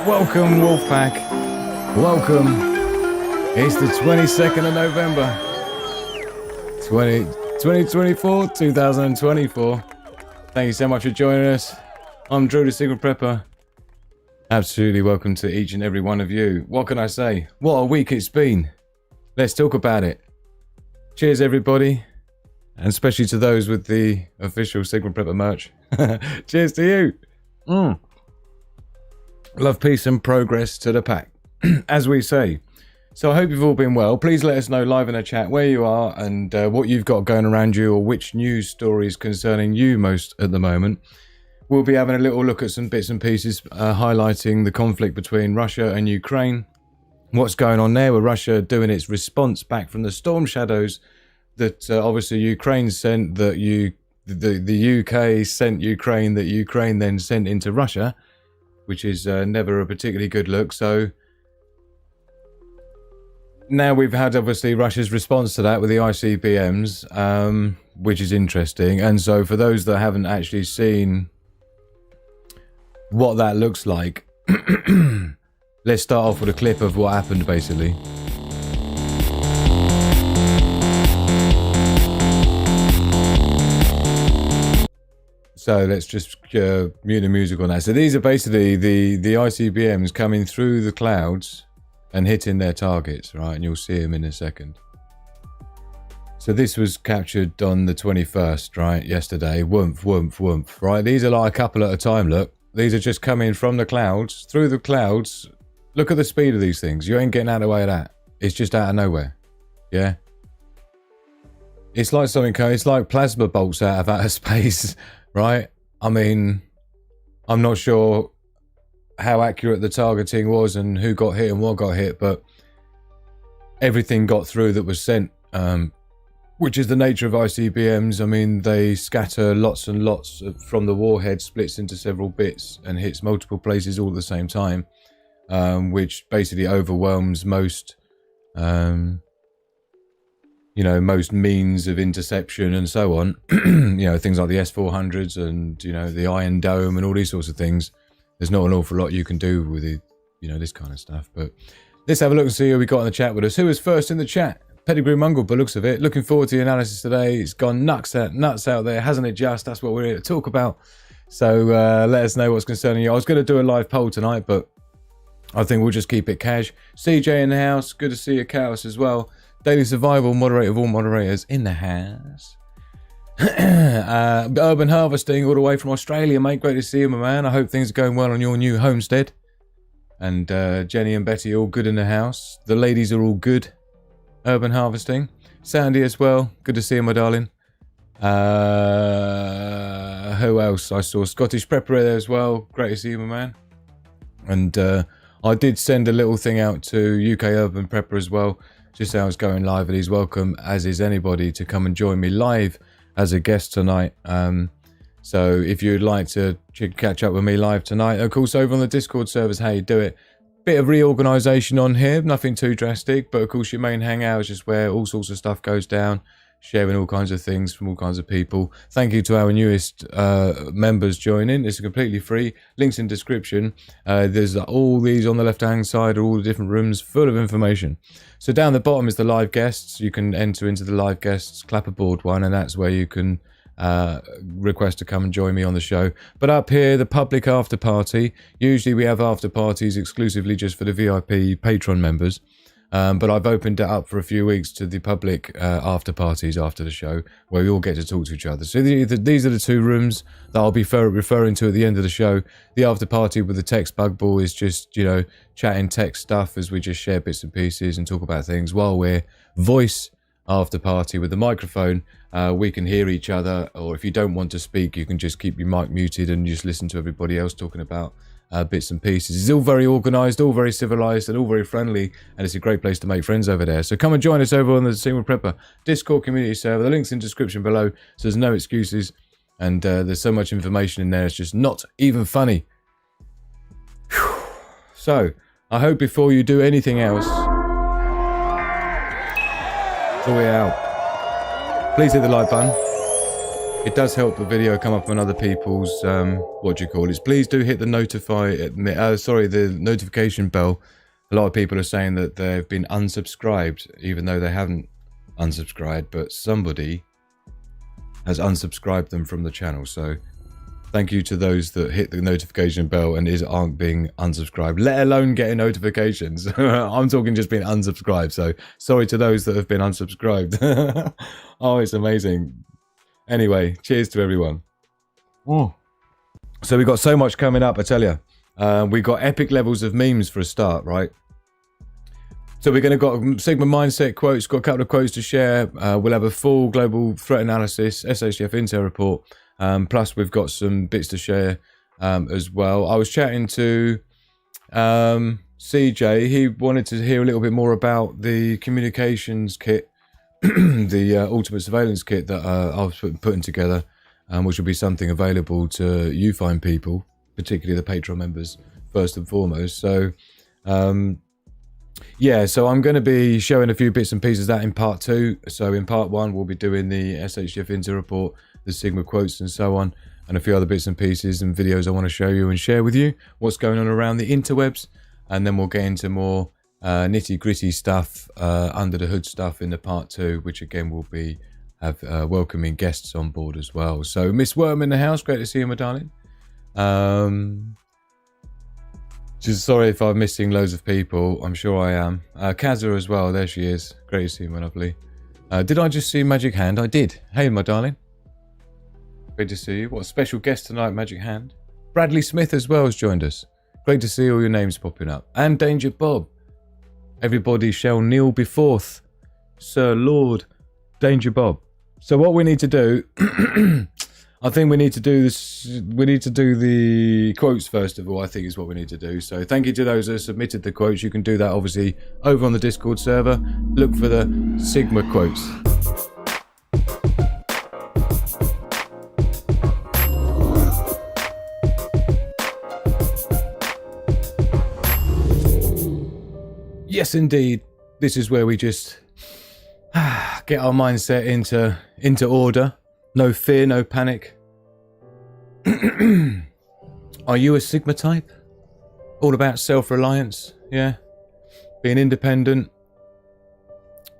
Welcome, Wolfpack. Welcome. It's the 22nd of November, 2024. Thank you so much for joining us. I'm Drew, the Secret Prepper. Absolutely welcome to each and every one of you. What can I say? What a week it's been. Let's talk about it. Cheers, everybody. And especially to those with the official Secret Prepper merch. Cheers to you. Love, peace and progress to the pack, as we say. So I hope you've all been well. Please let us know live in the chat where you are and what you've got going around you, or which news stories concerning you most at the moment. We'll be having a little look at some bits and pieces highlighting the conflict between Russia and Ukraine. What's going on there with Russia doing its response back from the storm shadows that obviously Ukraine sent, that the UK sent Ukraine, that Ukraine then sent into Russia, which is never a particularly good look. So now we've had obviously Russia's response to that with the ICBMs, which is interesting. And so for those that haven't actually seen what that looks like, let's start off with a clip of what happened basically. So let's just mute the music on that. So these are basically the ICBMs coming through the clouds and hitting their targets, right? And you'll see them in a second. So this was captured on the 21st, right? Yesterday. Woomph, woomph, woomph, right? These are like a couple at a time, look. These are just coming from the clouds, through the clouds. Look at the speed of these things. You ain't getting out of the way of that. It's just out of nowhere. Yeah? It's like something, it's like plasma bolts out of outer space. Right? I mean, I'm not sure how accurate the targeting was and who got hit and what got hit, but everything got through that was sent, which is the nature of ICBMs. I mean, they scatter lots and lots from the warhead, splits into several bits and hits multiple places all at the same time, which basically overwhelms most most means of interception and so on. Things like the S-400s and, the Iron Dome and all these sorts of things. There's not an awful lot you can do with it, this kind of stuff. But let's have a look and see who we got in the chat with us. Who is first in the chat? Pedigree Mungle, by looks of it. Looking forward to the analysis today. It's gone nuts out there, hasn't it just? That's what we're here to talk about. So let us know what's concerning you. I was going to do a live poll tonight, but I think we'll just keep it cash. CJ in the house. Good to see you, Chaos, as well. Daily Survival, moderator of all moderators in the house. Urban Harvesting all the way from Australia, mate. Great to see you, my man. I hope things are going well on your new homestead. And Jenny and Betty all good in the house. The ladies are all good. Urban Harvesting. Sandy as well. Good to see you, my darling. Who else? I saw Scottish Prepper there as well. Great to see you, my man. And I did send a little thing out to UK Urban Prepper as well. Just how it's going live, and he's welcome, as is anybody, to come and join me live as a guest tonight. So if you'd like to catch up with me live tonight, of course, over on the Discord servers, how you do it. Bit of reorganisation on here, nothing too drastic, but of course your main hangout is just where all sorts of stuff goes down, sharing all kinds of things from all kinds of people. Thank you to our newest members joining. It's completely free. Links in description. There's all these on the left-hand side, all the different rooms full of information. So down the bottom is the live guests. You can enter into the live guests clapperboard one, and that's where you can request to come and join me on the show. But up here, the public after party. Usually we have after parties exclusively just for the VIP Patreon members. But I've opened it up for a few weeks to the public after parties after the show, where we all get to talk to each other. So these are the two rooms that I'll be referring to at the end of the show. The after party with the text bug ball is just, chatting text stuff as we just share bits and pieces and talk about things, while we're voice after party with the microphone. We can hear each other, or if you don't want to speak, you can just keep your mic muted and just listen to everybody else talking about bits and pieces. It's all very organised, all very civilised, and all very friendly, and it's a great place to make friends over there. So come and join us over on the Secret Prepper Discord community server. The link's in the description below, so there's no excuses, and there's so much information in there, it's just not even funny. Whew. So, I hope before you do anything else, before we're out, please hit the like button. It does help the video come up on other people's, please do hit the the notification bell. A lot of people are saying that they've been unsubscribed, even though they haven't unsubscribed, but somebody has unsubscribed them from the channel. So thank you to those that hit the notification bell and aren't being unsubscribed, let alone getting notifications. I'm talking just being unsubscribed. So sorry to those that have been unsubscribed. Oh, it's amazing. Anyway, cheers to everyone. Oh. So we've got so much coming up, I tell you. We've got epic levels of memes for a start, right? So we're going to got Sigma mindset quotes, got a couple of quotes to share. We'll have a full global threat analysis, SHTF Intel report. Plus we've got some bits to share as well. I was chatting to CJ. He wanted to hear a little bit more about the communications kit, the ultimate surveillance kit that I was putting together, which will be something available to you fine people, particularly the Patreon members first and foremost. So yeah, so I'm going to be showing a few bits and pieces of that in part 2. So in part 1 we'll be doing the SHTF Intel report, the Sigma quotes and so on, and a few other bits and pieces and videos I want to show you and share with you what's going on around the interwebs. And then we'll get into more nitty gritty stuff, under the hood stuff in the part 2, which again will be welcoming guests on board as well. So Miss Worm in the house, great to see you, my darling. Just sorry if I'm missing loads of people. I'm sure I am. Kazza as well, there she is. Great to see you, my lovely. Did I just see Magic Hand? I did. Hey, my darling. Great to see you. What a special guest tonight, Magic Hand. Bradley Smith as well has joined us. Great to see all your names popping up. And Danger Bob. Everybody shall kneel before Sir Lord Danger Bob. So what we need to do, I think we need to do this. We need to do the quotes first of all, I think is what we need to do. So thank you to those that submitted the quotes. You can do that obviously over on the Discord server. Look for the Sigma quotes. Yes, indeed. This is where we just get our mindset into order. No fear, no panic. Are you a Sigma type? All about self-reliance, yeah? Being independent.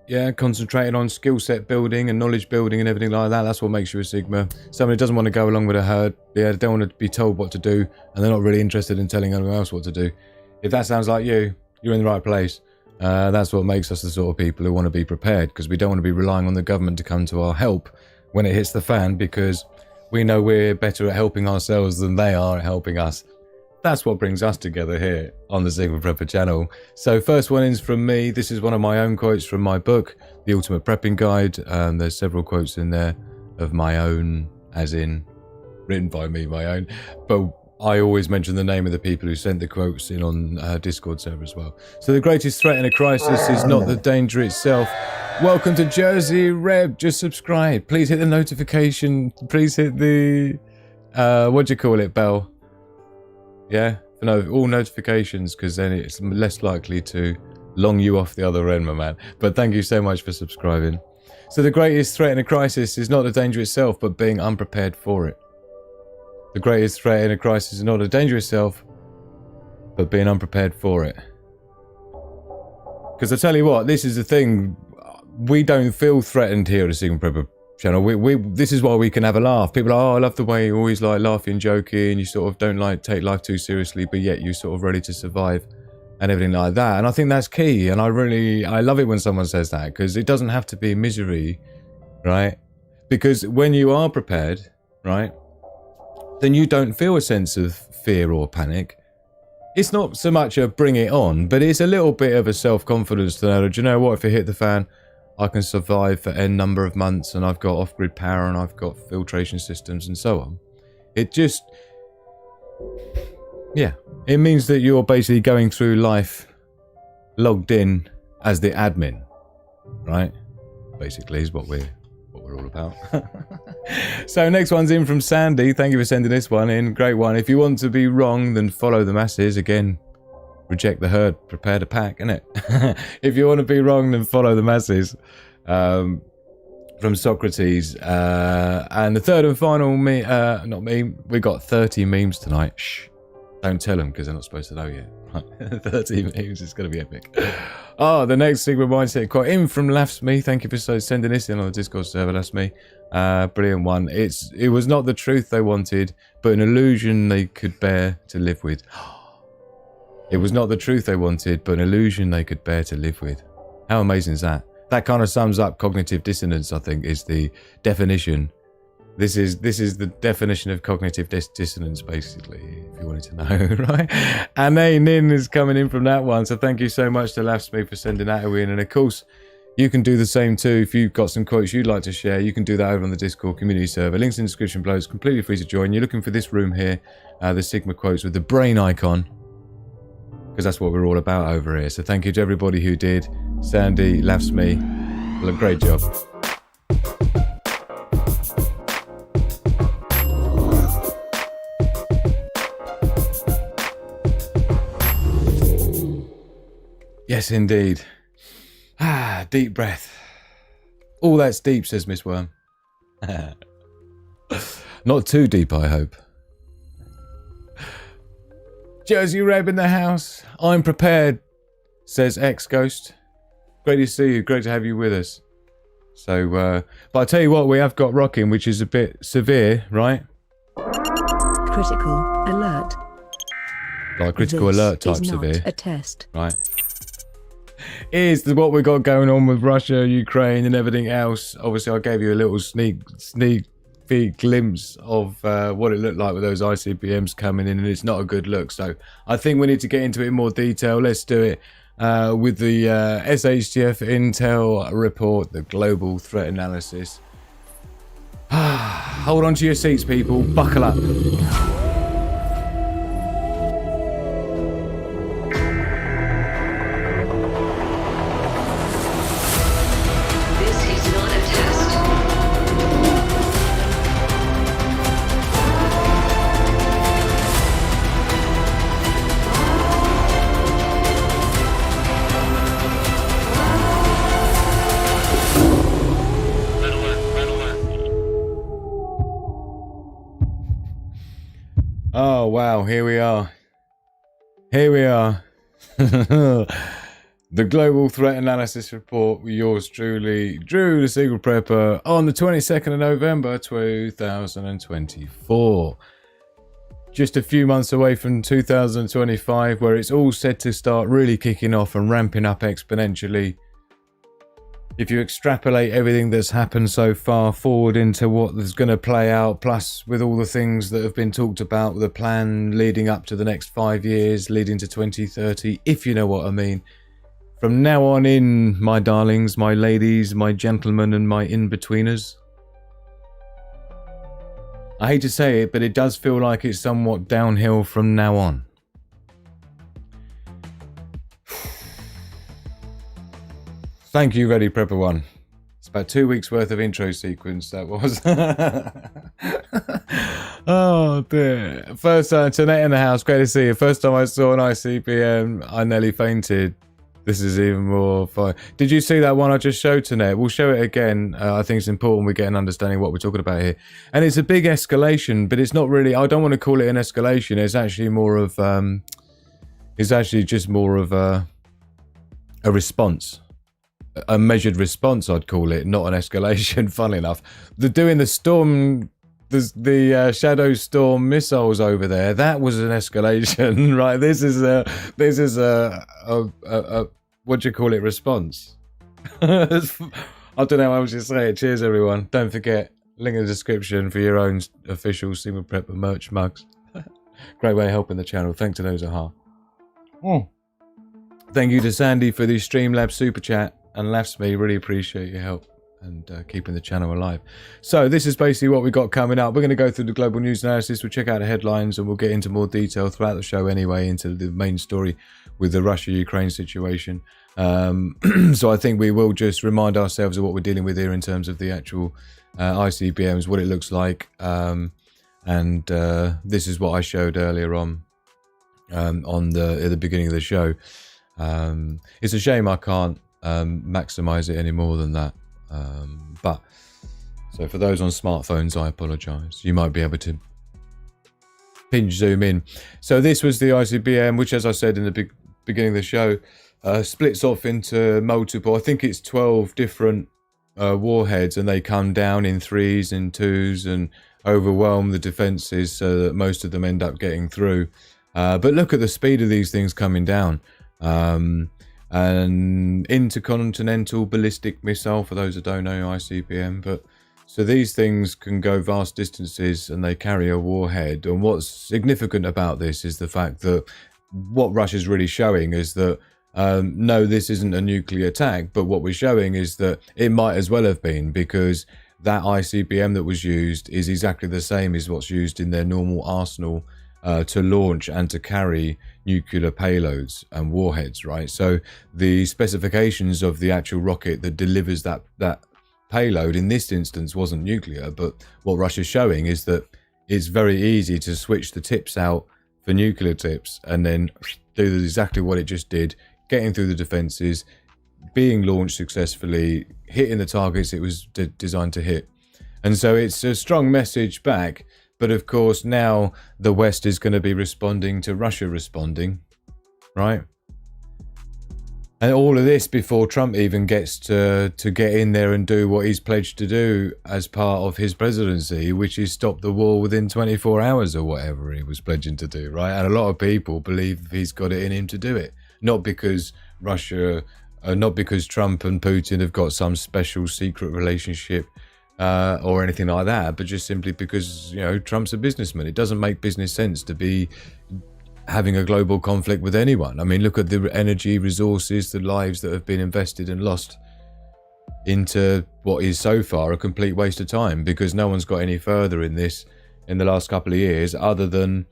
Yeah, concentrating on skill set building and knowledge building and everything like that. That's what makes you a Sigma. Somebody who doesn't want to go along with a herd. Yeah, they don't want to be told what to do, and they're not really interested in telling anyone else what to do. If that sounds like you, you're in the right place. That's what makes us the sort of people who want to be prepared, because we don't want to be relying on the government to come to our help when it hits the fan, because we know we're better at helping ourselves than they are at helping us. That's what brings us together here on the Sigma Prepper channel. So first one is from me. This is one of my own quotes from my book, The Ultimate Prepping Guide. There's several quotes in there of my own, as in written by me, my own. But I always mention the name of the people who sent the quotes in on Discord server as well. So the greatest threat in a crisis is not the danger itself. Welcome to Jersey Reb. Just subscribe. Please hit the notification. Please hit the bell. Yeah, no, all notifications, because then it's less likely to long you off the other end, my man. But thank you so much for subscribing. So the greatest threat in a crisis is not the danger itself, but being unprepared for it. The greatest threat in a crisis is not the danger itself, but being unprepared for it. Because I tell you what, this is the thing. We don't feel threatened here at the Sigma Prepper channel. This is why we can have a laugh. People are like, oh, I love the way you always like laughing, joking. You sort of don't like take life too seriously, but yet you're sort of ready to survive and everything like that. And I think that's key. And I love it when someone says that, because it doesn't have to be misery, right? Because when you are prepared, right, then you don't feel a sense of fear or panic. It's not so much a bring it on, but it's a little bit of a self-confidence to know, do you know what, if it hit the fan, I can survive for N number of months, and I've got off-grid power, and I've got filtration systems and so on. It just, yeah, it means that you're basically going through life logged in as the admin, right? Basically is what we're all about. So next one's in from Sandy. Thank you for sending this one in. Great one. If you want to be wrong, then follow the masses. Again, reject the herd, prepare to pack, innit? If you want to be wrong, then follow the masses. from Socrates. And the third and final not meme, we got 30 memes tonight. Shh, don't tell them because they're not supposed to know yet. 30 memes, it's going to be epic. Oh, the next Sigma Mindset quote in from Laughs Me. Thank you for sending this in on the Discord server, Laughs Me. Brilliant one. It was not the truth they wanted, but an illusion they could bear to live with. It was not the truth they wanted, but an illusion they could bear to live with. How amazing is that? That kind of sums up cognitive dissonance, I think, is the definition. This is the definition of cognitive dissonance, basically, if you wanted to know, right? And Nin is coming in from that one, so thank you so much to Laughs Me for sending that in. And of course, you can do the same too. If you've got some quotes you'd like to share, you can do that over on the Discord community server. Links in the description below. It's completely free to join. You're looking for this room here, the Sigma quotes with the brain icon, because that's what we're all about over here. So thank you to everybody who did. Sandy, Laughs Me, well, a great job. Yes, indeed. Ah, deep breath. All that's deep, says Miss Worm. Not too deep, I hope. Jersey Reb in the house. I'm prepared, says X-Ghost. Great to see you. Great to have you with us. So, but I tell you what, we have got rocking, which is a bit severe, right? Critical alert. Like critical alert type is not severe. A test. Right. Is what we got going on with Russia, Ukraine, and everything else. Obviously, I gave you a little sneak peek glimpse of what it looked like with those ICBMs coming in, and it's not a good look. So I think we need to get into it in more detail. Let's do it with the SHTF Intel report, the global threat analysis. Hold on to your seats, people. Buckle up. Oh, wow, here we are. Here we are. The Global Threat Analysis Report with yours truly, Drew the Secret Prepper, on the 22nd of November 2024. Just a few months away from 2025, where it's all set to start really kicking off and ramping up exponentially. If you extrapolate everything that's happened so far forward into what is going to play out, plus with all the things that have been talked about, the plan leading up to the next 5 years, leading to 2030, if you know what I mean. From now on in, my darlings, my ladies, my gentlemen, and my in-betweeners. I hate to say it, but it does feel like it's somewhat downhill from now on. Thank you, Ready Prepper One. It's about 2 weeks worth of intro sequence, that was. Oh dear. First time, Tanette in the house, great to see you. First time I saw an ICBM, I nearly fainted. This is even more fun. Did you see that one I just showed, Tanette? We'll show it again. I think it's important we get an understanding of what we're talking about here. And it's a big escalation, but it's not really, I don't want to call it an escalation. It's actually more of, it's actually just more of a response. A measured response, I'd call it, not an escalation. Funnily enough, doing the storm, the shadow storm missiles over there, that was an escalation, right? This is a what do you call it, response? I don't know how else to say it. Cheers, everyone. Don't forget, link in the description for your own official Sigma Prepper merch mugs. Great way of helping the channel. Thanks to those at heart. Thank you to Sandy for the Streamlabs super chat. And Laughs Me, really appreciate your help and keeping the channel alive. So this is basically what we've got coming up. We're going to go through the global news analysis. We'll check out the headlines and we'll get into more detail throughout the show anyway, into the main story with the Russia-Ukraine situation. So I think we will just remind ourselves of what we're dealing with here in terms of the actual ICBMs, what it looks like. And this is what I showed earlier on at the beginning of the show. It's a shame I can't maximize it any more than that. So for those on smartphones, I apologise. You might be able to pinch zoom in. So this was the ICBM, which, as I said in the beginning of the show, splits off into multiple, I think it's 12 different warheads, and they come down in 3s and 2s and overwhelm the defences so that most of them end up getting through. But look at the speed of these things coming down. An intercontinental ballistic missile, for those that don't know ICBM, but so these things can go vast distances and they carry a warhead. And what's significant about this is the fact that what Russia's really showing is that no, this isn't a nuclear attack, but what we're showing is that it might as well have been, because that ICBM that was used is exactly the same as what's used in their normal arsenal to launch and to carry nuclear payloads and warheads, right? So the specifications of the actual rocket that delivers that payload in this instance wasn't nuclear, but what Russia's showing is that it's very easy to switch the tips out for nuclear tips and then do exactly what it just did, getting through the defenses, being launched successfully, hitting the targets it was designed to hit. And so it's a strong message back. But of course, now the West is going to be responding to Russia responding, right? And all of this before Trump even gets to get in there and do what he's pledged to do as part of his presidency, which is stop the war within 24 hours or whatever he was pledging to do, right? And a lot of people believe he's got it in him to do it. Not because not because Trump and Putin have got some special secret relationship or anything like that, but just simply because, you know, Trump's a businessman. It doesn't make business sense to be having a global conflict with anyone. I mean, look at the energy, resources, the lives that have been invested and lost into what is so far a complete waste of time, because no one's got any further in this in the last couple of years other than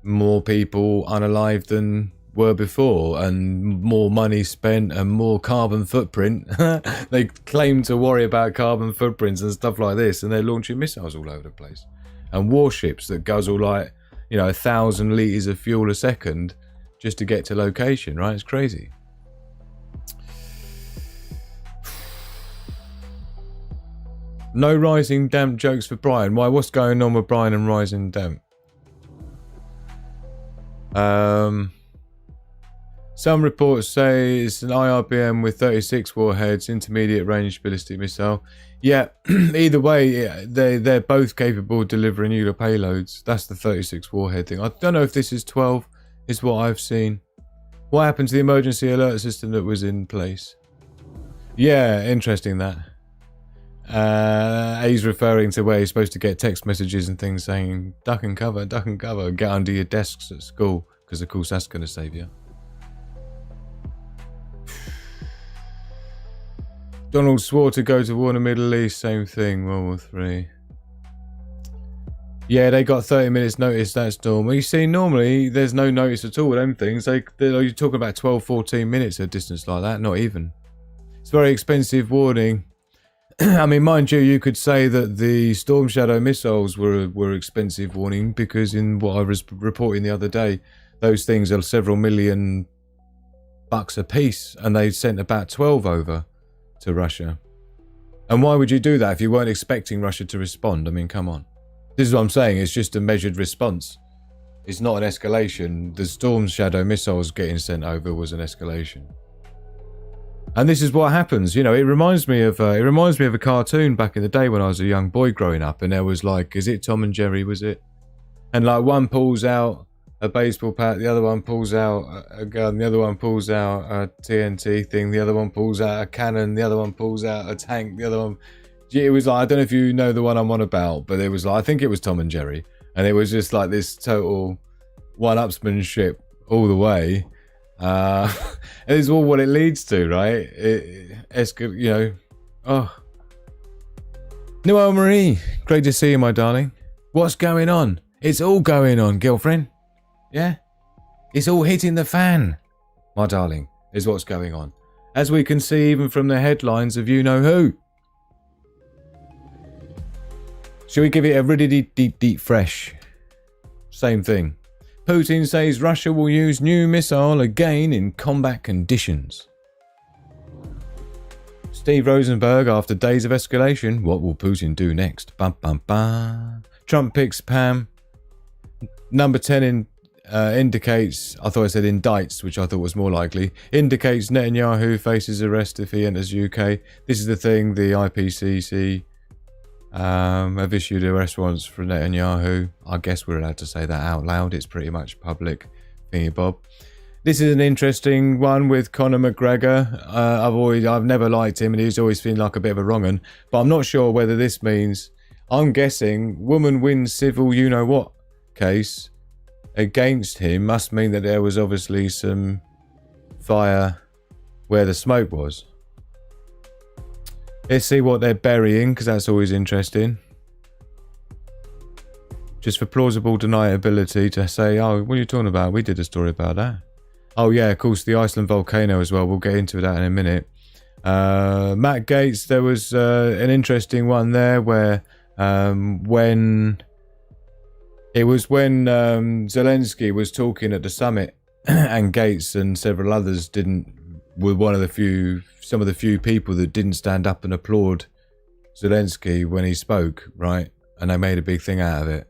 more people unalived than were before, and more money spent and more carbon footprint. They claim to worry about carbon footprints and stuff like this, and they're launching missiles all over the place, and warships that guzzle like, you know, 1,000 litres of fuel a second just to get to location, right? It's crazy. No rising damp jokes for Brian. Why? What's going on with Brian and rising damp? Some reports say it's an IRBM with 36 warheads, intermediate range ballistic missile. Yeah, either way, they're both capable of delivering nuclear payloads. That's the 36 warhead thing. I don't know if this is 12, is what I've seen. What happened to the emergency alert system that was in place? Yeah, interesting that. He's referring to where he's supposed to get text messages and things saying, duck and cover, get under your desks at school, because of course that's going to save you. Donald swore to go to war in the Middle East, same thing, World War III. Yeah, they got 30 minutes notice, that's normal. You see, normally there's no notice at all with them things. You're talking about 12, 14 minutes at a distance like that, not even. It's very expensive warning. I mean, mind you, you could say that the Storm Shadow missiles were expensive warning, because in what I was reporting the other day, those things are several $million a piece, and they sent about 12 over to Russia. And why would you do that if you weren't expecting Russia to respond? I mean, come on. This is what I'm saying. It's just a measured response. It's not an escalation. The Storm Shadow missiles getting sent over was an escalation. And this is what happens. You know, it reminds me of a cartoon back in the day when I was a young boy growing up, and there was like, is it Tom and Jerry, was it? And like one pulls out a baseball bat, the other one pulls out a gun, the other one pulls out a TNT thing, the other one pulls out a cannon, the other one pulls out a tank, the other one... It was like, I don't know if you know the one I'm on about, but it was like, I think it was Tom and Jerry, and it was just like this total one-upsmanship all the way. And it's all what it leads to, right? You know, oh. Noelle Marie, great to see you, my darling. What's going on? It's all going on, girlfriend. Yeah? It's all hitting the fan, my darling, is what's going on. As we can see even from the headlines of you know who. Shall we give it a really deep fresh? Same thing. Putin says Russia will use new missile again in combat conditions. Steve Rosenberg, after days of escalation, what will Putin do next? Bum, bum, bum. Trump picks Pam. Number 10 indicates, I thought I said indicts, which I thought was more likely, indicates Netanyahu faces arrest if he enters UK. This is the thing, the IPCC have issued arrest warrants for Netanyahu. I guess we're allowed to say that out loud. It's pretty much public thingy bob. This is an interesting one with Conor McGregor. I've never liked him and he's always been like a bit of a wrong'un, but I'm not sure whether this means, I'm guessing woman wins civil you-know-what case against him must mean that there was obviously some fire where the smoke was. Let's see what they're burying, because that's always interesting. Just for plausible deniability to say, oh, what are you talking about? We did a story about that. Oh yeah, of course, the Iceland volcano as well. We'll get into that in a minute. Matt Gaetz, there was an interesting one there where when Zelensky was talking at the summit and Gaetz and several others were some of the few people that didn't stand up and applaud Zelensky when he spoke, right? And they made a big thing out of it.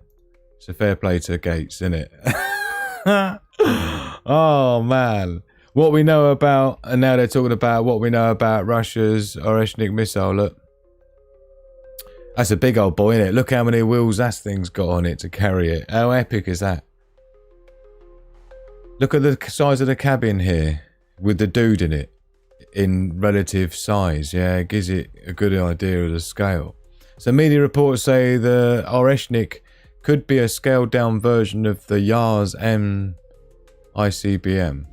So fair play to Gaetz, isn't it? Oh man, what we know about, and now they're talking about what we know about Russia's Oreshnik missile. Look, that's a big old boy, isn't it? Look how many wheels that thing's got on it to carry it. How epic is that? Look at the size of the cabin here with the dude in it in relative size. Yeah, it gives it a good idea of the scale. So media reports say the Oreshnik could be a scaled down version of the Yars M ICBM.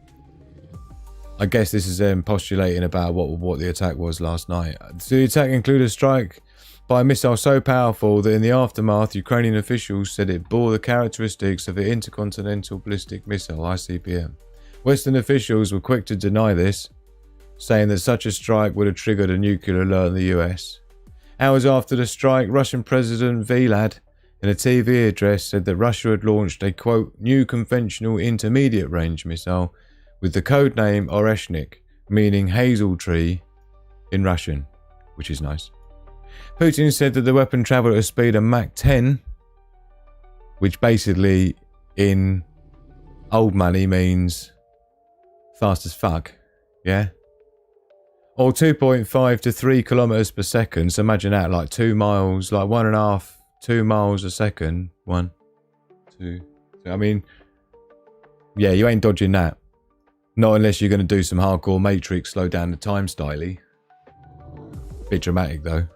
I guess this is them postulating about what the attack was last night. So the attack included a strike by a missile so powerful that in the aftermath, Ukrainian officials said it bore the characteristics of an intercontinental ballistic missile, ICBM. Western officials were quick to deny this, saying that such a strike would have triggered a nuclear alert in the US. Hours after the strike, Russian President Vlad, in a TV address, said that Russia had launched a, quote, new conventional intermediate range missile with the code name Oreshnik, meaning hazel tree in Russian, which is nice. Putin said that the weapon travelled at a speed of Mach 10, which basically in old money means fast as fuck, yeah? Or 2.5 to 3 kilometers per second. So imagine that, like 2 miles, like 1.5, 2 miles a second. 1, 2. I mean, yeah, you ain't dodging that. Not unless you're going to do some hardcore Matrix, slow down the time styly. Bit dramatic though.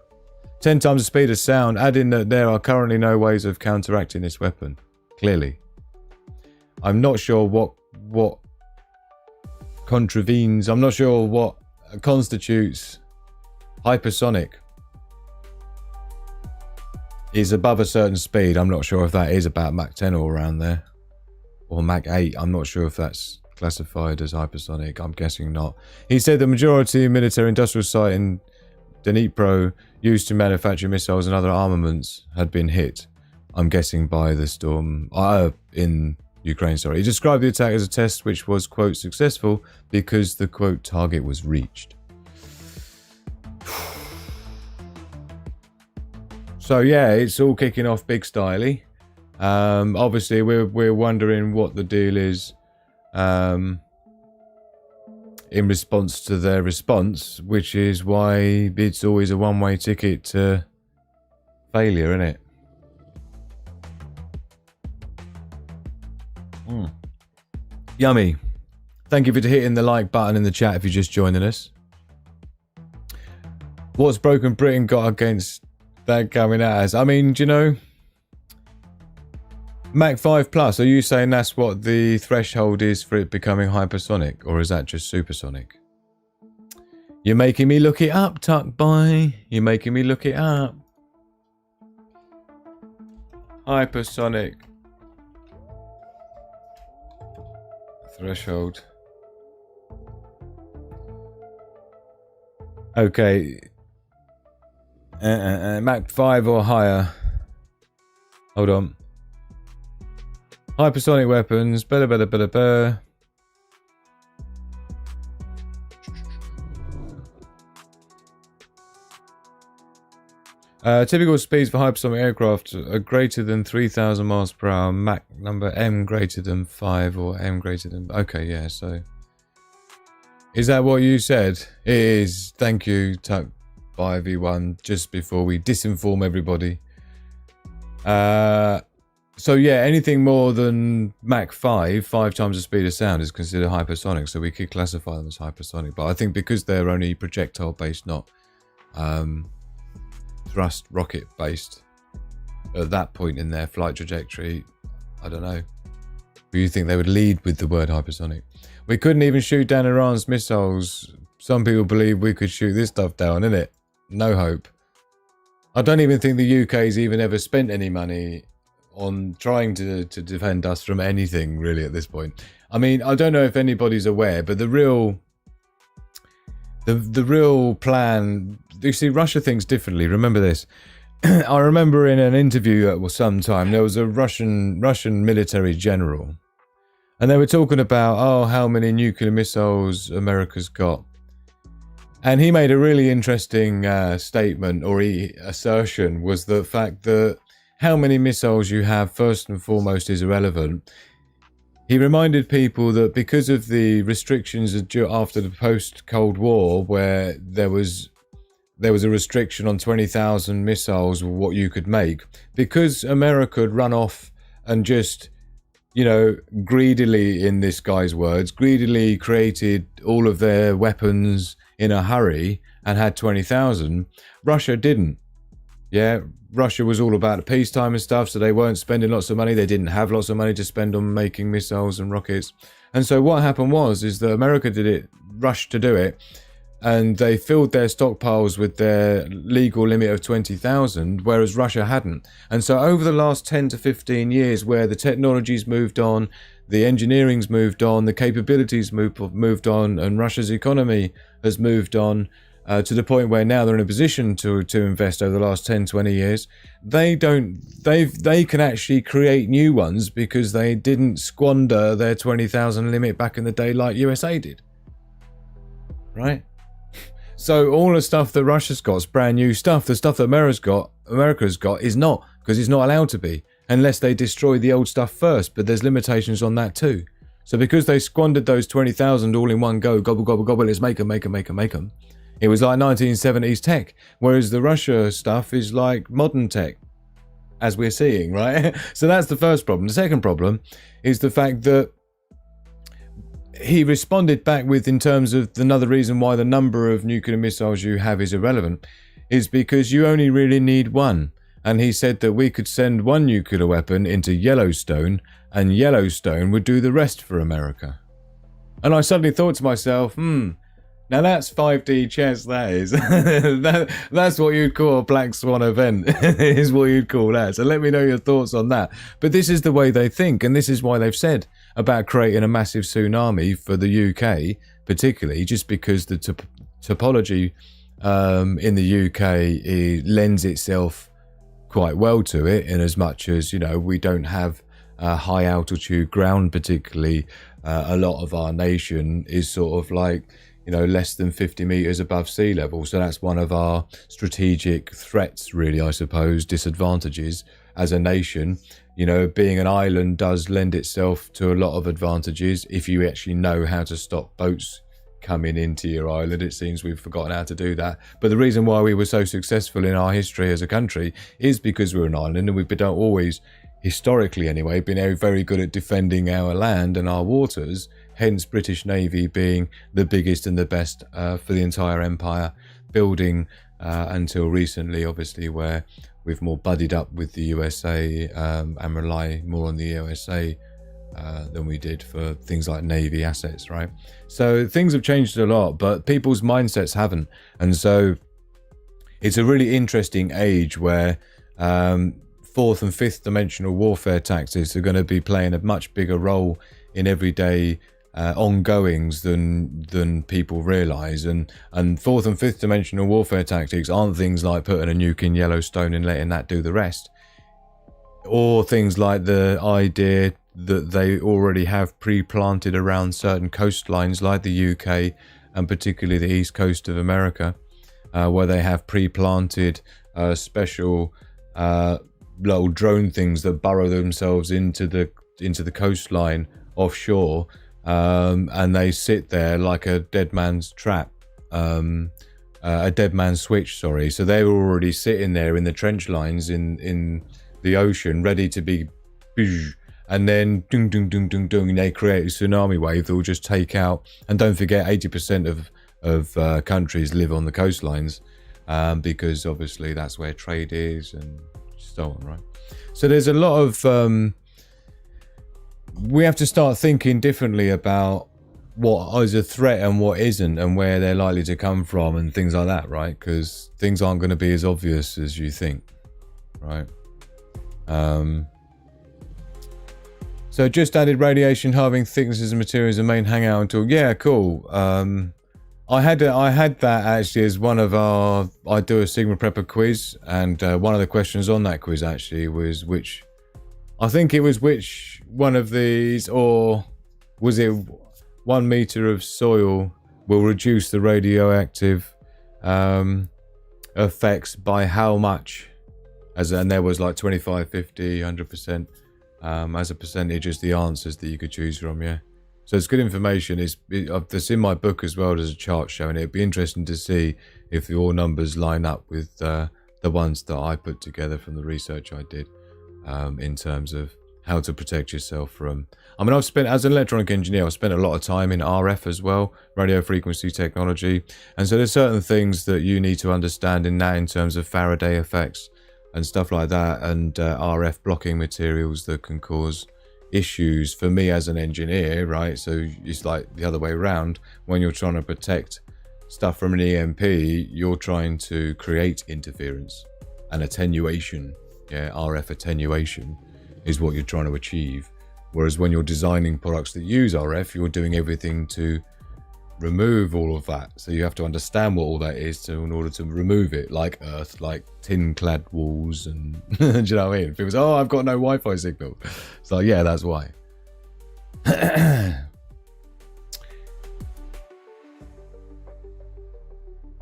10 times the speed of sound, adding that there are currently no ways of counteracting this weapon. Clearly. I'm not sure what contravenes, I'm not sure what constitutes hypersonic is above a certain speed. I'm not sure if that is about Mach 10 or around there, or Mach 8. I'm not sure if that's classified as hypersonic. I'm guessing not. He said the majority of military industrial site in Dnipro used to manufacture missiles and other armaments had been hit. I'm guessing by the storm in Ukraine, sorry. He described the attack as a test which was, quote, successful because the, quote, target was reached. So yeah, it's all kicking off big styly. Obviously, we're wondering what the deal is in response to their response, which is why it's always a one-way ticket to failure, isn't it? Yummy. Thank you for hitting the like button in the chat if you're just joining us. What's Broken Britain got against that coming at us? I mean, do you know, Mach 5 plus, are you saying that's what the threshold is for it becoming hypersonic, or is that just supersonic? You're making me look it up, Tuck Boy. You're making me look it up. Hypersonic threshold. Okay. Mach 5 or higher. Hold on. Hypersonic weapons. Better. Typical speeds for hypersonic aircraft are greater than 3,000 miles per hour. Mach number M greater than 5 or M greater than... Okay, yeah, so... Is that what you said? It is. Thank you, Tuck by V1, just before we disinform everybody. So yeah, anything more than Mach 5 times the speed of sound is considered hypersonic, so we could classify them as hypersonic. But I think because they're only projectile based, not thrust rocket based, at that point in their flight trajectory, I don't know. Do you think they would lead with the word hypersonic? We couldn't even shoot down Iran's missiles. Some people believe we could shoot this stuff down, innit? No hope. I don't even think the UK's even ever spent any money on trying to defend us from anything, really, at this point. I mean, I don't know if anybody's aware, but the real plan... You see, Russia thinks differently. Remember this. I remember in an interview at some time, there was a Russian military general, and they were talking about, oh, how many nuclear missiles America's got. And he made a really interesting statement, or assertion, was the fact that how many missiles you have, first and foremost, is irrelevant. He reminded people that because of the restrictions after the post-Cold War, where there was a restriction on 20,000 missiles, what you could make, because America had run off and just, you know, greedily, in this guy's words, greedily created all of their weapons in a hurry and had 20,000, Russia didn't. Yeah, Russia was all about peacetime and stuff, so they weren't spending lots of money. They didn't have lots of money to spend on making missiles and rockets. And so what happened is that America rushed to do it, and they filled their stockpiles with their legal limit of 20,000, whereas Russia hadn't. And so over the last 10 to 15 years, where the technology's moved on, the engineering's moved on, the capabilities moved on, and Russia's economy has moved on, to the point where now they're in a position to invest over the last 10, 20 years. They can actually create new ones because they didn't squander their 20,000 limit back in the day like USA did. Right? So all the stuff that Russia's got is brand new stuff. The stuff that America's got is not, because it's not allowed to be, unless they destroy the old stuff first. But there's limitations on that too. So because they squandered those 20,000 all in one go, gobble, gobble, gobble, let's make them. It was like 1970s tech, whereas the Russia stuff is like modern tech, as we're seeing, right? So that's the first problem. The second problem is the fact that he responded back with, in terms of another reason why the number of nuclear missiles you have is irrelevant, is because you only really need one. And he said that we could send one nuclear weapon into Yellowstone, and Yellowstone would do the rest for America. And I suddenly thought to myself, now that's 5D chess, that is. That's what you'd call a black swan event, is what you'd call that. So let me know your thoughts on that. But this is the way they think, and this is why they've said about creating a massive tsunami for the UK, particularly, just because the topology in the UK lends itself quite well to it, in as much as, you know, we don't have high altitude ground particularly. A lot of our nation is sort of like, you know, less than 50 meters above sea level. So that's one of our strategic threats, really, I suppose, disadvantages as a nation. You know, being an island does lend itself to a lot of advantages if you actually know how to stop boats coming into your island. It seems we've forgotten how to do that. But the reason why we were so successful in our history as a country is because we're an island, and we've been always, historically anyway, been very good at defending our land and our waters. Hence British Navy being the biggest and the best for the entire empire, building until recently, obviously, where we've more buddied up with the USA and rely more on the USA than we did for things like Navy assets, right? So things have changed a lot, but people's mindsets haven't. And so it's a really interesting age where fourth and fifth dimensional warfare tactics are going to be playing a much bigger role in everyday ongoings than people realize. And fourth and fifth dimensional warfare tactics aren't things like putting a nuke in Yellowstone and letting that do the rest, or things like the idea that they already have pre-planted around certain coastlines like the UK and particularly the east coast of America, where they have pre-planted special little drone things that burrow themselves into the coastline offshore, and they sit there like a dead man's trap, a dead man's switch. Sorry, so they were already sitting there in the trench lines in the ocean, ready to be, and then dung dung dung dung dung, they create a tsunami wave that will just take out. And don't forget, 80% of countries live on the coastlines, because obviously that's where trade is and so on, right? So there's a lot of we have to start thinking differently about what is a threat and what isn't, and where they're likely to come from and things like that, right? Because things aren't going to be as obvious as you think, right? So just added radiation halving thicknesses and materials and main hangout tool. Yeah, cool. I had that actually as one of our, I do a Sigma Prepper quiz, and one of the questions on that quiz actually was which one of these, or was it 1 meter of soil will reduce the radioactive effects by how much? And there was like 25, 50, 100%. As a percentage as the answers that you could choose from, yeah. So it's good information. It's in my book as well. There's a chart showing it. It'd be interesting to see if your numbers line up with the ones that I put together from the research I did, in terms of how to protect yourself from. I mean, as an electronic engineer, I've spent a lot of time in RF as well, radio frequency technology, and so there's certain things that you need to understand in that, in terms of Faraday effects and stuff like that, and RF blocking materials that can cause issues for me as an engineer, right? So it's like the other way around. When you're trying to protect stuff from an EMP, you're trying to create interference and attenuation. Yeah, RF attenuation is what you're trying to achieve. Whereas when you're designing products that use RF, you're doing everything to remove all of that. So you have to understand what all that is in order to remove it, like earth, like tin clad walls, and do you know what I mean? People say, oh, I've got no Wi-Fi signal. So yeah, that's why.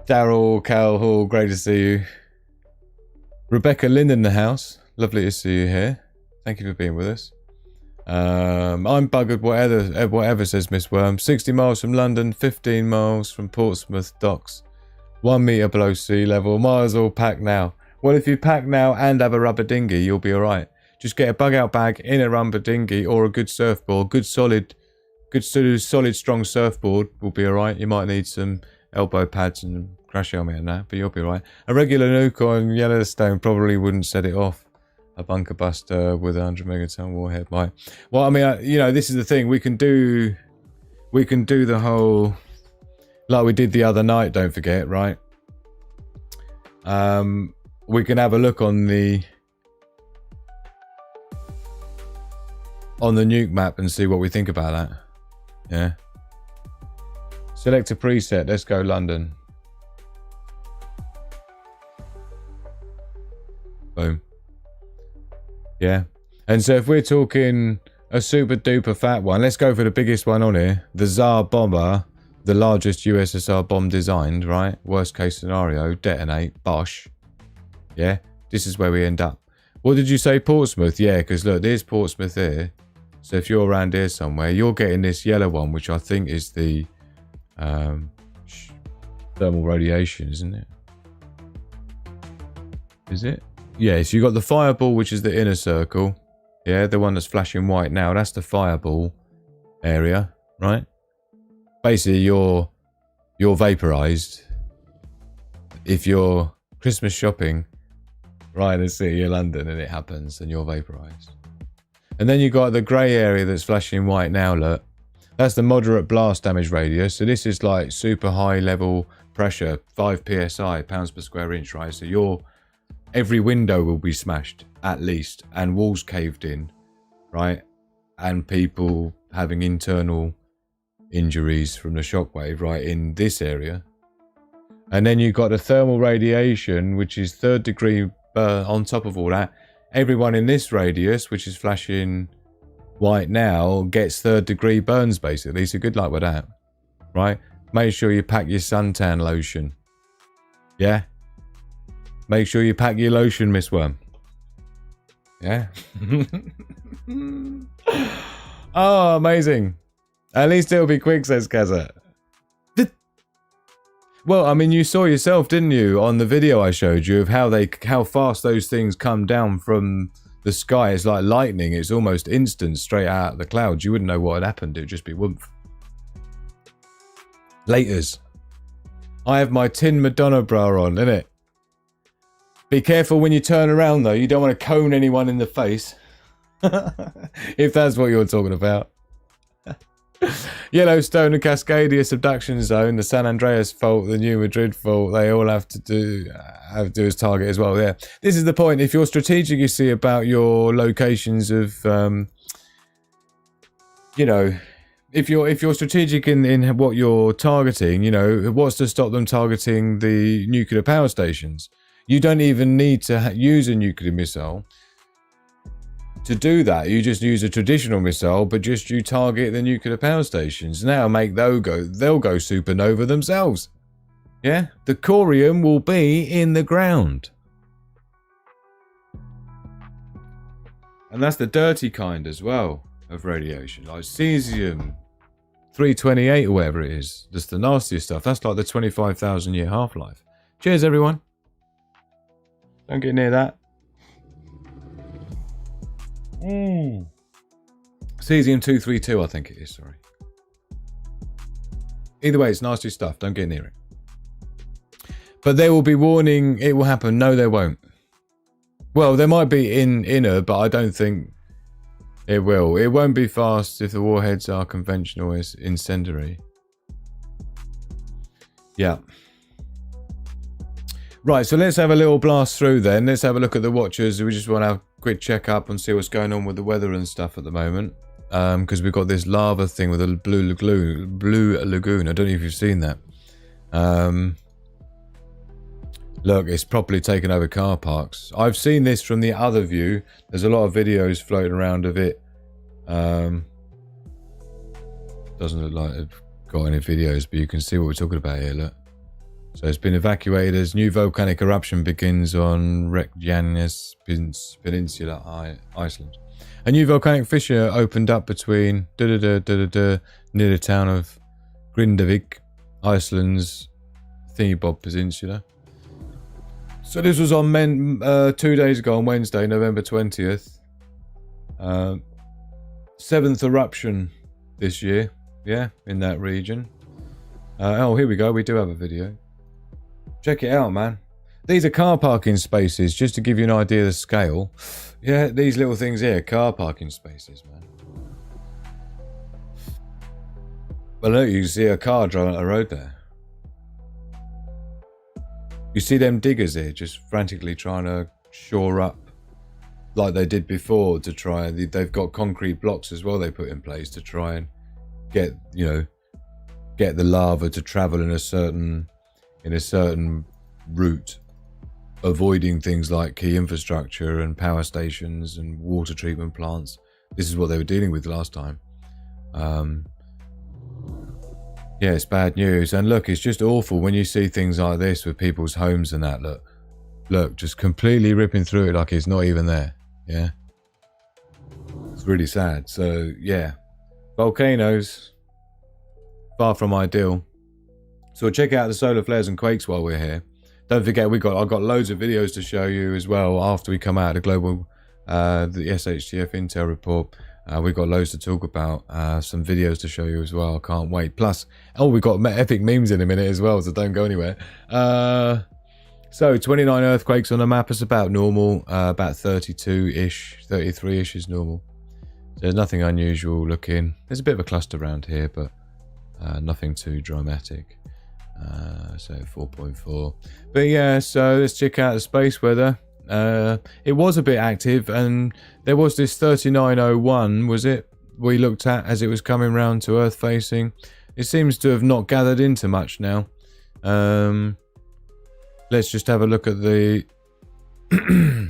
Daryl Calhall, great to see you. Rebecca Lynn in the house, lovely to see you here. Thank you for being with us. I'm buggered, whatever, says Miss Worm. 60 miles from London, 15 miles from Portsmouth docks, 1 metre below sea level. Might as well pack now. Well, if you pack now and have a rubber dinghy, you'll be alright. Just get a bug out bag in a rubber dinghy or a good surfboard. Good solid strong surfboard will be alright. You might need some elbow pads and crash helmet and that, but you'll be alright. A regular nuke on Yellowstone probably wouldn't set it off. A bunker buster with a 100 megaton warhead might. Well, I mean, you know, this is the thing. We can do the whole, like we did the other night. Don't forget, right? We can have a look on the nuke map and see what we think about that. Yeah. Select a preset. Let's go London. Boom. Yeah, and so if we're talking a super duper fat one, let's go for the biggest one on here, the Tsar bomber, the largest USSR bomb designed, right? Worst case scenario, detonate, bosh. Yeah, this is where we end up. What did you say, Portsmouth? Yeah, because look, there's Portsmouth here. So if you're around here somewhere, you're getting this yellow one, which I think is the thermal radiation, isn't it? Is it? Yeah, so you got the fireball, which is the inner circle. Yeah, the one that's flashing white now. That's the fireball area, right? Basically, you're vaporized. If you're Christmas shopping right in the city of London and it happens, then you're vaporized. And then you got the grey area that's flashing white now, look. That's the moderate blast damage radius. So this is like super high level pressure, 5 psi, pounds per square inch, right? So every window will be smashed, at least, and walls caved in, right? And people having internal injuries from the shockwave, right, in this area. And then you've got the thermal radiation, which is 3rd degree on top of all that. Everyone in this radius, which is flashing white now, gets 3rd degree burns, basically. So good luck with that, right? Make sure you pack your suntan lotion. Yeah? Make sure you pack your lotion, Miss Worm. Yeah. Oh, amazing. At least it'll be quick, says Kaza. Well, I mean, you saw yourself, didn't you, on the video I showed you of how fast those things come down from the sky. It's like lightning. It's almost instant, straight out of the clouds. You wouldn't know what had happened. It would just be whoomp. Laters. I have my Tin Madonna bra on, innit? Be careful when you turn around, though. You don't want to cone anyone in the face. If that's what you're talking about. Yellowstone and Cascadia subduction zone, the San Andreas fault, the New Madrid fault, they all have to do as target as well. Yeah, this is the point. If you're strategic, you see, about your locations of, you know, if you're strategic in what you're targeting, you know, what's to stop them targeting the nuclear power stations? You don't even need to use a nuclear missile to do that. You just use a traditional missile, but just you target the nuclear power stations. Now they'll go supernova themselves. Yeah? The corium will be in the ground. And that's the dirty kind as well of radiation. Like cesium-328 or whatever it is. That's the nastiest stuff. That's like the 25,000 year half-life. Cheers, everyone. Don't get near that. Cesium-232, I think it is, sorry. Either way, it's nasty stuff. Don't get near it. But there will be warning it will happen. No, there won't. Well, there might be inner, but I don't think it will. It won't be fast if the warheads are conventional as incendiary. Yeah. Right, so let's have a little blast through then. Let's have a look at the watchers. We just want to have a quick check up and see what's going on with the weather and stuff at the moment. Because we've got this lava thing with a blue lagoon. I don't know if you've seen that. Look, it's properly taken over car parks. I've seen this from the other view. There's a lot of videos floating around of it. Doesn't look like I've got any videos, but you can see what we're talking about here, look. So it's been evacuated as new volcanic eruption begins on Reykjanes Peninsula, Iceland. A new volcanic fissure opened up between near the town of Grindavik, Iceland's Thingeybob Peninsula. So this was on 2 days ago on Wednesday, November 20th. 7th eruption this year, yeah, in that region. Oh, here we go. We do have a video. Check it out, man. These are car parking spaces, just to give you an idea of the scale. Yeah, these little things here, car parking spaces, man. But look, you can see a car driving on the road there. You see them diggers here, just frantically trying to shore up, like they did before, to try. They've got concrete blocks as well they put in place to try and get, you know, get the lava to travel in a certain route, avoiding things like key infrastructure and power stations and water treatment plants. This is what they were dealing with last time. Yeah, it's bad news. And look, it's just awful when you see things like this with people's homes and that. Look, just completely ripping through it like it's not even there. Yeah, it's really sad. So yeah, volcanoes, far from ideal. So check out the solar flares and quakes while we're here. Don't forget, I've got loads of videos to show you as well after we come out of the SHTF Intel report. We've got loads to talk about, some videos to show you as well. Can't wait. Plus, we've got epic memes in a minute as well, so don't go anywhere. So 29 earthquakes on the map is about normal. About 32-ish, 33-ish is normal. So there's nothing unusual looking. There's a bit of a cluster around here, but nothing too dramatic. So 4.4. But yeah, so let's check out the space weather. It was a bit active, and there was this 3901, was it, we looked at as it was coming round to Earth facing. It seems to have not gathered into much now. Let's just have a look at the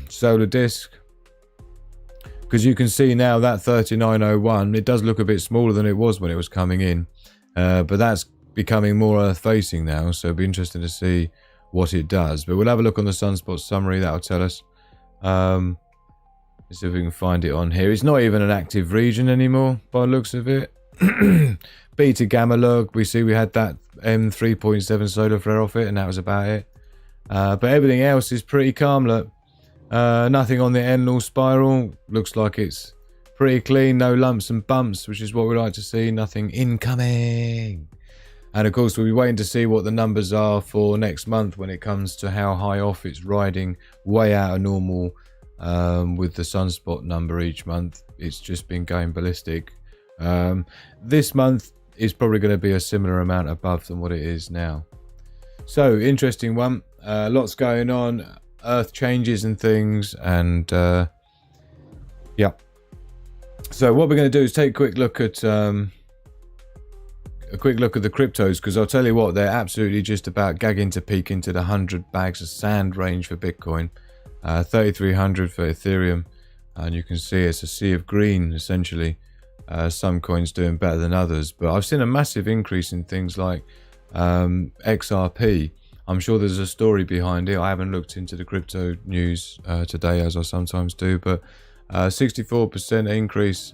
solar disk, because you can see now that 3901, it does look a bit smaller than it was when it was coming in, but that's becoming more Earth facing now, so it'll be interesting to see what it does. But we'll have a look on the sunspot summary. That'll tell us. Let's see if we can find it on here. It's not even an active region anymore by the looks of it. Beta gamma log, we see we had that M3.7 solar flare off it, and that was about it. But everything else is pretty calm. Look, nothing on the Enlil spiral. Looks like it's pretty clean. No lumps and bumps, which is what we like to see. Nothing incoming. And of course, we'll be waiting to see what the numbers are for next month when it comes to how high off it's riding, way out of normal. With the sunspot number each month, it's just been going ballistic. This month is probably going to be a similar amount above than what it is now. So interesting one. Lots going on, earth changes and things, and yeah. So what we're going to do is take a quick look at the cryptos, because I'll tell you what, they're absolutely just about gagging to peak into the 100 bags of sand range for Bitcoin. 3,300 for Ethereum, and you can see it's a sea of green essentially. Some coins doing better than others, but I've seen a massive increase in things like XRP. I'm sure there's a story behind it. I haven't looked into the crypto news today, as I sometimes do, but 64% increase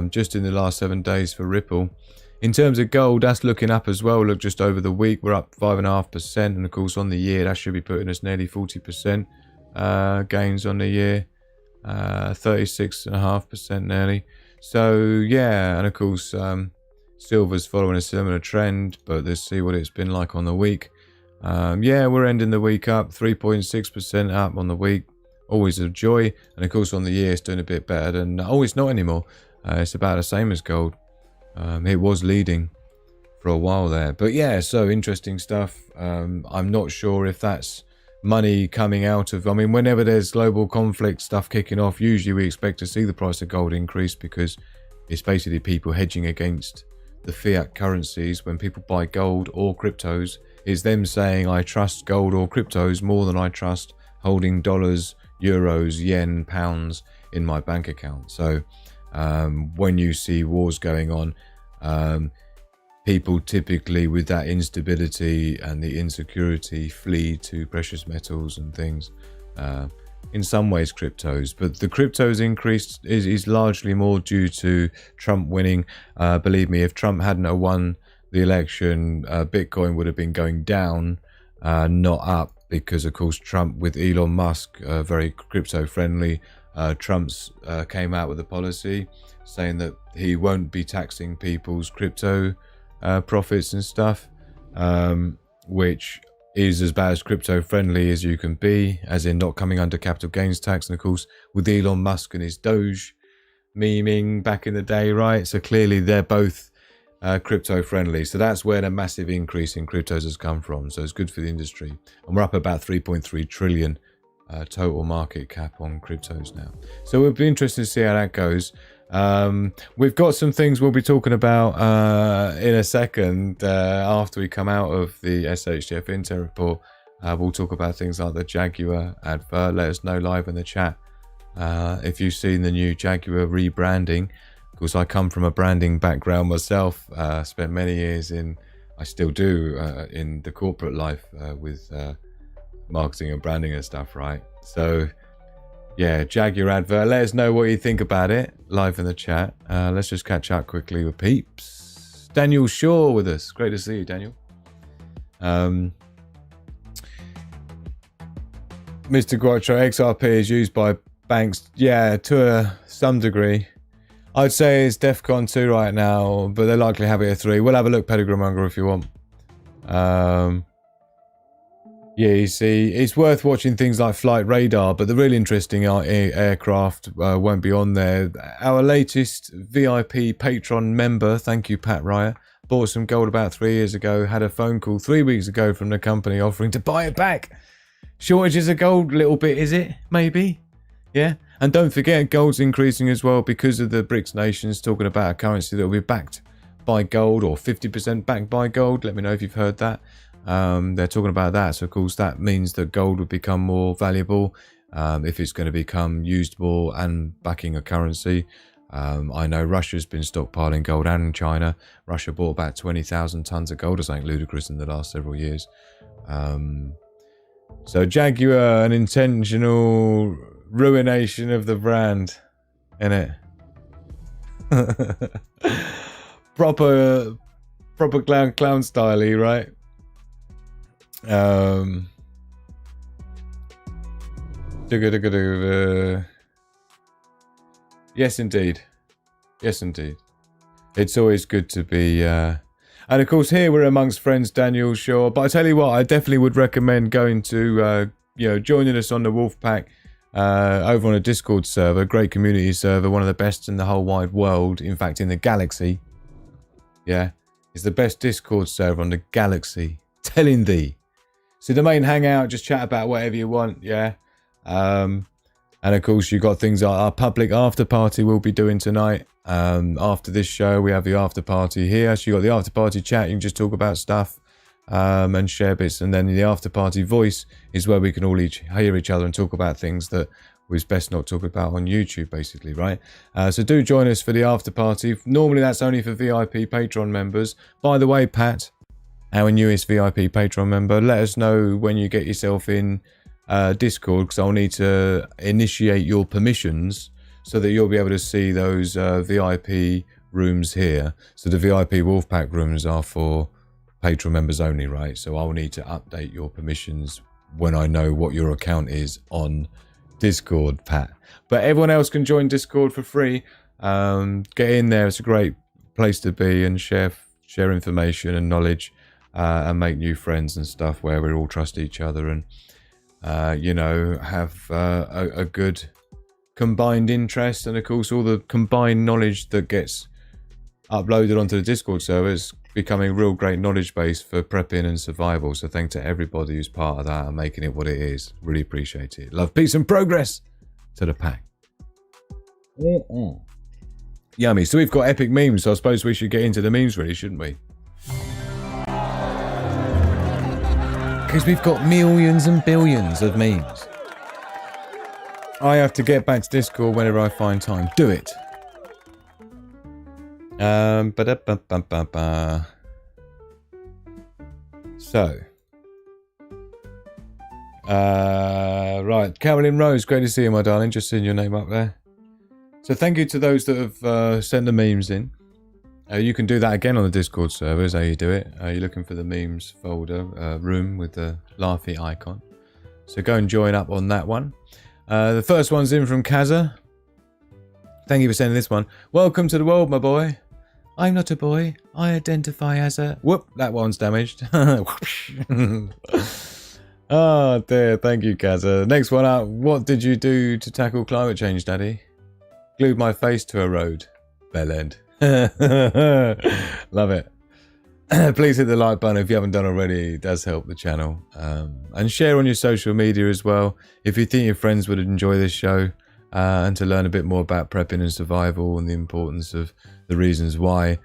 just in the last 7 days for Ripple. In terms of gold, that's looking up as well. Look, just over the week we're up 5.5%, and of course on the year that should be putting us nearly 40% gains on the year, 36.5% nearly. So yeah, and of course silver's following a similar trend, but let's see what it's been like on the week. Yeah, we're ending the week up 3.6% up on the week. Always a joy. And of course on the year it's doing a bit better than, oh, it's not anymore. It's about the same as gold. It was leading for a while there, but yeah, so interesting stuff. I'm not sure if that's money coming out of, I mean, whenever there's global conflict stuff kicking off, usually we expect to see the price of gold increase, because it's basically people hedging against the fiat currencies. When people buy gold or cryptos, it's them saying, I trust gold or cryptos more than I trust holding dollars, euros, yen, pounds in my bank account. So when you see wars going on, people typically with that instability and the insecurity flee to precious metals and things. In some ways cryptos, but the cryptos increase is largely more due to Trump winning. Believe me, if Trump hadn't won the election, Bitcoin would have been going down, not up, because of course Trump with Elon Musk, very crypto friendly, Trump's came out with a policy saying that he won't be taxing people's crypto profits and stuff, which is as bad as crypto friendly as you can be, as in not coming under capital gains tax. And of course with Elon Musk and his Doge memeing back in the day, right? So clearly they're both crypto friendly. So that's where the massive increase in cryptos has come from. So it's good for the industry, and we're up about 3.3 trillion total market cap on cryptos now. So it'll be interesting to see how that goes. We've got some things we'll be talking about in a second after we come out of the SHTF Intel report. We'll talk about things like the Jaguar advert. Let us know live in the chat if you've seen the new Jaguar rebranding. Of course, I come from a branding background myself. Spent many years I still do, in the corporate life with marketing and branding and stuff, right? So yeah, Jaguar advert. Let us know what you think about it live in the chat. Let's just catch up quickly with peeps. Daniel Shaw with us. Great to see you, Daniel. Mr. Guatro, XRP is used by banks. Yeah, to some degree. I'd say it's DEFCON 2 right now, but they likely have it at 3. We'll have a look, Pedigree Monger, if you want. Yeah, you see, it's worth watching things like Flight Radar, but the really interesting aircraft won't be on there. Our latest VIP Patron member, thank you, Pat Ryer, bought some gold about 3 years ago, had a phone call 3 weeks ago from the company offering to buy it back. Shortages of gold, little bit, is it? Maybe. Yeah. And don't forget, gold's increasing as well because of the BRICS nations talking about a currency that will be backed by gold, or 50% backed by gold. Let me know if you've heard that. They're talking about that. So of course that means that gold would become more valuable if it's going to become usable and backing a currency. I know Russia's been stockpiling gold, and China. Russia bought about 20,000 tons of gold or something ludicrous in the last several years. So Jaguar, an intentional ruination of the brand, innit? proper clown style-y, right? Yes, indeed. Yes, indeed. It's always good to be... And of course, here we're amongst friends, Daniel, sure. But I tell you what, I definitely would recommend going to, joining us on the Wolfpack over on a Discord server. Great community server, one of the best in the whole wide world. In fact, in the galaxy. Yeah. It's the best Discord server on the galaxy. Telling thee. So the main hangout, just chat about whatever you want, yeah. And of course, you've got things like our public after party we'll be doing tonight. After this show, we have the after party here. So you got the after party chat. You can just talk about stuff and share bits. And then the after party voice is where we can all hear each other and talk about things that was best not talk about on YouTube, basically, right? So do join us for the after party. Normally, that's only for VIP Patreon members. By the way, Pat, our newest VIP Patreon member, let us know when you get yourself in Discord, because I'll need to initiate your permissions so that you'll be able to see those VIP rooms here. So the VIP Wolfpack rooms are for Patreon members only, right? So I'll need to update your permissions when I know what your account is on Discord, Pat. But everyone else can join Discord for free. Get in there. It's a great place to be and share information and knowledge and make new friends and stuff where we all trust each other and have a good combined interest, and of course all the combined knowledge that gets uploaded onto the Discord server is becoming a real great knowledge base for prepping and survival. So thanks to everybody who's part of that and making it what it is. Really appreciate it. Love, peace and progress to the pack. Yummy. So we've got epic memes, so I suppose we should get into the memes really, shouldn't we? Because we've got millions and billions of memes. I have to get back to Discord whenever I find time. Do it. So. Right. Carolyn Rose, great to see you, my darling. Just seeing your name up there. So thank you to those that have sent the memes in. You can do that again on the Discord server, is how you do it. You're looking for the memes folder, room with the laughy icon. So go and join up on that one. The first one's in from Kaza. Thank you for sending this one. Welcome to the world, my boy. I'm not a boy. I identify as a... Whoop, that one's damaged. Oh dear, thank you, Kaza. Next one up. What did you do to tackle climate change, Daddy? Glued my face to a road. Bell end. Love it. Please hit the like button if you haven't done already. It does help the channel. And share on your social media as well if you think your friends would enjoy this show, and to learn a bit more about prepping and survival and the importance of the reasons why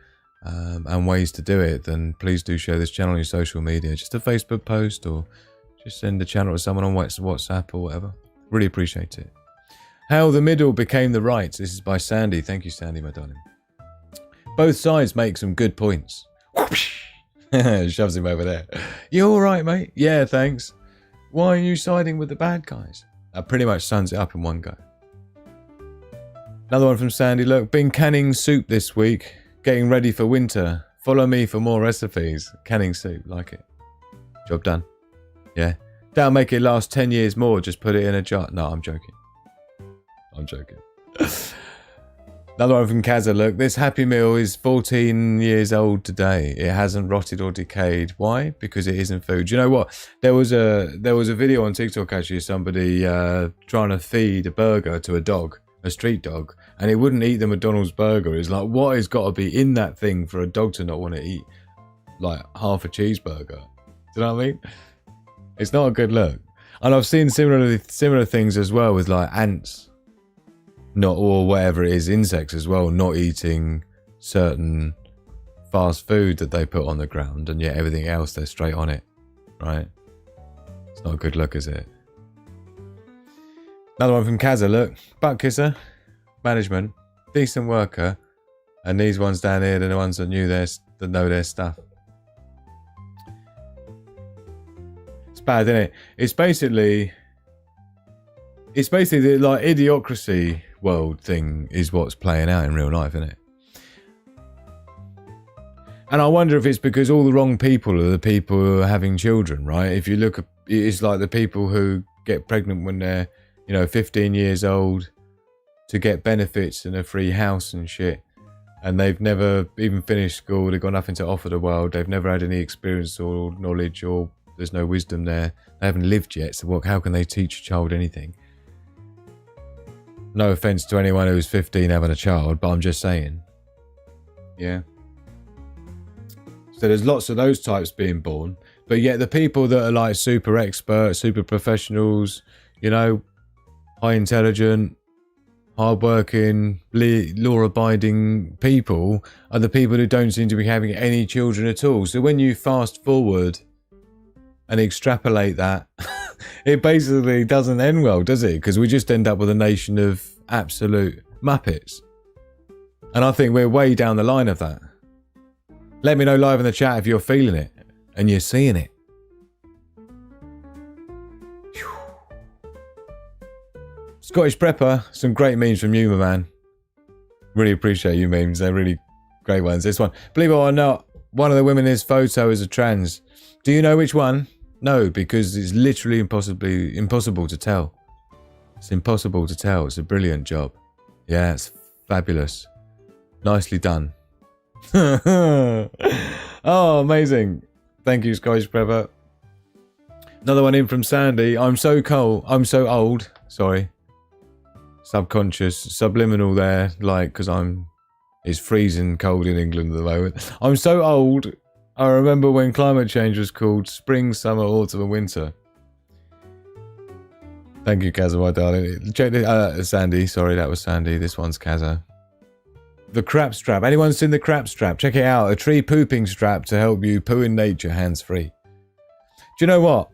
and ways to do it. Then please do share this channel on your social media. Just a Facebook post, or just send the channel to someone on WhatsApp or whatever. Really appreciate it. How the middle became the right. This is by Sandy. Thank you, Sandy, my darling. Both sides make some good points. Shoves him over there. You all right, mate? Yeah, thanks. Why are you siding with the bad guys? That pretty much sums it up in one go. Another one from Sandy. Look, been canning soup this week. Getting ready for winter. Follow me for more recipes. Canning soup, like it. Job done. Yeah. That'll make it last 10 years more. Just put it in a jar. No, I'm joking. I'm joking. Another one from Kaza. Look, this Happy Meal is 14 years old today. It hasn't rotted or decayed. Why? Because it isn't food. You know what? There was a video on TikTok actually of somebody trying to feed a burger to a dog, a street dog, and it wouldn't eat the McDonald's burger. It's like, what has got to be in that thing for a dog to not want to eat like half a cheeseburger? Do you know what I mean? It's not a good look. And I've seen similar things as well with like ants. Not, or whatever it is, insects as well, not eating certain fast food that they put on the ground, and yet everything else they're straight on it, right? It's not a good look, is it? Another one from Kaza. Look, butt kisser, management, decent worker, and these ones down here, they're the ones that know their stuff. It's bad, isn't it? It's basically the like idiocracy world thing is what's playing out in real life, isn't it? And I wonder if it's because all the wrong people are the people who are having children, right? If you look at, it's like the people who get pregnant when they're, 15 years old to get benefits and a free house and shit. And they've never even finished school. They've got nothing to offer the world. They've never had any experience or knowledge, or there's no wisdom there. They haven't lived yet. So how can they teach a child anything? No offense to anyone who's 15 having a child, but I'm just saying. Yeah. So there's lots of those types being born. But yet the people that are like super experts, super professionals, high intelligent, hard-working, law-abiding people are the people who don't seem to be having any children at all. So when you fast forward and extrapolate that, it basically doesn't end well, does it? Because we just end up with a nation of absolute muppets. And I think we're way down the line of that. Let me know live in the chat if you're feeling it and you're seeing it. Scottish Prepper, some great memes from you, my man. Really appreciate you memes. They're really great ones. This one, believe it or not, one of the women in this photo is a trans. Do you know which one? No, because it's literally impossible to tell. It's impossible to tell. It's a brilliant job. Yeah, it's fabulous. Nicely done. Oh, amazing. Thank you, Scottish Prepper. Another one in from Sandy. I'm so old. Sorry. Subconscious, subliminal there, like, because it's freezing cold in England at the moment. I'm so old, I remember when climate change was called spring, summer, autumn and winter. Thank you, Kaza, my darling. Check this, Sandy, sorry, that was Sandy. This one's Kaza. The crap strap. Anyone seen the crap strap? Check it out. A tree pooping strap to help you poo in nature hands-free. Do you know what?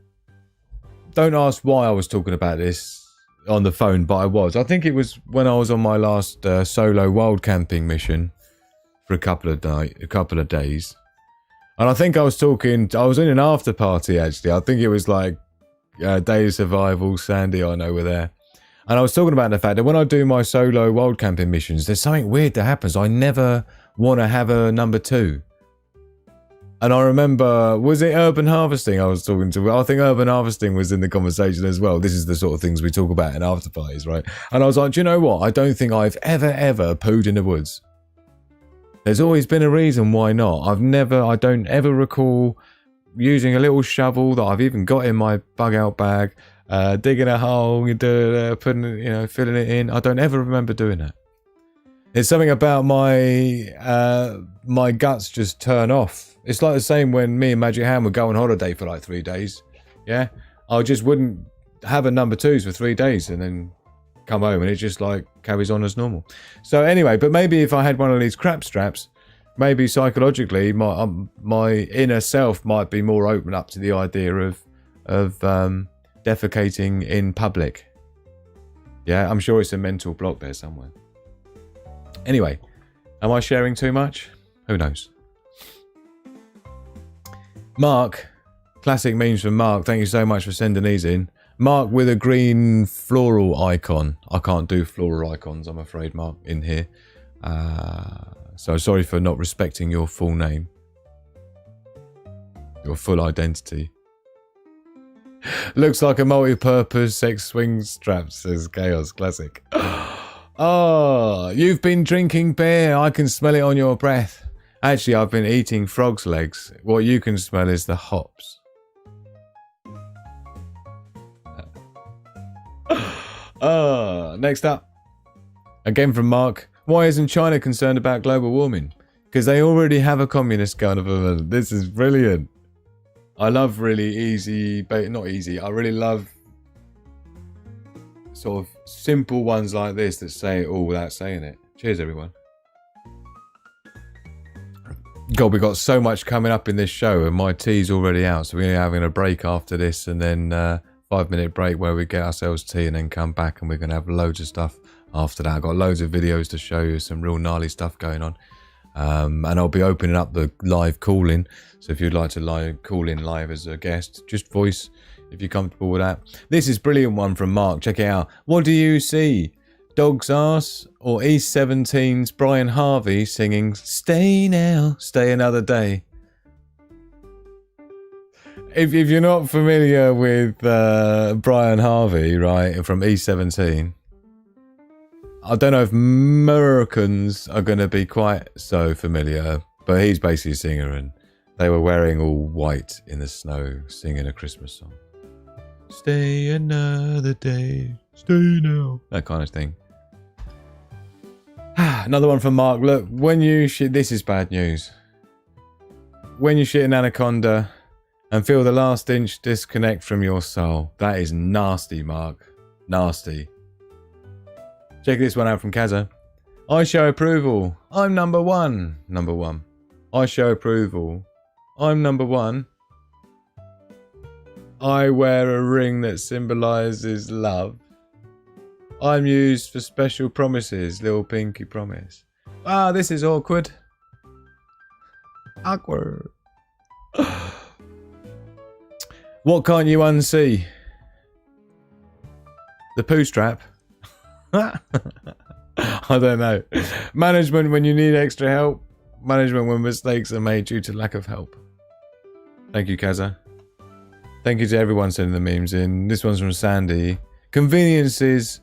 Don't ask why I was talking about this on the phone, but I was. I think it was when I was on my last solo wild camping mission for a couple of days. And I think I was in an after party, actually. I think it was like Day of Survival, Sandy, I know, were there. And I was talking about the fact that when I do my solo wild camping missions, there's something weird that happens. I never want to have a number 2. And I remember, was it urban harvesting I was talking to? I think urban harvesting was in the conversation as well. This is the sort of things we talk about in after parties, right? And I was like, do you know what? I don't think I've ever pooed in the woods. There's always been a reason why not. I don't ever recall using a little shovel that I've even got in my bug out bag, digging a hole, putting it, filling it in. I don't ever remember doing that. There's something about my guts just turn off. It's like the same when me and Magic Ham would go on holiday for like 3 days. Yeah, I just wouldn't have a number 2s for 3 days and then come home and it just like carries on as normal. So anyway, but maybe if I had one of these crap straps, maybe psychologically my inner self might be more open up to the idea of defecating in public. Yeah, I'm sure it's a mental block there somewhere. Anyway, am I sharing too much? Who knows? Mark, classic memes from Mark. Thank you so much for sending these in. Mark with a green floral icon. I can't do floral icons, I'm afraid, Mark, in here. So sorry for not respecting your full name. Your full identity. Looks like a multi-purpose sex swing strap, says Chaos. Classic. Oh, you've been drinking beer. I can smell it on your breath. Actually, I've been eating frog's legs. What you can smell is the hops. Next up. Again from Mark. Why isn't China concerned about global warming? Because they already have a communist government. This is brilliant. I love really easy, but not easy. I really love sort of simple ones like this that say it all without saying it. Cheers, everyone. God, we got so much coming up in this show and my tea's already out. So we're having a break after this and then 5-minute break where we get ourselves tea and then come back and we're going to have loads of stuff after that. I've got loads of videos to show you, some real gnarly stuff going on. And I'll be opening up the live call-in. So if you'd like to call in live as a guest, just voice if you're comfortable with that. This is a brilliant one from Mark. Check it out. What do you see? Dog's Arse or East 17's Brian Harvey singing Stay Now, Stay Another Day? If you're not familiar with Brian Harvey, right, from East 17, I don't know if Americans are going to be quite so familiar, but he's basically a singer and they were wearing all white in the snow singing a Christmas song. Stay another day, stay now. That kind of thing. Another one from Mark. Look, when you shit, this is bad news. When you shit an anaconda and feel the last inch disconnect from your soul. That is nasty, Mark. Nasty. Check this one out from Kaza. I show approval. I'm number one. Number one. I show approval. I'm number one. I wear a ring that symbolises love. I'm used for special promises. Little pinky promise. Ah, this is awkward. Awkward. What can't you unsee? The poo strap. I don't know. Management when you need extra help. Management when mistakes are made due to lack of help. Thank you, Kaza. Thank you to everyone sending the memes in. This one's from Sandy. Conveniences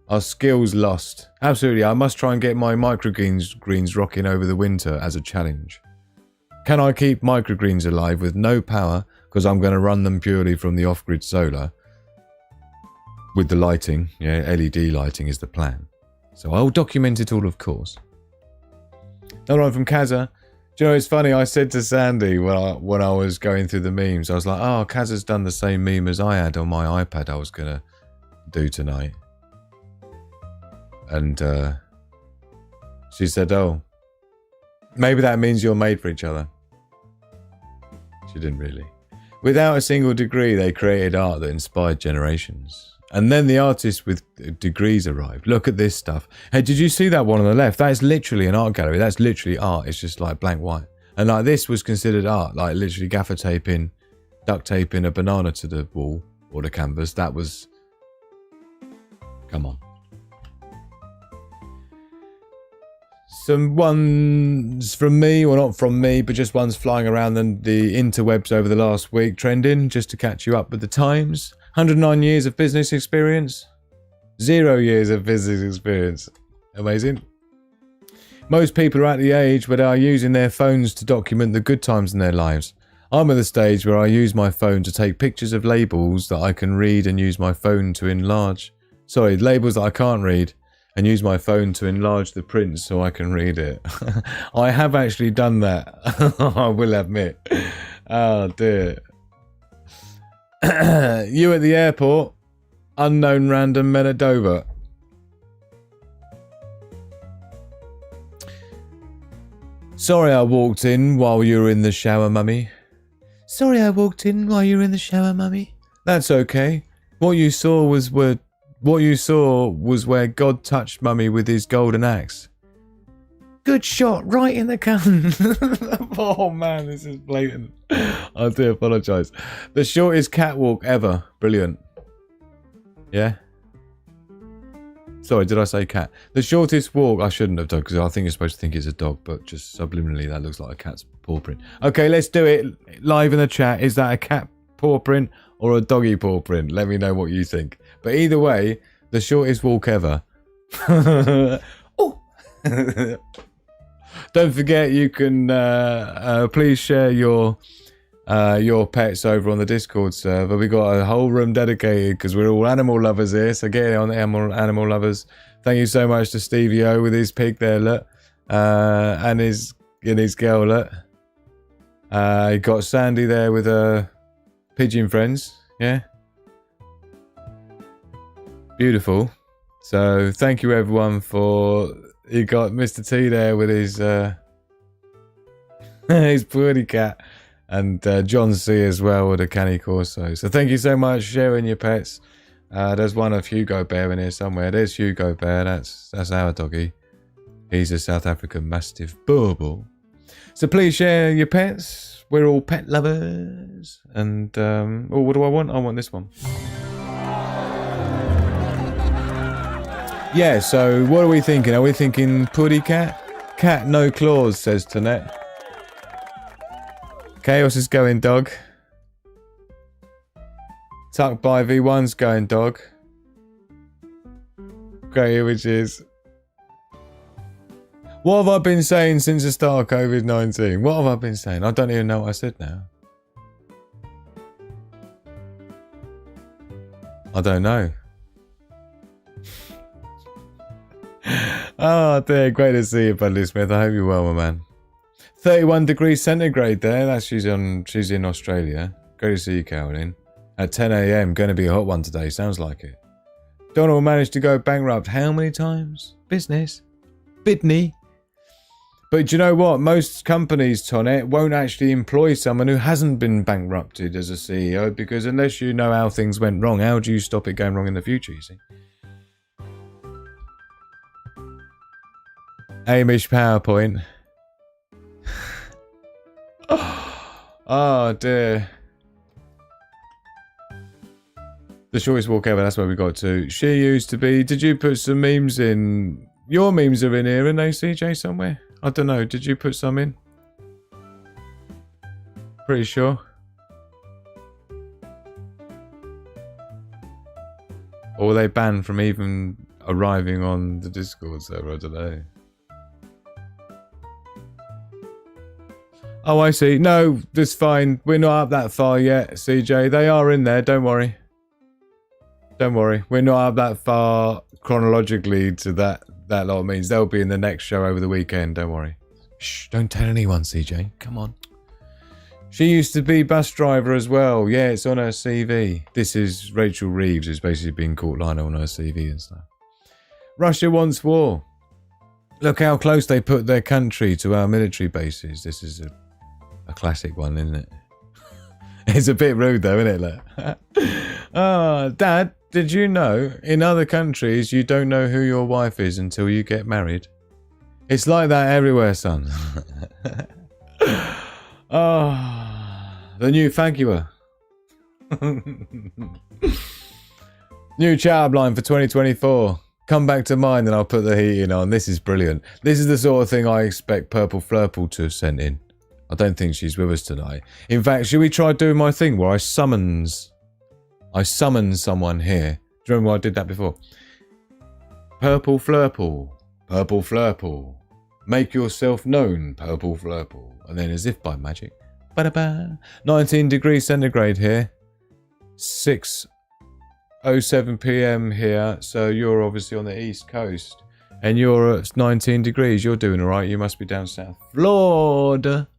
are skills lost. Absolutely, I must try and get my microgreens rocking over the winter as a challenge. Can I keep microgreens alive with no power? Because I'm going to run them purely from the off-grid solar. With the lighting, yeah, LED lighting is the plan. So I'll document it all, of course. Another one from Kaza. Do you know, it's funny, I said to Sandy when I was going through the memes, I was like, oh, Kaza's done the same meme as I had on my iPad I was going to do tonight. And she said, oh, maybe that means you're made for each other. She didn't really. Without a single degree, they created art that inspired generations. And then the artists with degrees arrived. Look at this stuff. Hey, did you see that one on the left? That is literally an art gallery. That's literally art. It's just like blank white. And like this was considered art, like literally gaffer taping, duct taping a banana to the wall or the canvas. That was... Come on. Some ones from me, well not from me, but just ones flying around the interwebs over the last week trending, just to catch you up with the times. 109 years of business experience. 0 years of business experience. Amazing. Most people are at the age where they are using their phones to document the good times in their lives. I'm at the stage where I use my phone to take pictures of labels that I can read and use my phone to enlarge. Sorry, labels that I can't read. And use my phone to enlarge the print so I can read it. I have actually done that. I will admit. Oh dear. You at the airport. Unknown random men at Dover. Sorry I walked in while you were in the shower, mummy. Sorry I walked in while you were in the shower, mummy. That's okay. What you saw was where God touched Mummy with his golden axe. Good shot, right in the gun. Oh man, this is blatant. I do apologise. The shortest catwalk ever. Brilliant. Yeah? Sorry, did I say cat? The shortest walk, I shouldn't have done because I think you're supposed to think it's a dog, but just subliminally that looks like a cat's paw print. Okay, let's do it live in the chat. Is that a cat paw print or a doggy paw print? Let me know what you think. But either way, the shortest walk ever. Oh! Don't forget, you can please share your pets over on the Discord server. We got a whole room dedicated because we're all animal lovers here. So get on the animal lovers. Thank you so much to Stevie O with his pig there, look, and his girl, look. You got Sandy there with her pigeon friends. Yeah. Beautiful. So thank you everyone for... You got Mr. T there with his his pretty cat, and John C as well with a canny corso. So thank you so much for sharing your pets. There's one of Hugo Bear in here somewhere. There's Hugo Bear. That's our doggy. He's a South African Mastiff Bobo. So please share your pets. We're all pet lovers. And, oh, what do I want? I want this one. Yeah, so what are we thinking? Are we thinking puddy cat? Cat no claws, says Tonette. Chaos is going dog. Tucked by V1's going dog. Great images. What have I been saying since the start of COVID-19? What have I been saying? I don't even know what I said now. I don't know. Oh dear, great to see you, Budley Smith. I hope you're well, my man. 31 degrees centigrade there. That's she's in Australia. Great to see you, Caroline. At 10 a.m, going to be a hot one today. Sounds like it. Donald managed to go bankrupt how many times? Business. Bidney. But do you know what? Most companies, Tonette, won't actually employ someone who hasn't been bankrupted as a CEO, because unless you know how things went wrong, how do you stop it going wrong in the future, you see? Amish PowerPoint. Oh dear. The shortest walk ever, that's where we got to. She used to be... Did you put some memes in? Your memes are in here, aren't they, CJ, somewhere? I don't know. Did you put some in? Pretty sure. Or were they banned from even arriving on the Discord server? I don't know. Oh, I see. No, that's fine. We're not up that far yet, CJ. They are in there. Don't worry. Don't worry. We're not up that far chronologically to that lot of means. They'll be in the next show over the weekend. Don't worry. Shh, don't tell anyone, CJ. Come on. She used to be bus driver as well. Yeah, it's on her CV. This is Rachel Reeves, who's basically been caught lying on her CV and stuff. Russia wants war. Look how close they put their country to our military bases. This is a classic one, isn't it? It's a bit rude though, isn't it? Oh, Dad, did you know in other countries you don't know who your wife is until you get married? It's like that everywhere, son. Oh, the new Fagua. New chat line for 2024. Come back to mine and I'll put the heating on. This is brilliant. This is the sort of thing I expect Purple Flurple to have sent in. I don't think she's with us tonight. In fact, should we try doing my thing where I summon someone here? Do you remember I did that before? Purple Flurple. Purple Flurple. Make yourself known, Purple Flurple. And then as if by magic. Ba-da-ba. 19 degrees centigrade here. 6:07 p.m. here. So you're obviously on the East Coast. And you're at 19 degrees. You're doing all right. You must be down south. Florida.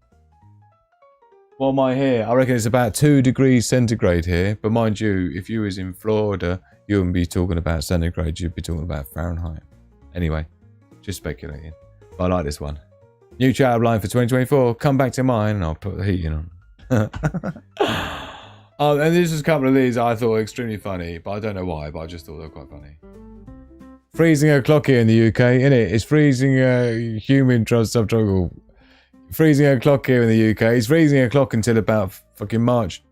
What am I here? I reckon it's about 2 degrees centigrade here. But mind you, if you was in Florida, you wouldn't be talking about centigrade. You'd be talking about Fahrenheit. Anyway, just speculating. But I like this one. New chat line for 2024. Come back to mine and I'll put the heating on. Oh, and this is a couple of these I thought were extremely funny. But I don't know why, but I just thought they were quite funny. Freezing o'clock here in the UK, innit? It's freezing human subtropical. Freezing o'clock here in the UK. It's freezing o'clock until about fucking March.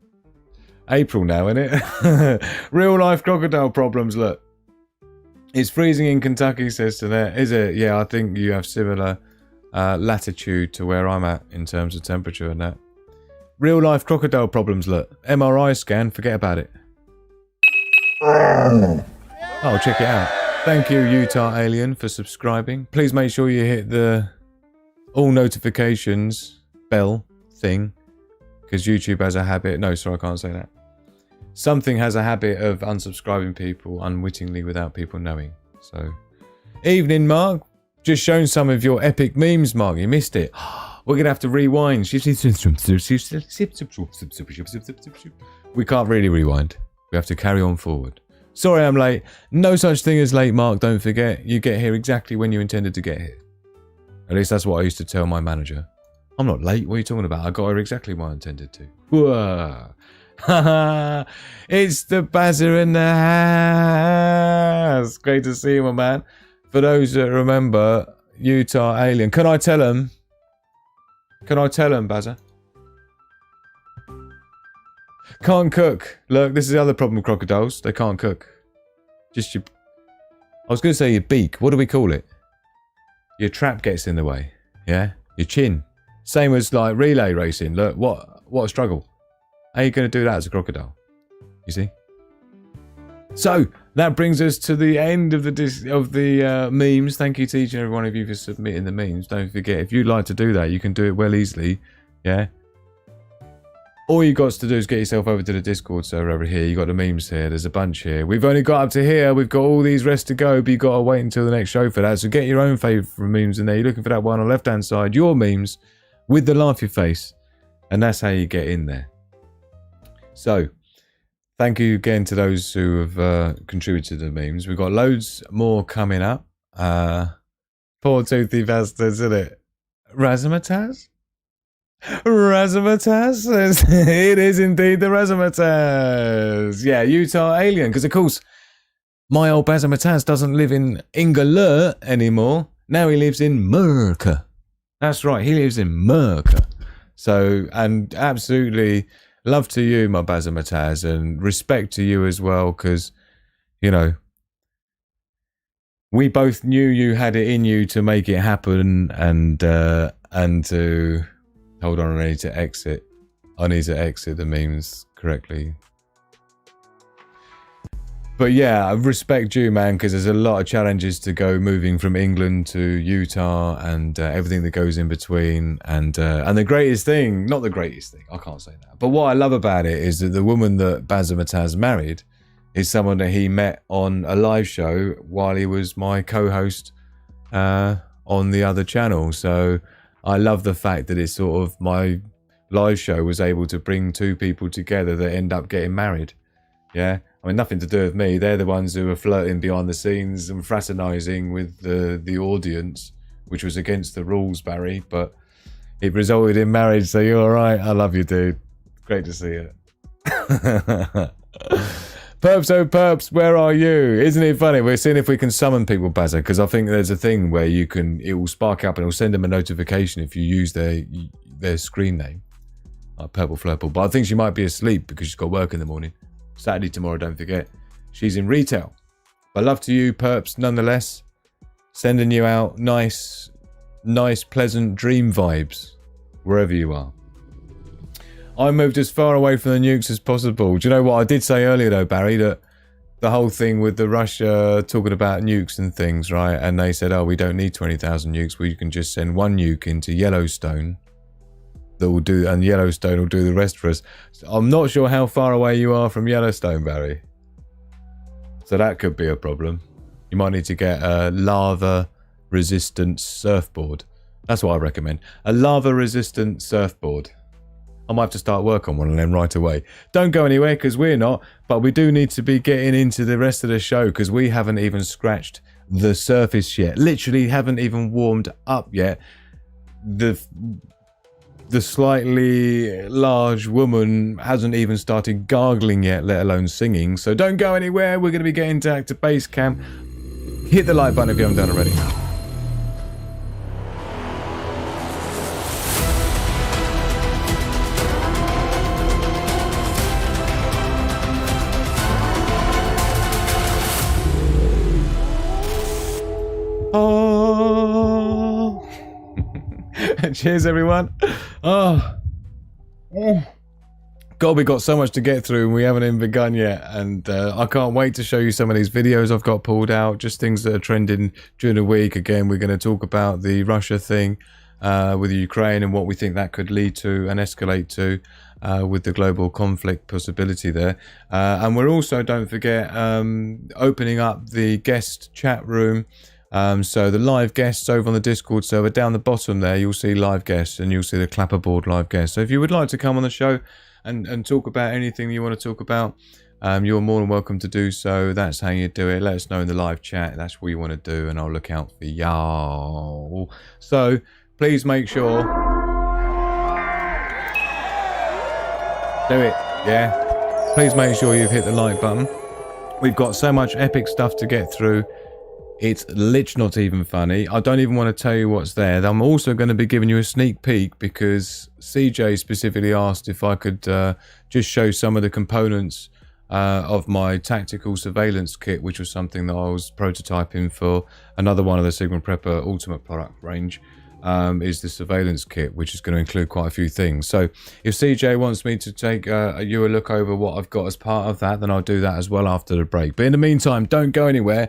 April now, innit? Real life crocodile problems, look. It's freezing in Kentucky, says to that. Is it? Yeah, I think you have similar latitude to where I'm at in terms of temperature and that. Real life crocodile problems, look. MRI scan, forget about it. Oh, check it out. Thank you, Utah Alien, for subscribing. Please make sure you hit the all notifications bell thing, because YouTube has a habit. No, sorry, I can't say that. Something has a habit of unsubscribing people unwittingly without people knowing. So, evening, Mark. Just shown some of your epic memes, Mark. You missed it. We're gonna have to rewind. We can't really rewind. We have to carry on forward. Sorry I'm late. No such thing as late, Mark. Don't forget. You get here exactly when you intended to get here. At least that's what I used to tell my manager. I'm not late. What are you talking about? I got here exactly when I intended to. Whoa. It's the Bazzer in the house. Great to see you, my man. For those that remember, Utah Alien. Can I tell him? Can I tell them, Bazza? Can't cook. Look, this is the other problem with crocodiles. They can't cook. Just your... I was going to say your beak. What do we call it? Your trap gets in the way. Yeah? Your chin. Same as like relay racing. Look, what a struggle. How are you going to do that as a crocodile? You see? So, that brings us to the end of the memes. Thank you to each and every one of you for submitting the memes. Don't forget, if you'd like to do that, you can do it well easily. Yeah? All you got to do is get yourself over to the Discord server over here. You got the memes here. There's a bunch here. We've only got up to here. We've got all these rest to go, but you got to wait until the next show for that. So get your own favourite memes in there. You're looking for that one on the left-hand side. Your memes with the laugh your face. And that's how you get in there. So, thank you again to those who have contributed to the memes. We've got loads more coming up. Poor toothy bastards, isn't it? Razzmatazz? Razzmatazz? It is indeed the Razzmatazz. Yeah, Utah alien. Because, of course, my old Razzmatazz doesn't live in Inglewood anymore. Now he lives in Merca. That's right, he lives in Merca. So, and absolutely love to you, my Razzmatazz, and respect to you as well, because, you know, we both knew you had it in you to make it happen, and to... Hold on, I need to exit. I need to exit the memes correctly. But yeah, I respect you, man, because there's a lot of challenges to go moving from England to Utah and everything that goes in between. And the greatest thing, not the greatest thing, I can't say that. But what I love about it is that the woman that Razzmatazz married is someone that he met on a live show while he was my co-host on the other channel. So I love the fact that it's sort of my live show was able to bring two people together that end up getting married. Yeah, I mean, nothing to do with me. They're the ones who were flirting behind the scenes and fraternising with the audience, which was against the rules, Barry. But it resulted in marriage, so you're all right. I love you, dude. Great to see you. Perps, oh perps, where are you? Isn't it funny? We're seeing if we can summon people, Bazza, because I think there's a thing where you can, it will spark up and it will send them a notification if you use their screen name, like Purple Flurple. But I think she might be asleep because she's got work in the morning. Saturday tomorrow, don't forget. She's in retail. But love to you, perps, nonetheless. Sending you out nice, pleasant dream vibes, wherever you are. I moved as far away from the nukes as possible. Do you know what I did say earlier, though, Barry, that the whole thing with the Russia talking about nukes and things, right? And they said, oh, we don't need 20,000 nukes. We can just send one nuke into Yellowstone that will do, and Yellowstone will do the rest for us. So I'm not sure how far away you are from Yellowstone, Barry. So that could be a problem. You might need to get a lava-resistant surfboard. That's what I recommend. A lava-resistant surfboard. I might have to start work on one of them right away. Don't go anywhere, because we're not, but we do need to be getting into the rest of the show, because we haven't even scratched the surface yet. Literally haven't even warmed up yet. The slightly large woman hasn't even started gargling yet, let alone singing. So don't go anywhere. We're going to be getting back to base camp. Hit the like button if you haven't done already. Oh. Cheers, everyone. Oh. God, we got so much to get through and we haven't even begun yet. And I can't wait to show you some of these videos I've got pulled out, just things that are trending during the week. Again, we're going to talk about the Russia thing with Ukraine and what we think that could lead to and escalate to with the global conflict possibility there. And we're also, don't forget, opening up the guest chat room. So the live guests over on the Discord server, down the bottom there, you'll see live guests and you'll see the clapperboard live guests. So if you would like to come on the show and talk about anything you want to talk about, you're more than welcome to do so. That's how you do it. Let us know in the live chat. That's what you want to do and I'll look out for y'all. So please make sure. Do it, yeah? Please make sure you've hit the like button. We've got so much epic stuff to get through It's literally not even funny. I don't even want to tell you what's there. I'm also going to be giving you a sneak peek because CJ specifically asked if I could just show some of the components of my tactical surveillance kit, which was something that I was prototyping for another one of the Sigma Prepper Ultimate product range, is the surveillance kit, which is going to include quite a few things. So if CJ wants me to take you a look over what I've got as part of that, then I'll do that as well after the break. But in the meantime, don't go anywhere.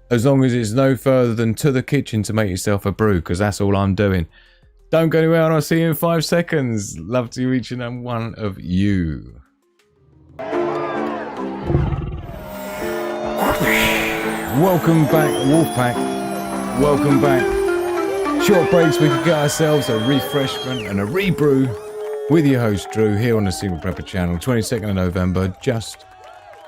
As long as it's no further than to the kitchen to make yourself a brew, because that's all I'm doing. Don't go anywhere, and I'll see you in 5 seconds. Love to each and one of you. Welcome back, Wolfpack. Welcome back. Short breaks, we can get ourselves a refreshment and a rebrew with your host, Drew, here on the Sigma Prepper channel. 22nd of November,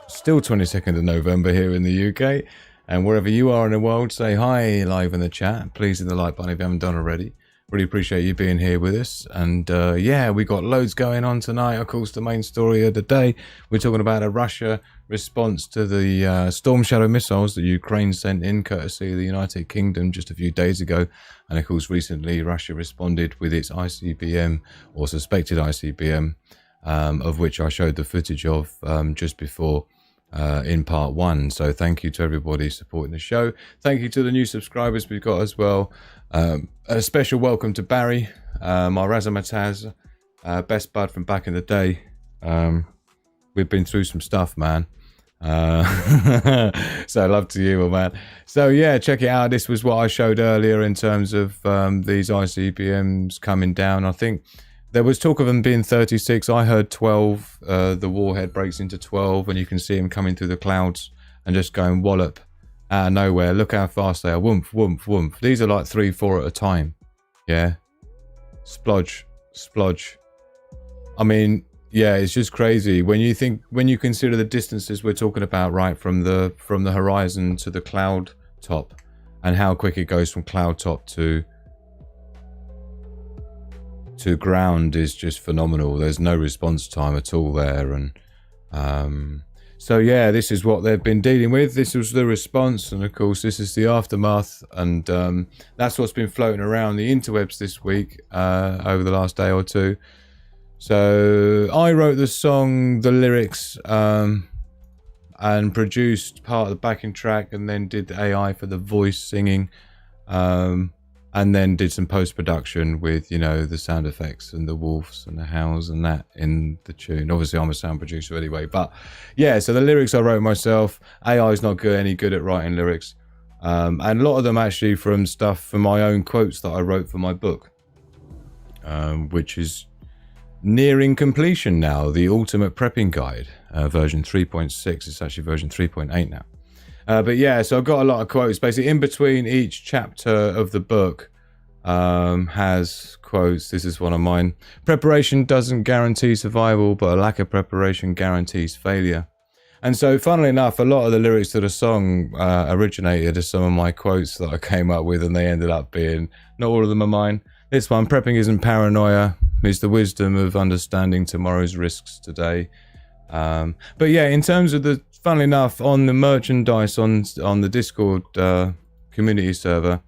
still 22nd of November here in the UK. And wherever you are in the world, say hi live in the chat. Please hit the like button if you haven't done already. Really appreciate you being here with us. And yeah, we got loads going on tonight. Of course, the main story of the day, we're talking about a Russia response to the Storm Shadow missiles that Ukraine sent in, courtesy of the United Kingdom just a few days ago. And of course, recently Russia responded with its ICBM, or suspected ICBM, of which I showed the footage of just before. In part 1. So thank you to everybody supporting the show. Thank you to the new subscribers we've got as well. A special welcome to Barry, my Razamataz, best bud from back in the day. We've been through some stuff, man. So love to you, man. So yeah, check it out. This was what I showed earlier in terms of these ICBMs coming down. I think there was talk of them being 36. I heard 12. The warhead breaks into 12, and you can see them coming through the clouds and just going wallop out of nowhere. Look how fast they are. Woomph, woomph, woomph. These are like 3, 4 at a time. Yeah. Splodge, splodge. I mean, yeah, it's just crazy when you consider the distances we're talking about, right, from the horizon to the cloud top, and how quick it goes from cloud top to ground is just phenomenal. There's no response time at all there. And so yeah, this is what they've been dealing with. This was the response, and of course this is the aftermath, and that's what's been floating around the interwebs this week, over the last day or two. So I wrote the song, the lyrics, and produced part of the backing track, and then did the AI for the voice singing, and then did some post-production with, you know, the sound effects and the wolves and the howls and that in the tune. Obviously, I'm a sound producer anyway. But yeah, so the lyrics I wrote myself. AI is not any good at writing lyrics. And a lot of them actually from stuff from my own quotes that I wrote for my book, which is nearing completion now. The Ultimate Prepping Guide, version 3.6. It's actually version 3.8 now. But yeah, so I've got a lot of quotes. Basically, in between each chapter of the book has quotes. This is one of mine. Preparation doesn't guarantee survival, but a lack of preparation guarantees failure. And so, funnily enough, a lot of the lyrics to the song originated as some of my quotes that I came up with, and they ended up being, not all of them are mine. This one, prepping isn't paranoia, it's the wisdom of understanding tomorrow's risks today. But yeah, in terms of the, funnily enough, on the merchandise on the Discord community server,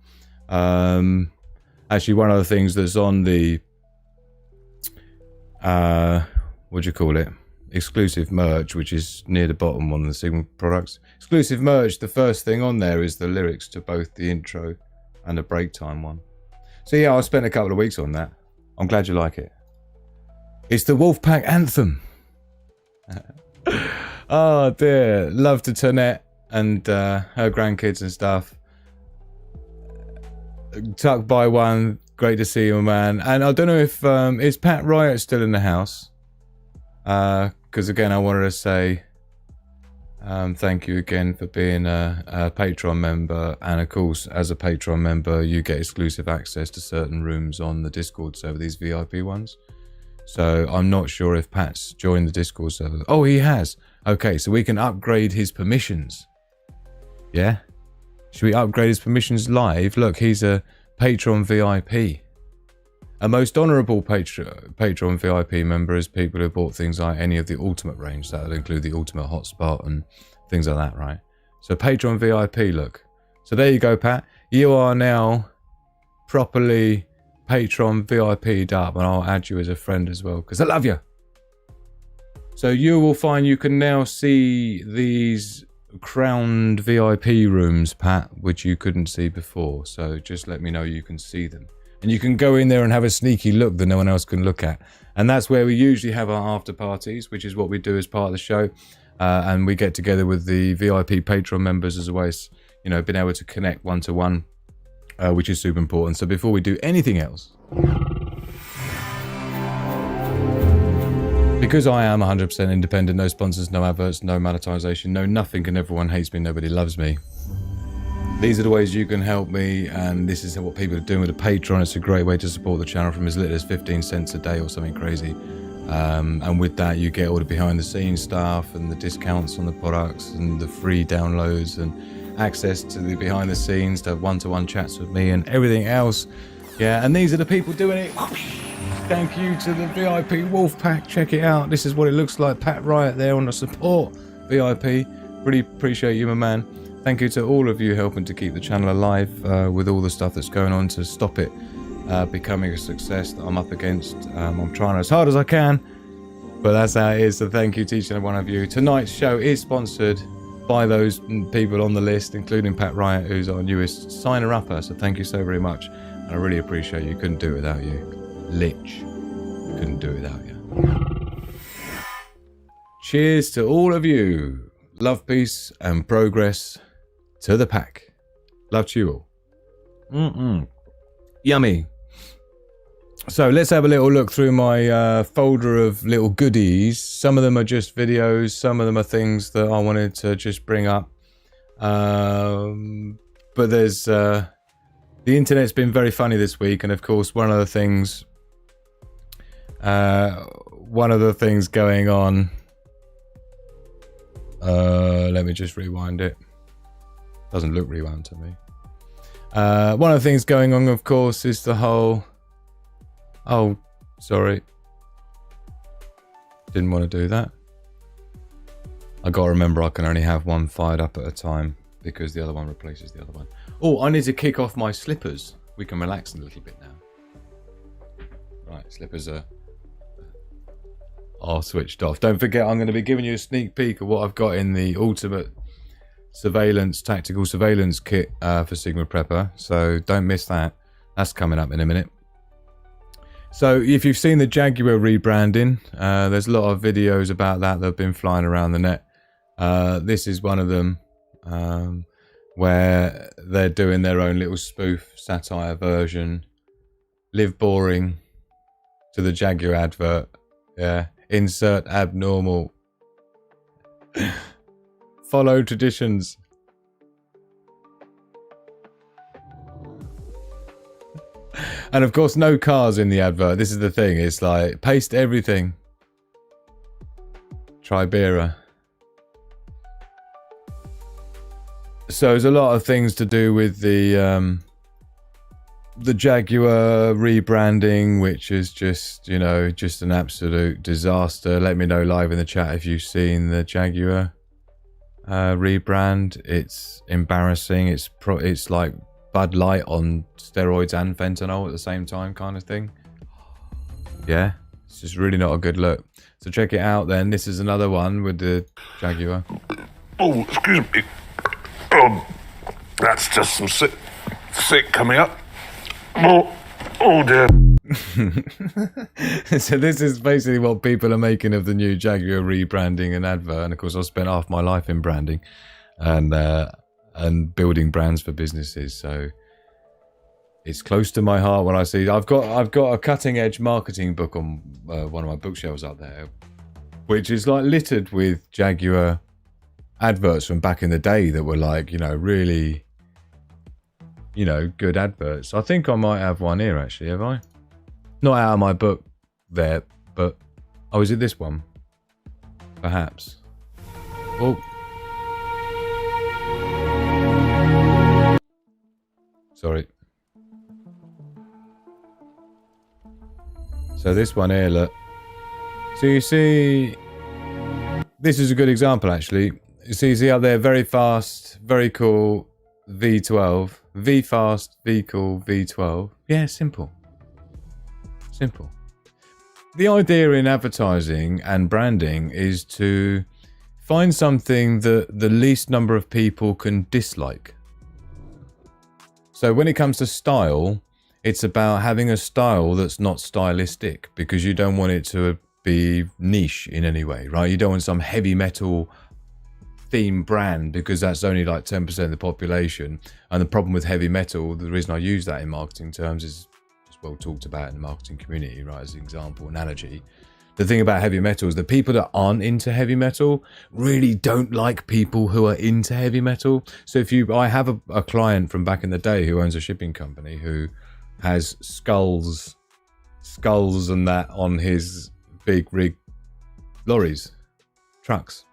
actually one of the things that's on the what do you call it, exclusive merch, which is near the bottom on the Sigma products, exclusive merch, the first thing on there is the lyrics to both the intro and the break time one. So yeah, I spent a couple of weeks on that. I'm glad you like it. It's the Wolfpack anthem. Oh dear, love to Tonette and her grandkids and stuff. Tucked by one, great to see you, man. And I don't know if is Pat Riot still in the house? Because again, I wanted to say thank you again for being a Patreon member, and of course, as a Patreon member, you get exclusive access to certain rooms on the Discord server, these VIP ones. So I'm not sure if Pat's joined the Discord server. Oh, he has. Okay, so we can upgrade his permissions. Yeah? Should we upgrade his permissions live? Look, he's a Patreon VIP. A most honourable Patreon VIP member is people who bought things like any of the Ultimate range. That would include the Ultimate Hotspot and things like that, right? So Patreon VIP, look. So there you go, Pat. You are now properly Patreon VIP'd up, and I'll add you as a friend as well because I love you. So you will find you can now see these crowned VIP rooms, Pat, which you couldn't see before. So just let me know you can see them. And you can go in there and have a sneaky look that no one else can look at. And that's where we usually have our after parties, which is what we do as part of the show. And we get together with the VIP Patreon members as always, you know, being able to connect one-to-one, which is super important. So before we do anything else, because I am 100% independent, no sponsors, no adverts, no monetization, no nothing, and everyone hates me, nobody loves me. These are the ways you can help me, and this is what people are doing with a Patreon. It's a great way to support the channel from as little as 15 cents a day or something crazy. And with that, you get all the behind-the-scenes stuff and the discounts on the products and the free downloads and access to the behind-the-scenes, to one-to-one chats with me and everything else. Yeah, and these are the people doing it. Thank you to the VIP Wolf Pack. Check it out. This is what it looks like. Pat Riot there on the support VIP. Really appreciate you, my man. Thank you to all of you helping to keep the channel alive with all the stuff that's going on to stop it becoming a success that I'm up against. I'm trying as hard as I can, but that's how it is. So thank you to each and every one of you. Tonight's show is sponsored by those people on the list, including Pat Riot, who's our newest signer-upper. So thank you so very much. And I really appreciate you. Couldn't do it without you. Lich. Couldn't do it without you. Cheers to all of you. Love, peace, and progress to the pack. Love to you all. Yummy. So let's have a little look through my folder of little goodies. Some of them are just videos. Some of them are things that I wanted to just bring up. But there's... the internet's been very funny this week. And of course, one of the things going on... let me just rewind it. Doesn't look rewound to me. One of the things going on, of course, is the whole... Oh, sorry. Didn't want to do that. I gotta remember I can only have one fired up at a time because the other one replaces the other one. Oh, I need to kick off my slippers. We can relax a little bit now. Right, slippers are switched off. Don't forget, I'm going to be giving you a sneak peek of what I've got in the ultimate surveillance, tactical surveillance kit for Sigma Prepper. So don't miss that. That's coming up in a minute. So if you've seen the Jaguar rebranding, there's a lot of videos about that have been flying around the net. This is one of them where they're doing their own little spoof satire version. Live boring to the Jaguar advert. Yeah. Insert abnormal. Follow traditions. And of course, no cars in the advert. This is the thing. It's like, paste everything. Tribera. So there's a lot of things to do with the Jaguar rebranding, which is just, you know, just an absolute disaster. Let me know live in the chat if you've seen the Jaguar rebrand. It's embarrassing. It's like Bud Light on steroids and fentanyl at the same time kind of thing. Yeah, it's just really not a good look. So check it out then. This is another one with the Jaguar. Oh, excuse me. That's just some sick coming up. Oh dear. So this is basically what people are making of the new Jaguar rebranding and advert. And of course, I've spent half my life in branding and building brands for businesses. So it's close to my heart when I see. I've got a cutting edge marketing book on one of my bookshelves up there, which is like littered with Jaguar adverts from back in the day that were like, you know, really, you know, good adverts. I think I might have one here actually, have I? Not out of my book there, but oh, is it this one? Perhaps. Oh. Sorry. So this one here, look. So you see, this is a good example actually. You see up there, very fast, very cool. V12, V fast, V cool, V12. Yeah, simple. Simple. The idea in advertising and branding is to find something that the least number of people can dislike. So when it comes to style, it's about having a style that's not stylistic, because you don't want it to be niche in any way, right? You don't want some heavy metal theme brand, because that's only like 10% of the population. And the problem with heavy metal, the reason I use that in marketing terms, is it's well talked about in the marketing community, right, as an example, analogy. The thing about heavy metal is the people that aren't into heavy metal really don't like people who are into heavy metal. So I have a client from back in the day who owns a shipping company who has skulls and that on his big rig lorries, trucks,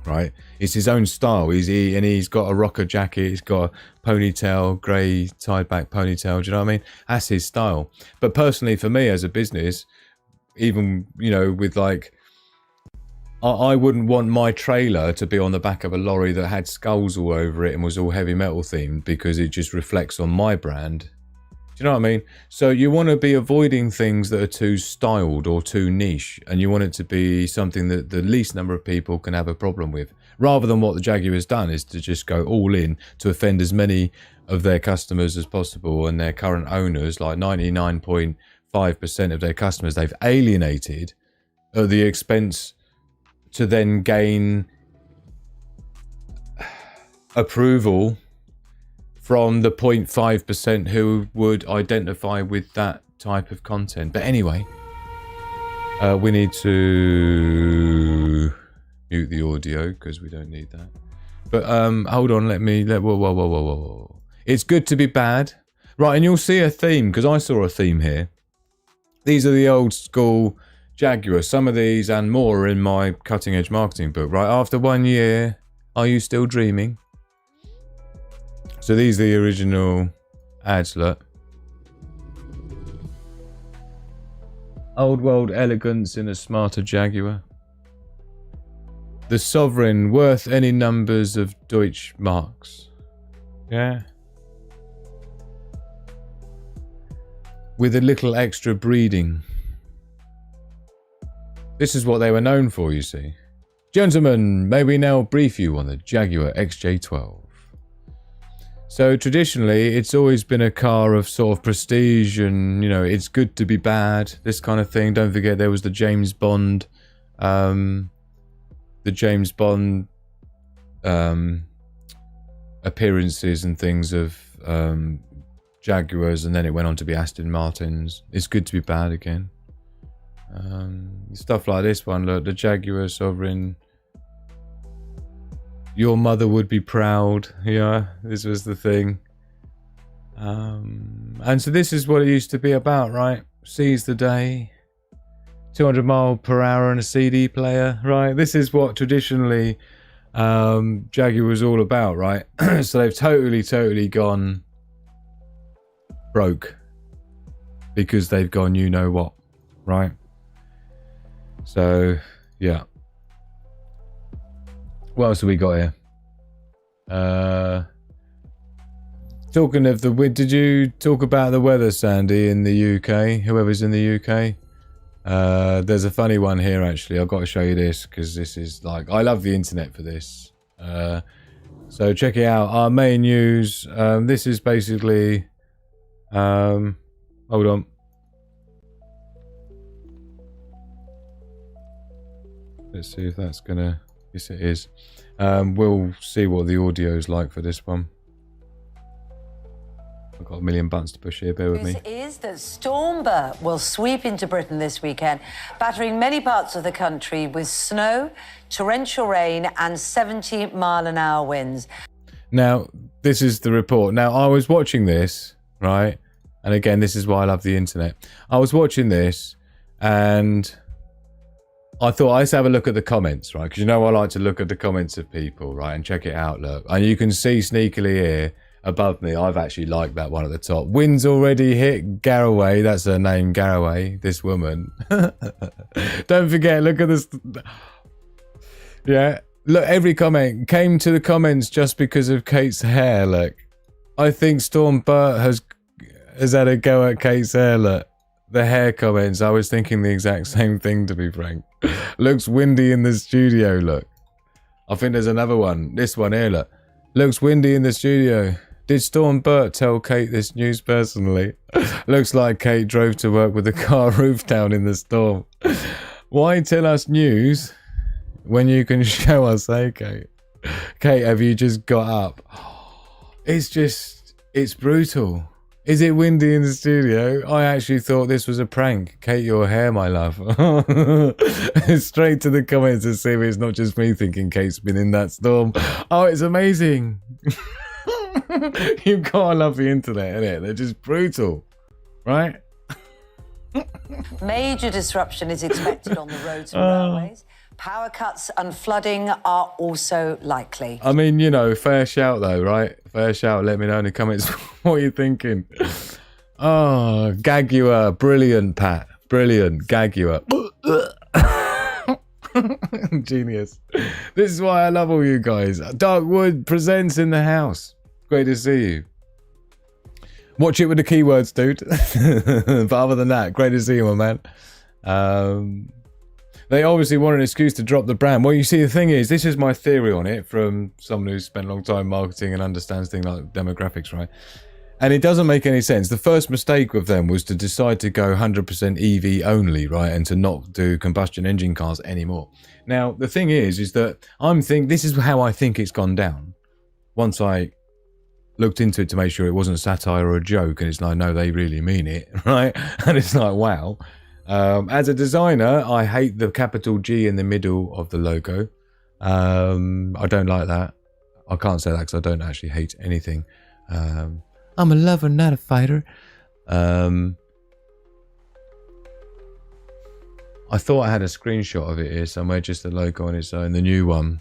right? It's his own style. He's got a rocker jacket, he's got a ponytail, grey tied back ponytail, do you know what I mean? That's his style. But personally, for me as a business, even, you know, with like, I wouldn't want my trailer to be on the back of a lorry that had skulls all over it and was all heavy metal themed, because it just reflects on my brand. Do you know what I mean? So you want to be avoiding things that are too styled or too niche, and you want it to be something that the least number of people can have a problem with, rather than what the Jaguar has done is to just go all in to offend as many of their customers as possible, and their current owners, like 99.5% of their customers, they've alienated at the expense to then gain approval from the 0.5% who would identify with that type of content. But anyway, we need to mute the audio because we don't need that. But hold on, whoa. It's good to be bad. Right, and you'll see a theme, because I saw a theme here. These are the old school Jaguar. Some of these and more are in my cutting edge marketing book. Right, after 1 year, are you still dreaming? So these are the original ads, look. Old world elegance in a smarter Jaguar. The sovereign, worth any numbers of Deutsch marks. Yeah. With a little extra breeding. This is what they were known for, you see. Gentlemen, may we now brief you on the Jaguar XJ12. So traditionally, it's always been a car of sort of prestige and, you know, it's good to be bad, this kind of thing. Don't forget there was the James Bond appearances and things of Jaguars, and then it went on to be Aston Martins. It's good to be bad again. Stuff like this one, look, the Jaguar Sovereign. Your mother would be proud. Yeah, this was the thing. And so this is what it used to be about, right? Seize the day. 200 mile per hour and a CD player, right? This is what traditionally Jaguar was all about, right? So they've totally gone broke because they've gone you know what, right? So, yeah. What else have we got here? Talking of the wind, did you talk about the weather, Sandy, in the UK? Whoever's in the UK? There's a funny one here, actually. I've got to show you this because this is like, I love the internet for this. So check it out. Our main news. This is basically, hold on. Let's see if that's gonna, yes it is. We'll see what the audio is like for this one. I've got a million buttons to push here, bear with me. This is that Stormbird will sweep into Britain this weekend, battering many parts of the country with snow, torrential rain and 70-mile-an-hour winds. Now, this is the report. Now, I was watching this, right? And again, this is why I love the internet. I was watching this and I thought I'd have a look at the comments, right? Because you know I like to look at the comments of people, right? And check it out, look. And you can see sneakily here above me, I've actually liked that one at the top. Wind's already hit Garraway. That's her name, Garraway, this woman. Don't forget, look at this. Yeah, Look, every comment came to the comments just because of Kate's hair. Look, I think Storm Burt has had a go at Kate's hair. Look, the hair comments. I was thinking the exact same thing, to be frank. Looks windy in the studio. Look, I think there's another one. This one here. Look, looks windy in the studio. Did Storm Burt tell Kate this news personally? Looks like Kate drove to work with the car roof down in the storm. Why tell us news when you can show us, hey Kate? Kate, have you just got up? It's brutal. Is it windy in the studio? I actually thought this was a prank. Kate, your hair, my love. Straight to the comments to see if it's not just me thinking Kate's been in that storm. Oh, it's amazing. You've got to love the internet, innit? They're just brutal, right? Major disruption is expected on the roads and railways. Power cuts and flooding are also likely. I mean, you know, fair shout though, right? Fair shout. Let me know in the comments what you're thinking. Oh, Gagua. Brilliant, Pat. Brilliant. Gagua. Genius. This is why I love all you guys. Darkwood presents in the house. Great to see you. Watch it with the keywords, dude. But other than that, great to see you, my man. They obviously want an excuse to drop the brand. Well, you see, the thing is, this is my theory on it from someone who's spent a long time marketing and understands things like demographics, right? And it doesn't make any sense. The first mistake with them was to decide to go 100% EV only, right? And to not do combustion engine cars anymore. Now, the thing is that this is how I think it's gone down. Once I looked into it to make sure it wasn't satire or a joke, and it's like, no, they really mean it, right? And it's like, wow. As a designer, I hate the capital G in the middle of the logo. I don't like that. I can't say that because I don't actually hate anything. I'm a lover, not a fighter. I thought I had a screenshot of it here somewhere, just the logo on its own, the new one.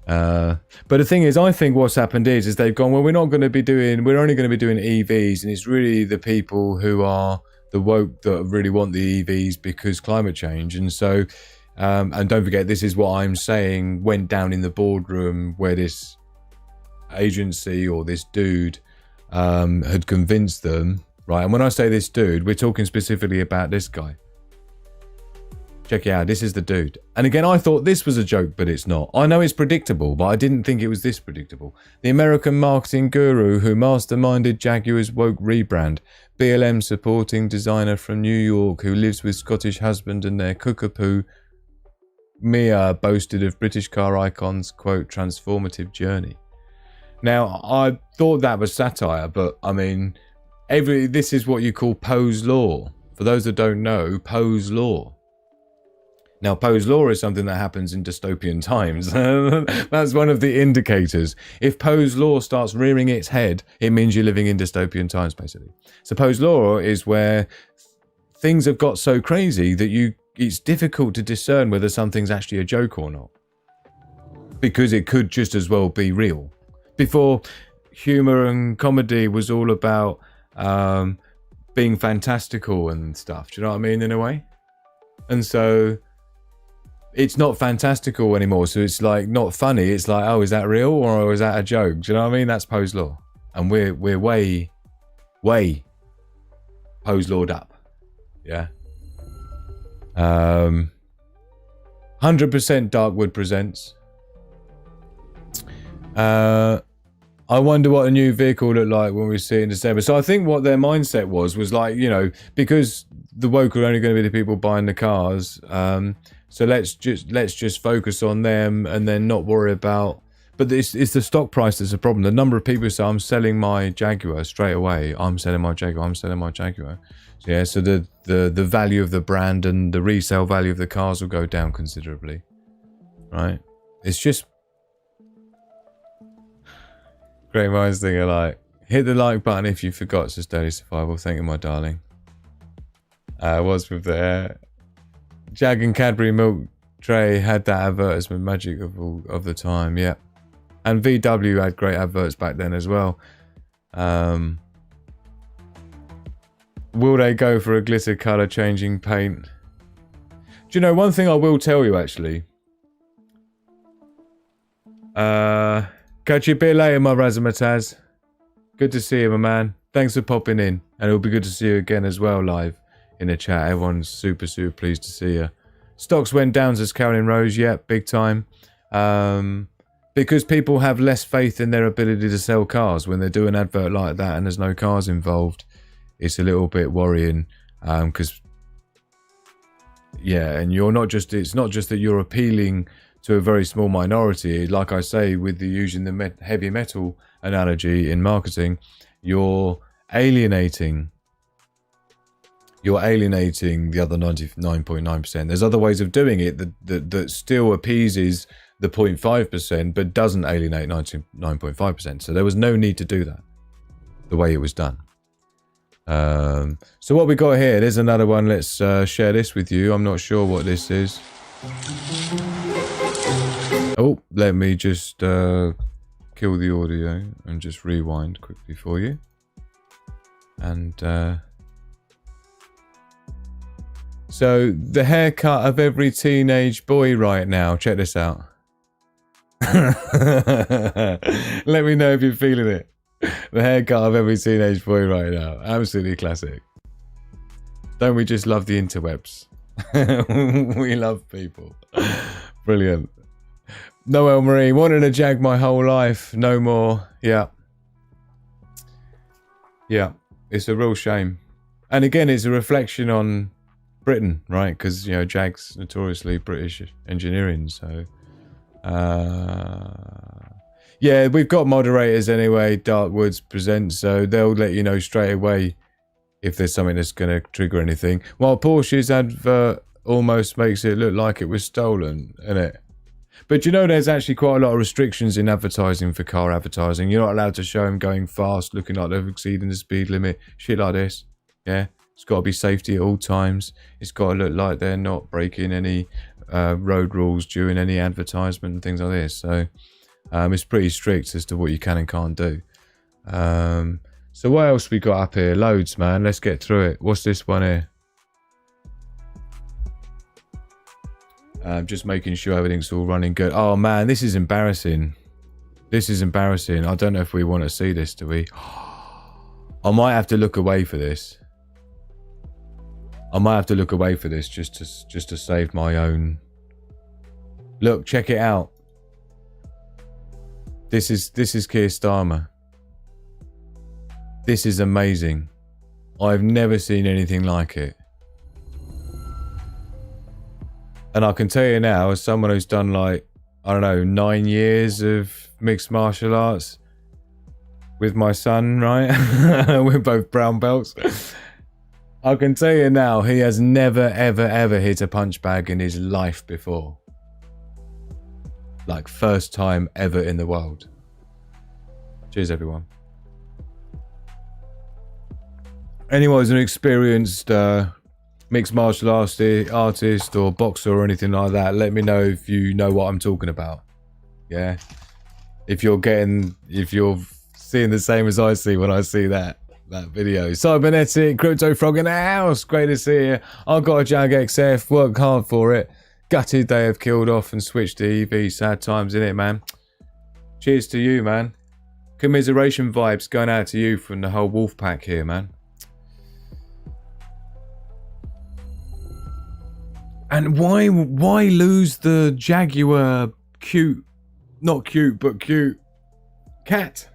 But the thing is, I think what's happened is they've gone, well, we're only going to be doing EVs, and it's really the people who are the woke that really want the EVs because climate change. And so, and don't forget, this is what I'm saying went down in the boardroom where this agency or this dude had convinced them, right? And when I say this dude, we're talking specifically about this guy. Check it out. This is the dude. And again, I thought this was a joke, but it's not. I know it's predictable, but I didn't think it was this predictable. The American marketing guru who masterminded Jaguar's woke rebrand. BLM supporting designer from New York who lives with Scottish husband and their cockapoo. Mia boasted of British car icons, quote, transformative journey. Now, I thought that was satire, but I mean, this is what you call Poe's law. For those that don't know, Poe's law. Now, Poe's law is something that happens in dystopian times. That's one of the indicators. If Poe's law starts rearing its head, it means you're living in dystopian times, basically. So Poe's law is where things have got so crazy that it's difficult to discern whether something's actually a joke or not. Because it could just as well be real. Before, humor and comedy was all about being fantastical and stuff. Do you know what I mean, in a way? And so it's not fantastical anymore, so it's like not funny. It's like, oh, is that real or is that a joke? Do you know what I mean? That's Poe's law, and we're way Poe's lawed up. Yeah. 100% Darkwood presents. I wonder what a new vehicle looked like when we see it in December. So I think what their mindset was like, you know, because the woke are only going to be the people buying the cars. So let's just focus on them and then not worry about. But it's the stock price that's a problem. The number of people say, I'm selling my Jaguar straight away. I'm selling my Jaguar. So yeah, so the value of the brand and the resale value of the cars will go down considerably. Right? It's just great minds thing alike. Hit the like button if you forgot, says Daily Survival. Thank you, my darling. What's with the hair? Jag and Cadbury milk tray had that advertisement magic of the time, yeah. And VW had great adverts back then as well. Will they go for a glitter colour changing paint? Do you know, one thing I will tell you actually, Catch you a bit later, my Razzmatazz. Good to see you, my man. Thanks for popping in. And it'll be good to see you again as well, live in the chat. Everyone's super, super pleased to see you. Stocks went down, says Carolyn Rose. Yeah, big time. Because people have less faith in their ability to sell cars when they do an advert like that and there's no cars involved. It's a little bit worrying. Because, yeah, and it's not just that you're appealing to a very small minority. Like I say, with using the heavy metal analogy in marketing, you're alienating the other 99.9%. There's other ways of doing it that still appeases the 0.5%, but doesn't alienate 99.5%. So there was no need to do that the way it was done. So what we got here, there's another one. Let's share this with you. I'm not sure what this is. Oh, let me just kill the audio and just rewind quickly for you. And so the haircut of every teenage boy right now. Check this out. Let me know if you're feeling it. The haircut of every teenage boy right now. Absolutely classic. Don't we just love the interwebs? We love people. Brilliant. Noel Marie, wanted a Jag my whole life. No more. Yeah. Yeah. It's a real shame. And again, it's a reflection on Britain, right? Because, you know, Jag's notoriously British engineering. So, yeah, we've got moderators anyway. Dark Woods presents, so they'll let you know straight away if there's something that's going to trigger anything. While Porsche's advert almost makes it look like it was stolen, innit? But you know, there's actually quite a lot of restrictions in advertising for car advertising. You're not allowed to show them going fast, looking like they're exceeding the speed limit, shit like this. Yeah, it's got to be safety at all times. It's got to look like they're not breaking any road rules during any advertisement and things like this. So it's pretty strict as to what you can and can't do. So what else we got up here? Loads, man. Let's get through it. What's this one here? Just making sure everything's all running good. Oh man, this is embarrassing. This is embarrassing. I don't know if we want to see this, do we? I might have to look away for this. I might have to look away for this just to save my own. Look, check it out. This is Keir Starmer. This is amazing. I've never seen anything like it. And I can tell you now, as someone who's done like, I don't know, 9 years of mixed martial arts with my son, right? We're both brown belts. I can tell you now, he has never, ever, ever hit a punch bag in his life before. Like, first time ever in the world. Cheers, everyone. Anyone who's an experienced mixed martial artist or boxer or anything like that, let me know if you know what I'm talking about. Yeah, if you're seeing the same as I see when I see that video. Cybernetic, Crypto Frog in the house. Great to see you. I've got a Jag XF, worked hard for it. Gutted they have killed off and switched to EV. Sad times, innit, man? Cheers to you, man. Commiseration vibes going out to you from the whole wolf pack here, man. And why lose the Jaguar not cute, but cute cat?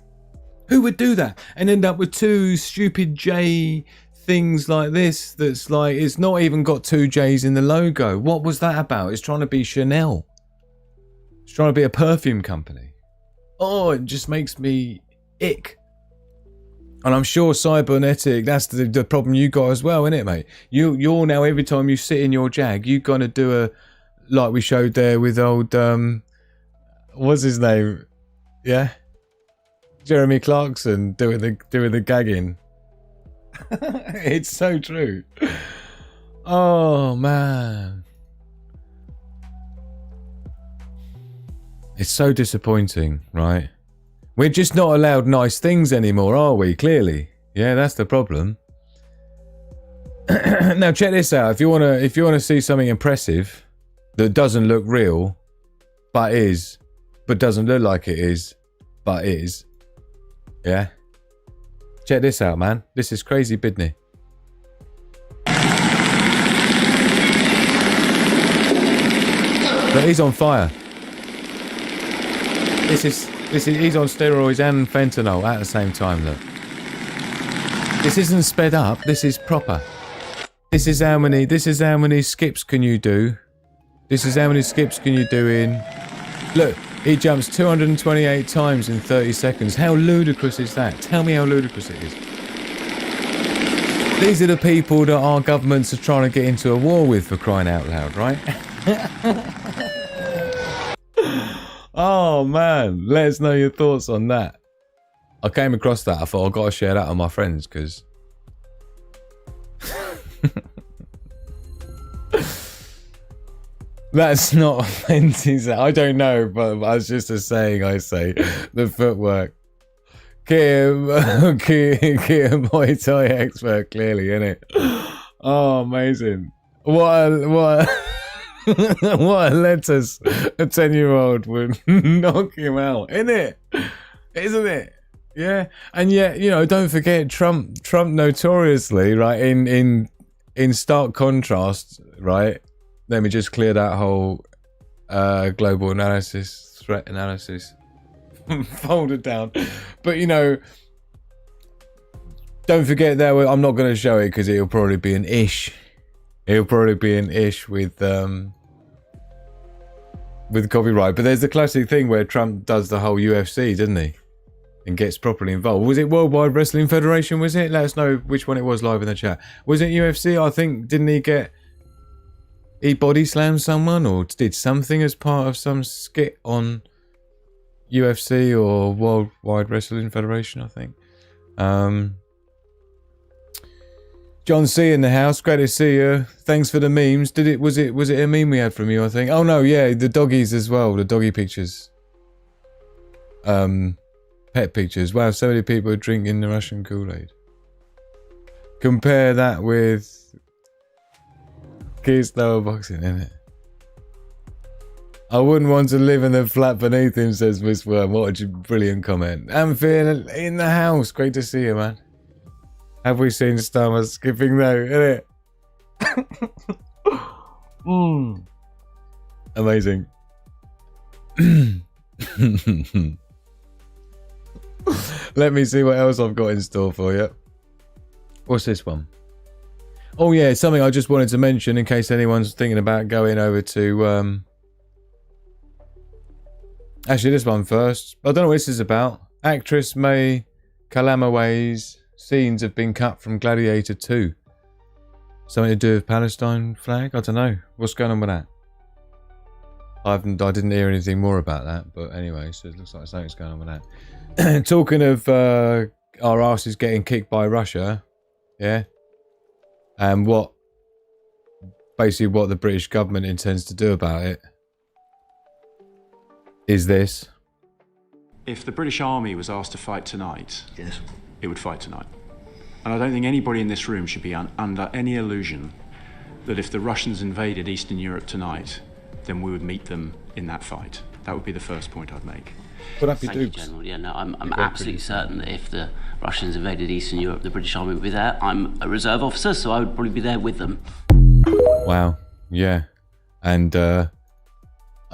Who would do that and end up with two stupid J things like this that's like, it's not even got two J's in the logo? What was that about? It's trying to be Chanel. It's trying to be a perfume company. Oh, it just makes me ick. And I'm sure Cybernetic, that's the problem you got as well, isn't it, mate? You're now, every time you sit in your Jag, you're going to do a, like we showed there with old, what's his name? Yeah? Jeremy Clarkson doing the gagging. It's so true. Oh, man. It's so disappointing, right? We're just not allowed nice things anymore, are we? Clearly. Yeah, that's the problem. Now check this out. If you wanna see something impressive that doesn't look real, but is, but doesn't look like it is, but is. Yeah. Check this out, man. This is crazy, Bidney. But he's on fire. He's on steroids and fentanyl at the same time, look. This isn't sped up, this is proper. This is how many skips can you do. This is how many skips can you do in... Look, he jumps 228 times in 30 seconds. How ludicrous is that? Tell me how ludicrous it is. These are the people that our governments are trying to get into a war with, for crying out loud, right? Oh man, let us know your thoughts on that. I came across that, I thought I've got to share that with my friends, because... That's not offensive. I don't know, but that's just a saying I say. The footwork. Kim, Muay Thai expert, clearly, innit? Oh, amazing. What what letters a 10-year-old would knock him out, innit? Isn't it? Yeah. And yet, you know, don't forget Trump notoriously, right, in stark contrast, right? Let me just clear that whole global analysis, threat analysis folder down. But, you know, don't forget that I'm not going to show it because it'll probably be an ish. It'll probably be an ish with copyright. But there's the classic thing where Trump does the whole UFC, doesn't he? And gets properly involved. Was it Worldwide Wrestling Federation, was it? Let us know which one it was live in the chat. Was it UFC? I think, didn't he get... He body slammed someone or did something as part of some skit on UFC or Worldwide Wrestling Federation, I think. John C in the house, great to see you. Thanks for the memes. Was it a meme we had from you, I think? Oh no, yeah, the doggies as well, the doggy pictures. Pet pictures. Wow, so many people are drinking the Russian Kool-Aid. Compare that with Keith Lower boxing, innit? I wouldn't want to live in the flat beneath him, says Miss Worm. What a brilliant comment. Amphion in the house. Great to see you, man. Have we seen Starmer skipping though, innit? Amazing. Let me see what else I've got in store for you. What's this one? Oh yeah, something I just wanted to mention in case anyone's thinking about going over to... Actually, this one first. I don't know what this is about. Actress May Calamaway's scenes have been cut from Gladiator 2. Something to do with Palestine flag? I don't know. What's going on with that? I didn't hear anything more about that, but anyway, so it looks like something's going on with that. Talking of our asses getting kicked by Russia, yeah? And basically what the British government intends to do about it is this. If the British Army was asked to fight tonight, yes, it would fight tonight. And I don't think anybody in this room should be under any illusion that if the Russians invaded Eastern Europe tonight, then we would meet them in that fight. That would be the first point I'd make. Thank you, General. Yeah, no, I'm absolutely certain that if the Russians invaded Eastern Europe, the British Army would be there. I'm a reserve officer, so I would probably be there with them. Wow. Yeah. And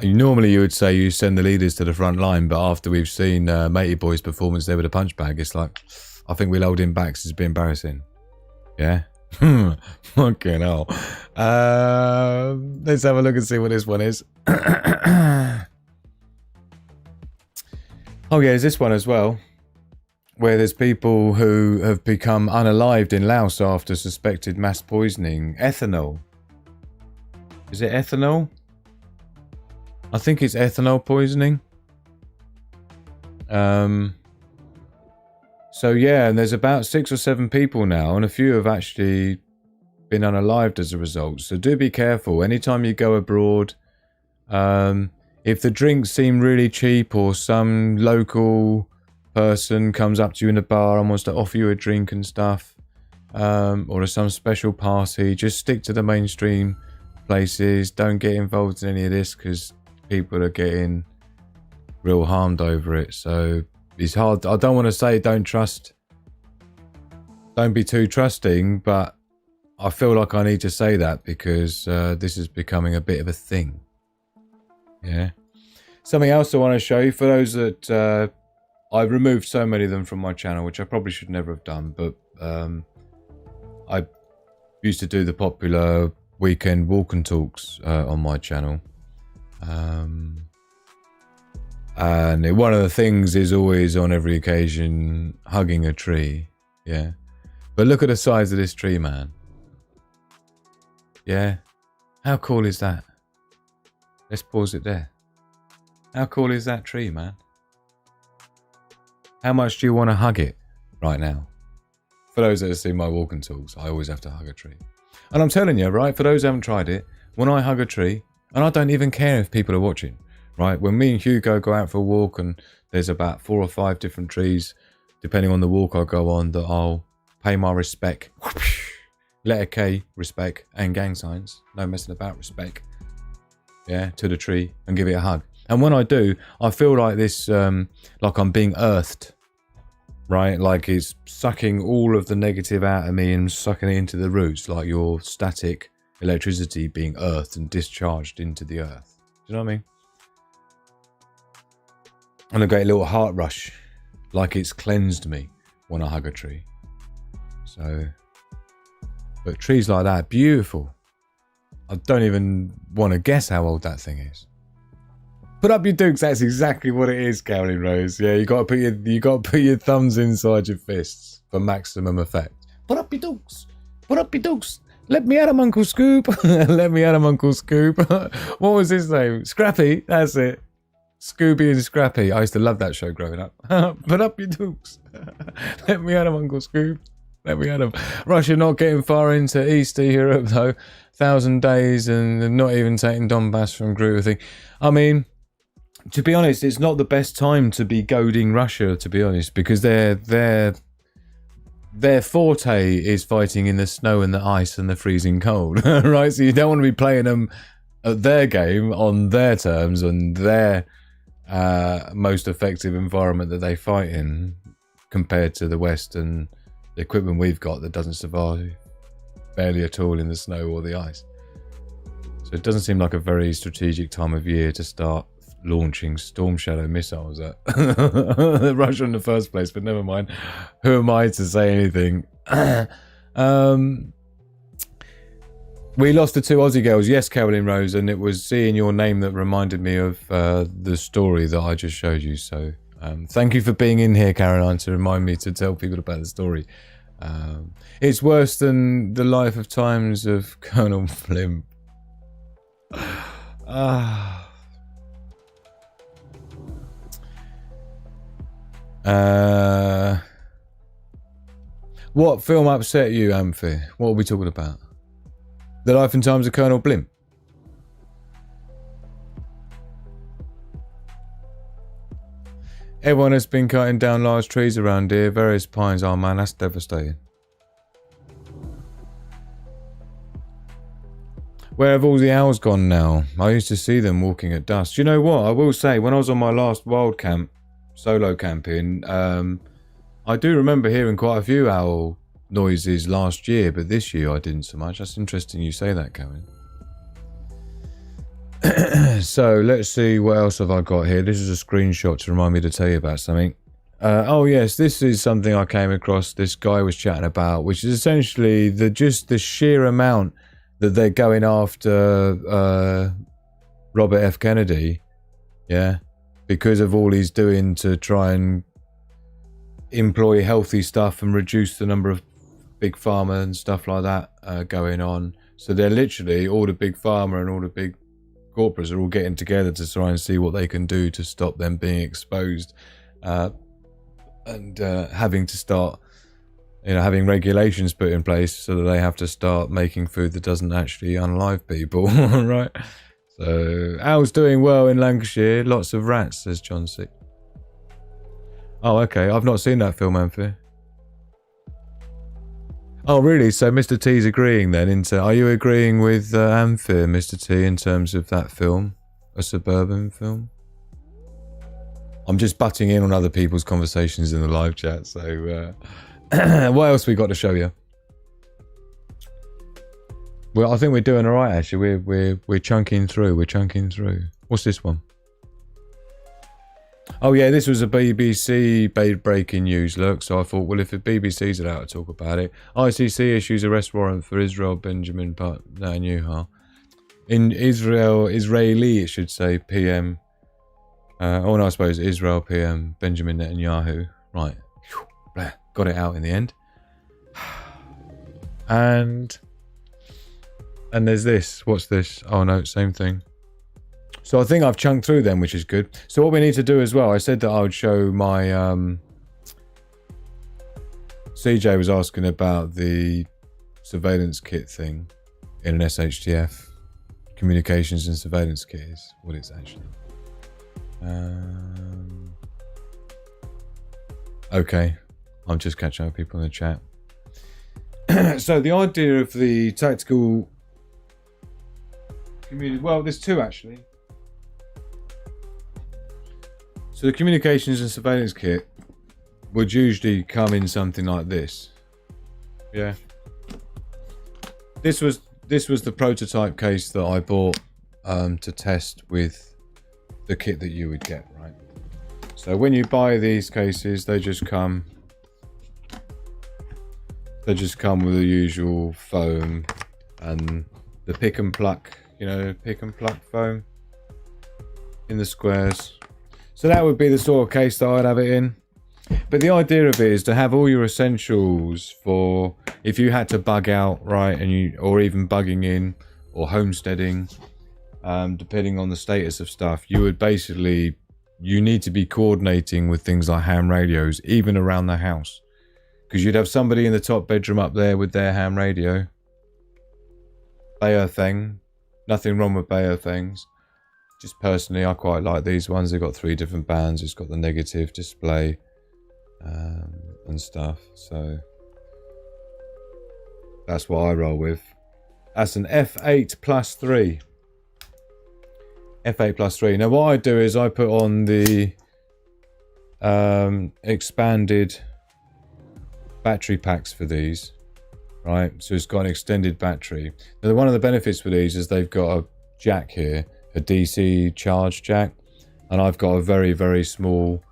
normally you would say you send the leaders to the front line, but after we've seen Matey Boy's performance there with a punch bag, it's like, I think we'll hold him back because it's been embarrassing. Yeah? Fucking hell. Let's have a look and see what this one is. Oh yeah, there's this one as well, where there's people who have become unalived in Laos after suspected mass poisoning. Ethanol. Is it ethanol? I think it's ethanol poisoning. So yeah, and there's about 6 or 7 people now, and a few have actually been unalived as a result. So do be careful. Anytime you go abroad, if the drinks seem really cheap or some local person comes up to you in a bar and wants to offer you a drink and stuff, or some special party, just stick to the mainstream places. Don't get involved in any of this because people are getting real harmed over it. So it's hard. I don't want to say don't be too trusting, but I feel like I need to say that because this is becoming a bit of a thing. Yeah. Something else I want to show you, for those that I've removed so many of them from my channel, which I probably should never have done, but I used to do the popular weekend walk and talks on my channel. And one of the things is always, on every occasion, hugging a tree. Yeah. But look at the size of this tree, man. Yeah. How cool is that? Let's pause it there. How cool is that tree, man? How much do you want to hug it right now? For those that have seen my walk and talks, I always have to hug a tree. And I'm telling you, right, for those who haven't tried it, when I hug a tree, and I don't even care if people are watching, right? When me and Hugo go out for a walk and there's about 4 or 5 different trees, depending on the walk I go on, that I'll pay my respect. Letter K, respect, and gang signs. No messing about, respect. Yeah, to the tree and give it a hug. And when I do, I feel like this, like I'm being earthed, right? Like it's sucking all of the negative out of me and sucking it into the roots, like your static electricity being earthed and discharged into the earth. Do you know what I mean? And I get a little heart rush, like it's cleansed me when I hug a tree. So, but trees like that, beautiful. I don't even want to guess how old that thing is. Put up your dukes. That's exactly what it is, Carolyn Rose. Yeah, you got to put your thumbs inside your fists for maximum effect. Put up your dukes. Put up your dukes. Let me at him, Uncle Scoop. Let me at him, Uncle Scoop. What was his name? Scrappy. That's it. Scooby and Scrappy. I used to love that show growing up. Put up your dukes. Let me at him, Uncle Scoop. Let me at him. Russia not getting far into Eastern Europe though. 1,000 days and not even taking Donbass from Groot thing. I mean, to be honest, it's not the best time to be goading Russia, to be honest, because their forte is fighting in the snow and the ice and the freezing cold, right? So you don't want to be playing them at their game on their terms and their most effective environment that they fight in compared to the West and the equipment we've got that doesn't survive barely at all in the snow or the ice. So it doesn't seem like a very strategic time of year to start launching Storm Shadow missiles at Russia in the first place, but never mind. Who am I to say anything? We lost the 2 Aussie girls. Yes, Carolyn Rose, and it was seeing your name that reminded me of the story that I just showed you. So thank you for being in here, Caroline, to remind me to tell people about the story. It's worse than the life of times of Colonel Blimp. What film upset you, Amphi? What are we talking about? The Life and Times of Colonel Blimp. Everyone has been cutting down large trees around here. Various pines. Oh man, that's devastating. Where have all the owls gone now? I used to see them walking at dusk. You know what? I will say, when I was on my last wild camp, solo camping, I do remember hearing quite a few owl noises last year, but this year I didn't so much. That's interesting you say that, Karen. So let's see, what else have I got here? This is a screenshot to remind me to tell you about something. Oh yes, this is something I came across. This guy was chatting about, which is essentially the sheer amount that they're going after Robert F. Kennedy, yeah, because of all he's doing to try and employ healthy stuff and reduce the number of big pharma and stuff like that going on. So they're literally, all the big pharma and all the big corporates are all getting together to try and see what they can do to stop them being exposed, and having to start, having regulations put in place so that they have to start making food that doesn't actually unalive people, right? So, owls doing well in Lancashire. Lots of rats, says John C. Oh, okay. I've not seen that film, Amphi. Oh, really? So Mr. T's agreeing then? Are you agreeing with Amphi, Mr. T, in terms of that film? A suburban film? I'm just butting in on other people's conversations in the live chat. So, what else we got to show you? Well, I think we're doing all right. Actually, we're chunking through. We're chunking through. What's this one? Oh yeah, this was a BBC breaking news. Look, so I thought, well, if the BBC's allowed to talk about it, ICC issues arrest warrant for Israel Benjamin Netanyahu. In Israeli, it should say PM. Oh no, I suppose Israel PM Benjamin Netanyahu. Right, got it out in the end. And there's this. What's this? Oh no, same thing. So I think I've chunked through them, which is good. So what we need to do as well, I said that I would show my... CJ was asking about the surveillance kit thing in an SHTF. Communications and surveillance kit is what it's actually. Okay, I'm just catching up with people in the chat. So the idea of the tactical... Well, there's two actually. So the communications and surveillance kit would usually come in something like this. Yeah. This was the prototype case that I bought to test with the kit that you would get, right? So when you buy these cases, they just come with the usual foam and the pick and pluck, you know, pick and pluck foam in the squares. So that would be the sort of case that I'd have it in. But the idea of it is to have all your essentials for if you had to bug out, right, or even bugging in or homesteading, depending on the status of stuff, you need to be coordinating with things like ham radios, even around the house. Because you'd have somebody in the top bedroom up there with their ham radio. Bayer thing. Nothing wrong with Bayer things. Just personally, I quite like these ones. They've got 3 different bands. It's got the negative display and stuff. So that's what I roll with. That's an F8 plus 3. F8 plus 3. Now what I do is I put on the expanded battery packs for these. Right, so it's got an extended battery. Now one of the benefits for these is they've got a jack here, a DC charge jack, and I've got a very, very small,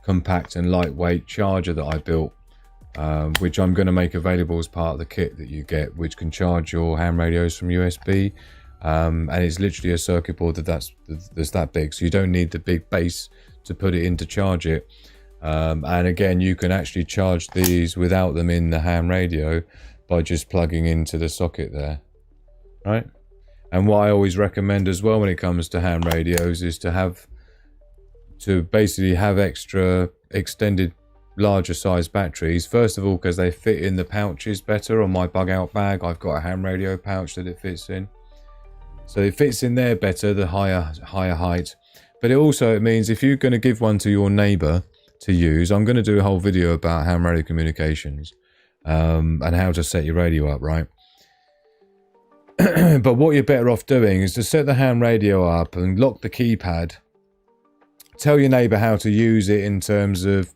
compact and lightweight charger that I built, which I'm going to make available as part of the kit that you get, which can charge your ham radios from USB, and it's literally a circuit board that's that big, so you don't need the big base to put it in to charge it. And again, you can actually charge these without them in the ham radio by just plugging into the socket there, right? And what I always recommend as well when it comes to ham radios is to basically have extra extended larger size batteries. First of all, because they fit in the pouches better. On my bug out bag, I've got a ham radio pouch that it fits in. So it fits in there better, the higher height. But it means if you're going to give one to your neighbor to use, I'm going to do a whole video about ham radio communications and how to set your radio up, right? But what you're better off doing is to set the ham radio up and lock the keypad. Tell your neighbour how to use it in terms of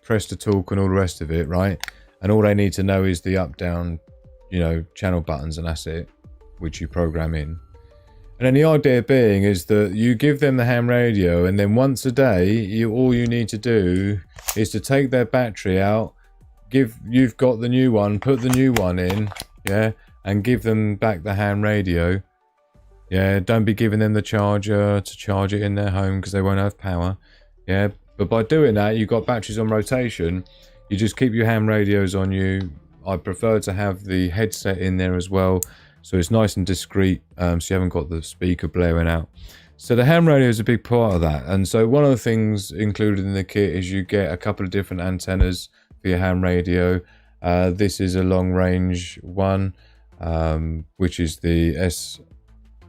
press to talk and all the rest of it, right? And all they need to know is the up, down, channel buttons, and that's it, which you program in. And then the idea being is that you give them the ham radio, and then once a day, all you need to do is to take their battery out, you've got the new one, put the new one in, yeah, and give them back the ham radio. Yeah, don't be giving them the charger to charge it in their home because they won't have power. Yeah, but by doing that, you've got batteries on rotation. You just keep your ham radios on you. I prefer to have the headset in there as well, so it's nice and discreet, so you haven't got the speaker blaring out. So the ham radio is a big part of that. And so one of the things included in the kit is you get a couple of different antennas for your ham radio. This is a long range one, which is the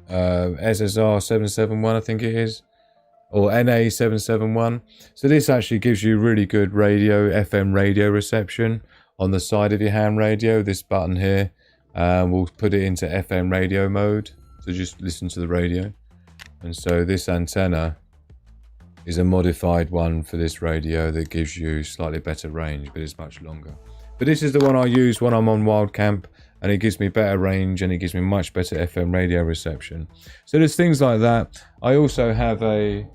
SSR 771, I think it is, or NA 771. So this actually gives you really good FM radio reception on the side of your ham radio. This button here will put it into FM radio mode, so just listen to the radio. And so this antenna is a modified one for this radio that gives you slightly better range, but it's much longer. But this is the one I use when I'm on wild camp, and it gives me better range and it gives me much better FM radio reception. So there's things like that. I also have a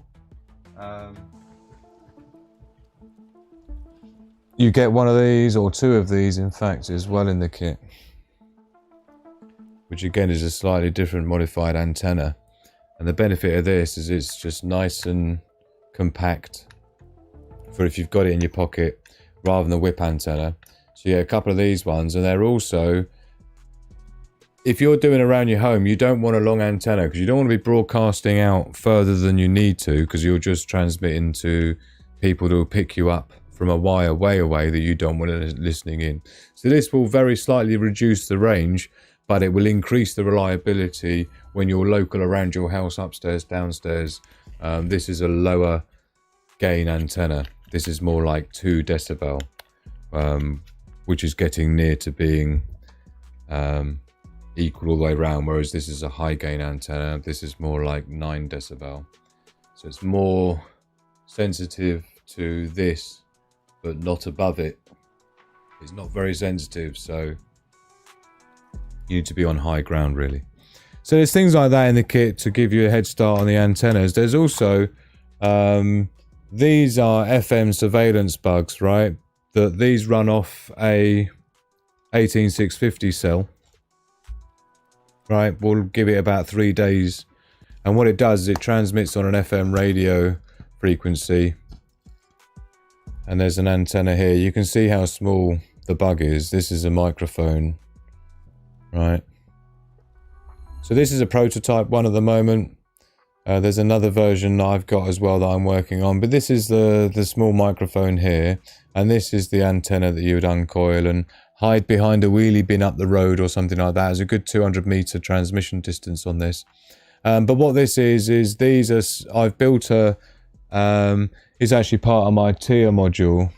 you get one of these, or two of these in fact, as well in the kit, which again is a slightly different modified antenna. And the benefit of this is it's just nice and compact for if you've got it in your pocket rather than the whip antenna. So yeah, a couple of these ones, and they're also, if you're doing around your home, you don't want a long antenna because you don't want to be broadcasting out further than you need to, because you're just transmitting to people who will pick you up from a wire way away that you don't want to listening in. So this will very slightly reduce the range, but it will increase the reliability when you're local around your house, upstairs, downstairs. This is a lower gain antenna. This is more like 2 decibel, which is getting near to being equal all the way around, whereas this is a high gain antenna. This is more like 9 decibel. So it's more sensitive to this, but not above it. It's not very sensitive, so you need to be on high ground really. So there's things like that in the kit to give you a head start on the antennas. There's also these are FM surveillance bugs, right? These run off a 18650 cell, right? We'll give it about 3 days, and what it does is it transmits on an FM radio frequency, and there's an antenna here. You can see how small the bug is. This is a microphone, right? So this is a prototype one at the moment. There's another version that I've got as well that I'm working on, but this is the small microphone here, and this is the antenna that you would uncoil and hide behind a wheelie bin up the road or something like that. There's a good 200-meter transmission distance on this. But what this is these are, I've built a, is actually part of my TIA module,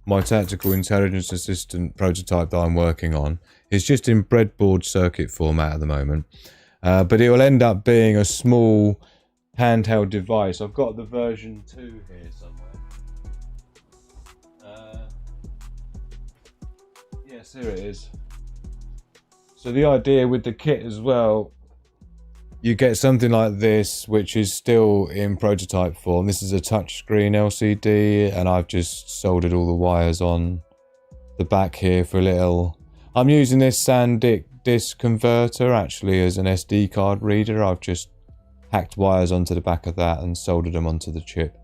my Tactical Intelligence Assistant prototype that I'm working on. It's just in breadboard circuit format at the moment. But it will end up being a small handheld device. I've got the version 2 here somewhere. Yes, here it is. So the idea with the kit as well, you get something like this, which is still in prototype form. This is a touchscreen LCD, and I've just soldered all the wires on the back here for a little. I'm using this SanDisk converter actually as an SD card reader. I've just hacked wires onto the back of that and soldered them onto the chip,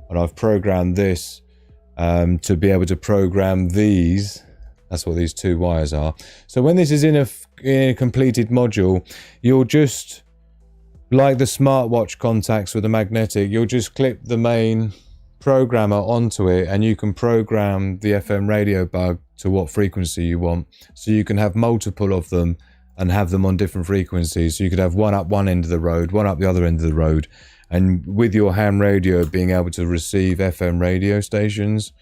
and I've programmed this to be able to program these. That's what these 2 wires are. So when this is in a completed module, you'll just, like the smartwatch contacts with the magnetic, you'll just clip the main programmer onto it, and you can program the FM radio bug to what frequency you want. So you can have multiple of them and have them on different frequencies. So you could have one up one end of the road, one up the other end of the road. And with your ham radio being able to receive FM radio stations,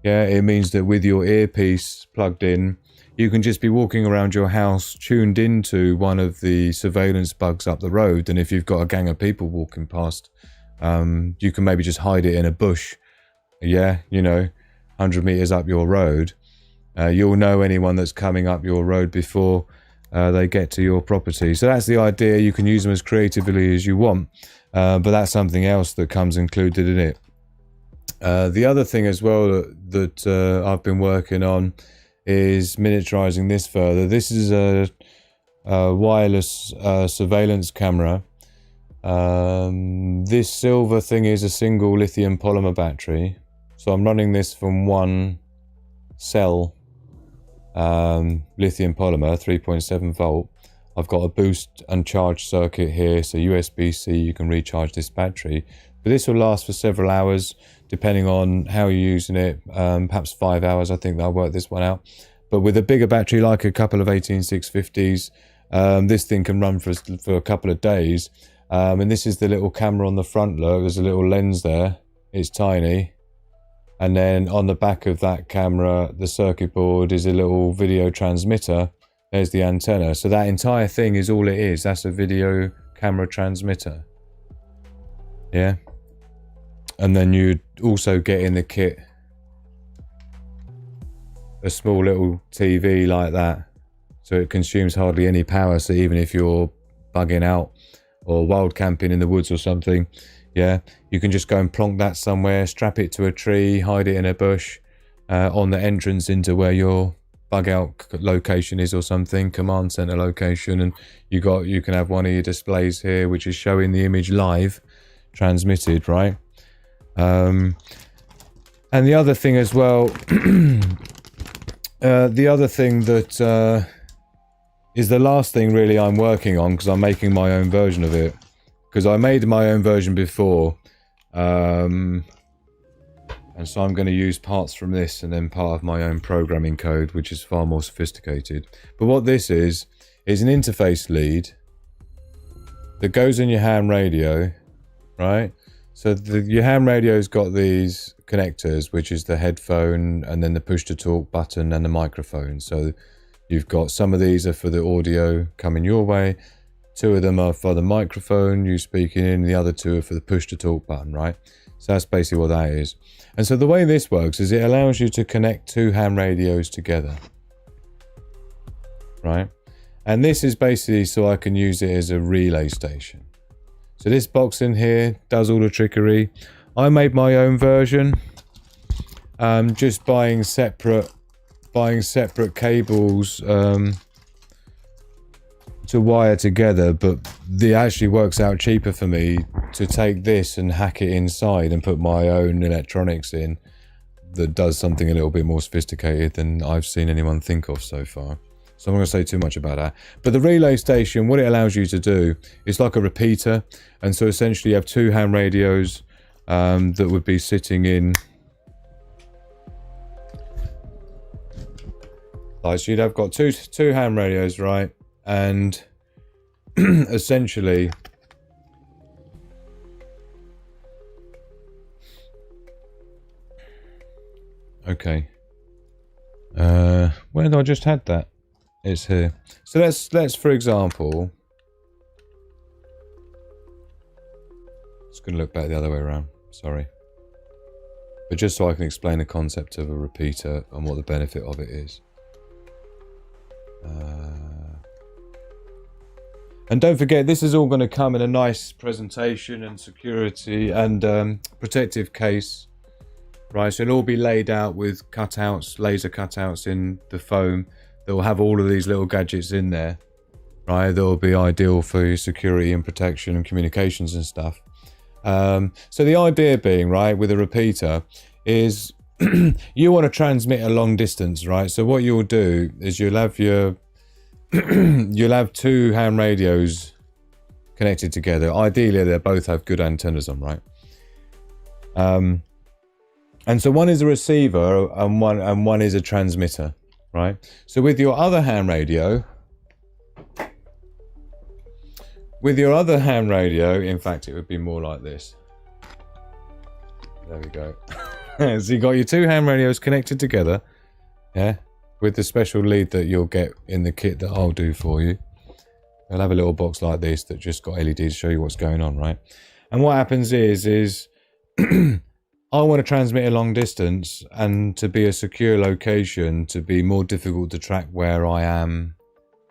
yeah, it means that with your earpiece plugged in, you can just be walking around your house tuned into one of the surveillance bugs up the road. And if you've got a gang of people walking past, you can maybe just hide it in a bush, yeah, 100 meters up your road. You'll know anyone that's coming up your road before they get to your property. So that's the idea. You can use them as creatively as you want, but that's something else that comes included in it. The other thing as well that I've been working on is miniaturizing this further. This is a wireless surveillance camera. This silver thing is a single lithium polymer battery. So I'm running this from one cell lithium polymer, 3.7 volt. I've got a boost and charge circuit here, so USB-C, you can recharge this battery. But this will last for several hours, depending on how you're using it. Perhaps 5 hours, I think that I'll work this one out. But with a bigger battery, like a couple of 18650s, this thing can run for a couple of days. And this is the little camera on the front, look, there's a little lens there. It's tiny. And then on the back of that camera, the circuit board is a little video transmitter. There's the antenna. So that entire thing is all it is. That's a video camera transmitter. Yeah. And then you'd also get in the kit a small little TV like that, so it consumes hardly any power. So even if you're bugging out or wild camping in the woods or something, yeah, you can just go and plonk that somewhere, strap it to a tree, hide it in a bush, on the entrance into where your bug out location is or something, command center location, and you can have one of your displays here which is showing the image live transmitted, right? And the other thing as well, the other thing that is the last thing really I'm working on, because I'm making my own version of it, because I made my own version before, and so I'm going to use parts from this and then part of my own programming code, which is far more sophisticated. But what this is an interface lead that goes in your ham radio, right? So your ham radio's got these connectors, which is the headphone and then the push-to-talk button and the microphone. So you've got some of these are for the audio coming your way, 2 of them are for the microphone, you speaking in, the other 2 are for the push-to-talk button, right? So that's basically what that is. And so the way this works is it allows you to connect 2 ham radios together, right? And this is basically so I can use it as a relay station. So this box in here does all the trickery. I made my own version, just buying separate cables to wire together, but it actually works out cheaper for me to take this and hack it inside and put my own electronics in that does something a little bit more sophisticated than I've seen anyone think of so far. So I'm not going to say too much about that. But the relay station, what it allows you to do is like a repeater. And so essentially you have 2 ham radios that would be sitting in. Like, so you'd have got two ham radios, right? And essentially okay, where did I just had that? It's here. So let's for example, it's going to look back the other way around, sorry, but just so I can explain the concept of a repeater and what the benefit of it is. And don't forget, this is all going to come in a nice presentation and security and protective case, right? So it'll all be laid out with cutouts, laser cutouts in the foam that will have all of these little gadgets in there, right? That will be ideal for your security and protection and communications and stuff. So the idea being, right, with a repeater is you want to transmit a long distance, right? So what you'll do is you'll have your you'll have 2 ham radios connected together. Ideally, they both have good antennas on, right? And so one is a receiver and one is a transmitter, right? So with your other ham radio, in fact, it would be more like this. There we go. So you got your 2 ham radios connected together, yeah, with the special lead that you'll get in the kit that I'll do for you. They'll have a little box like this that just got LEDs to show you what's going on, right? And what happens is I want to transmit a long distance, and to be a secure location, to be more difficult to track where I am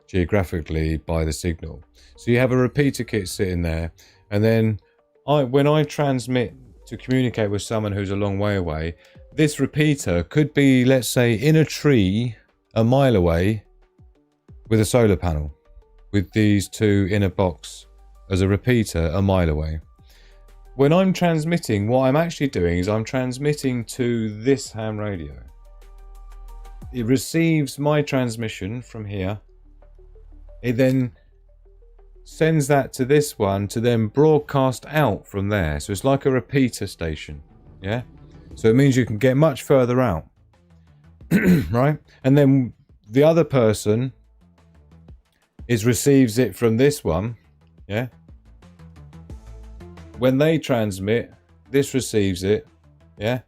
geographically by the signal. So you have a repeater kit sitting there, and then when I transmit to communicate with someone who's a long way away, this repeater could be, let's say, in a tree a mile away with a solar panel, with these 2 in a box as a repeater a mile away. When I'm transmitting, what I'm actually doing is I'm transmitting to this ham radio. It receives my transmission from here. It then sends that to this one to then broadcast out from there. So it's like a repeater station, yeah? So it means you can get much further out, right? And then the other person receives it from this one, yeah? When they transmit, this receives it, yeah?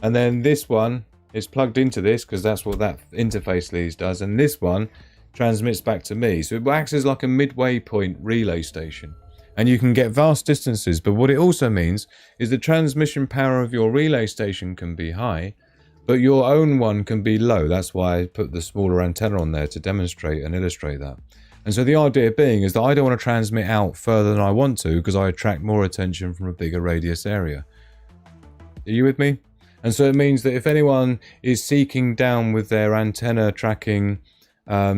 And then this one is plugged into this, because that's what that interface lead does, and this one transmits back to me. So it acts as like a midway point relay station. and you can get vast distances. But what it also means is the transmission power of your relay station can be high, but your own one can be low. That's why I put the smaller antenna on there to demonstrate and illustrate that. And so the idea being is that I don't want to transmit out further than I want to because I attract more attention from a bigger radius area. Are you with me? And so it means that if anyone is seeking down with their antenna tracking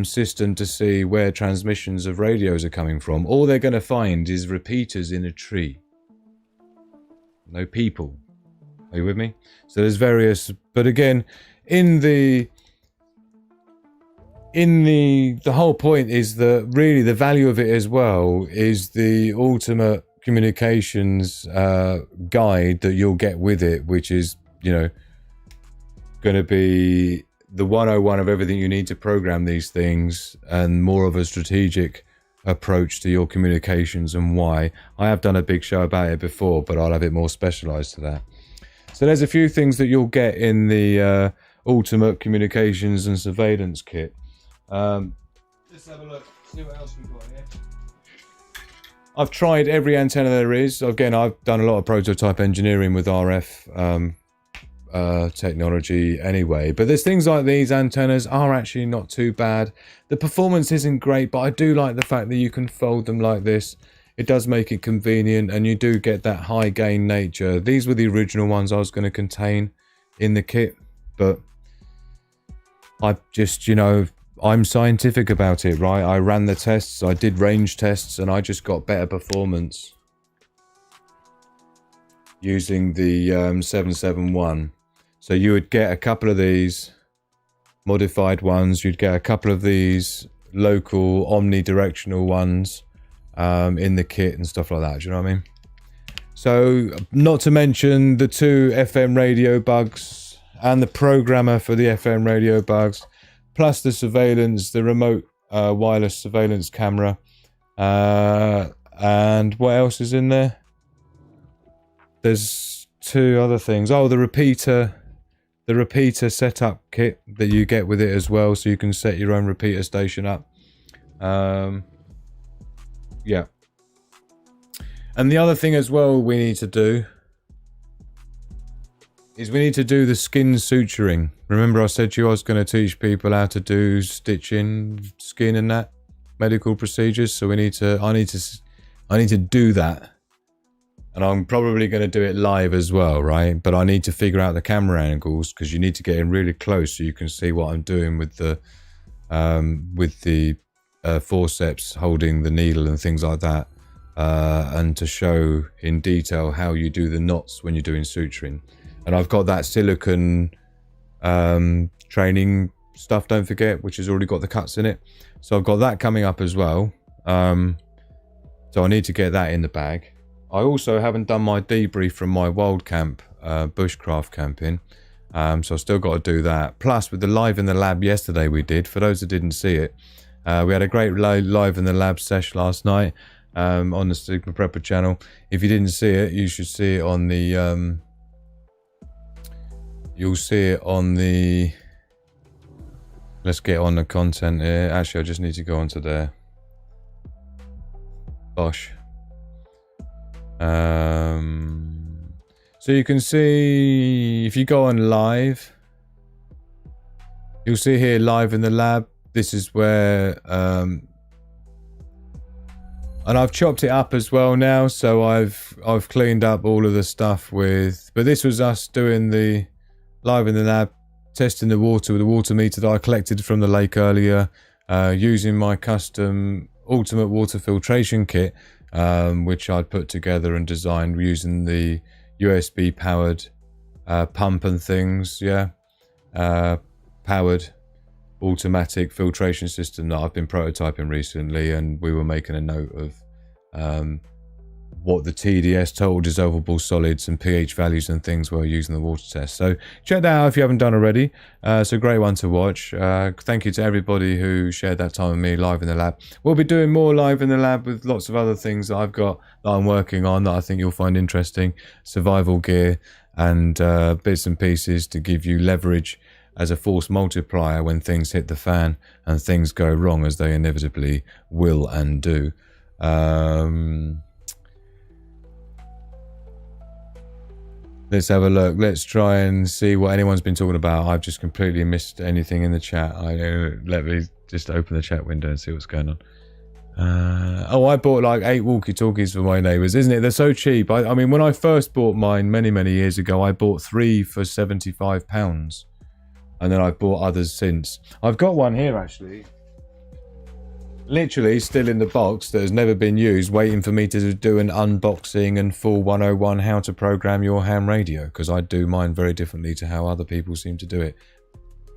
system to see where transmissions of radios are coming from, all they're going to find is repeaters in a tree. No people. Are you with me? So there's various, but again, the whole point is that really the value of it as well is the ultimate communications guide that you'll get with it, which is, you know, going to be the 101 of everything you need to program these things, and more of a strategic approach to your communications and why. I have done a big show about it before, but I'll have it more specialized to that. So there's a few things that you'll get in the ultimate communications and surveillance kit. Let's have a look, see what else we've got here. I've tried every antenna there is. Again, I've done a lot of prototype engineering with RF technology anyway, but there's things like these antennas are actually not too bad. The performance isn't great, but I do like the fact that you can fold them like this. It does make it convenient, and you do get that high gain nature. These were the original ones I was going to contain in the kit, but I just, you know, I'm scientific about it, right? I ran the tests, I did range tests, and I just got better performance using the 771. So you would get a couple of these modified ones, you'd get a couple of these local omnidirectional ones in the kit and stuff like that. Do you know what I mean? So not to mention the 2 FM radio bugs and the programmer for the FM radio bugs, plus the surveillance, the remote wireless surveillance camera, and what else is in there? There's 2 other things. Oh, the repeater setup kit that you get with it as well, so you can set your own repeater station up. Yeah. And the other thing as well we need to do is we need to do the skin suturing. Remember I said to you I was going to teach people how to do stitching, skin and that, medical procedures. So I need to do that. And I'm probably going to do it live as well, right? But I need to figure out the camera angles, because you need to get in really close so you can see what I'm doing with the forceps holding the needle and things like that, and to show in detail how you do the knots when you're doing suturing. And I've got that silicone training stuff, don't forget, which has already got the cuts in it. So I've got that coming up as well. So I need to get that in the bag. I also haven't done my debrief from my wild camp, bushcraft camping. So I've still got to do that. Plus with the live in the lab yesterday we did, for those that didn't see it, we had a great live in the lab sesh last night on the Sigma Prepper channel. If you didn't see it, you should see it on the you'll see it on the, let's get on the content here. Actually, I just need to go onto there. Bosh. So you can see, if you go on live, you'll see here live in the lab. This is where, and I've chopped it up as well now. So I've cleaned up all of the stuff with, but this was us doing the live in the lab, testing the water with the water meter that I collected from the lake earlier, using my custom ultimate water filtration kit, which I'd put together and designed using the USB powered pump and things, yeah, powered automatic filtration system that I've been prototyping recently. And we were making a note of what the TDS, total dissolvable solids, and pH values and things were using the water test. So check that out if you haven't done already. It's a great one to watch. Thank you to everybody who shared that time with me live in the lab. We'll be doing more live in the lab with lots of other things that I've got that I'm working on that I think you'll find interesting. Survival gear and bits and pieces to give you leverage as a force multiplier when things hit the fan and things go wrong, as they inevitably will and do. Let's have a look. Let's try and see what anyone's been talking about. I've just completely missed anything in the chat. Let me just open the chat window and see what's going on. Oh, I bought like 8 walkie-talkies for my neighbours, isn't it? They're so cheap. I mean, when I first bought mine many years ago, I bought 3 for £75. And then I've bought others since. I've got one here, actually. Literally still in the box that has never been used, waiting for me to do an unboxing and full 101 how to program your ham radio, because I do mine very differently to how other people seem to do it.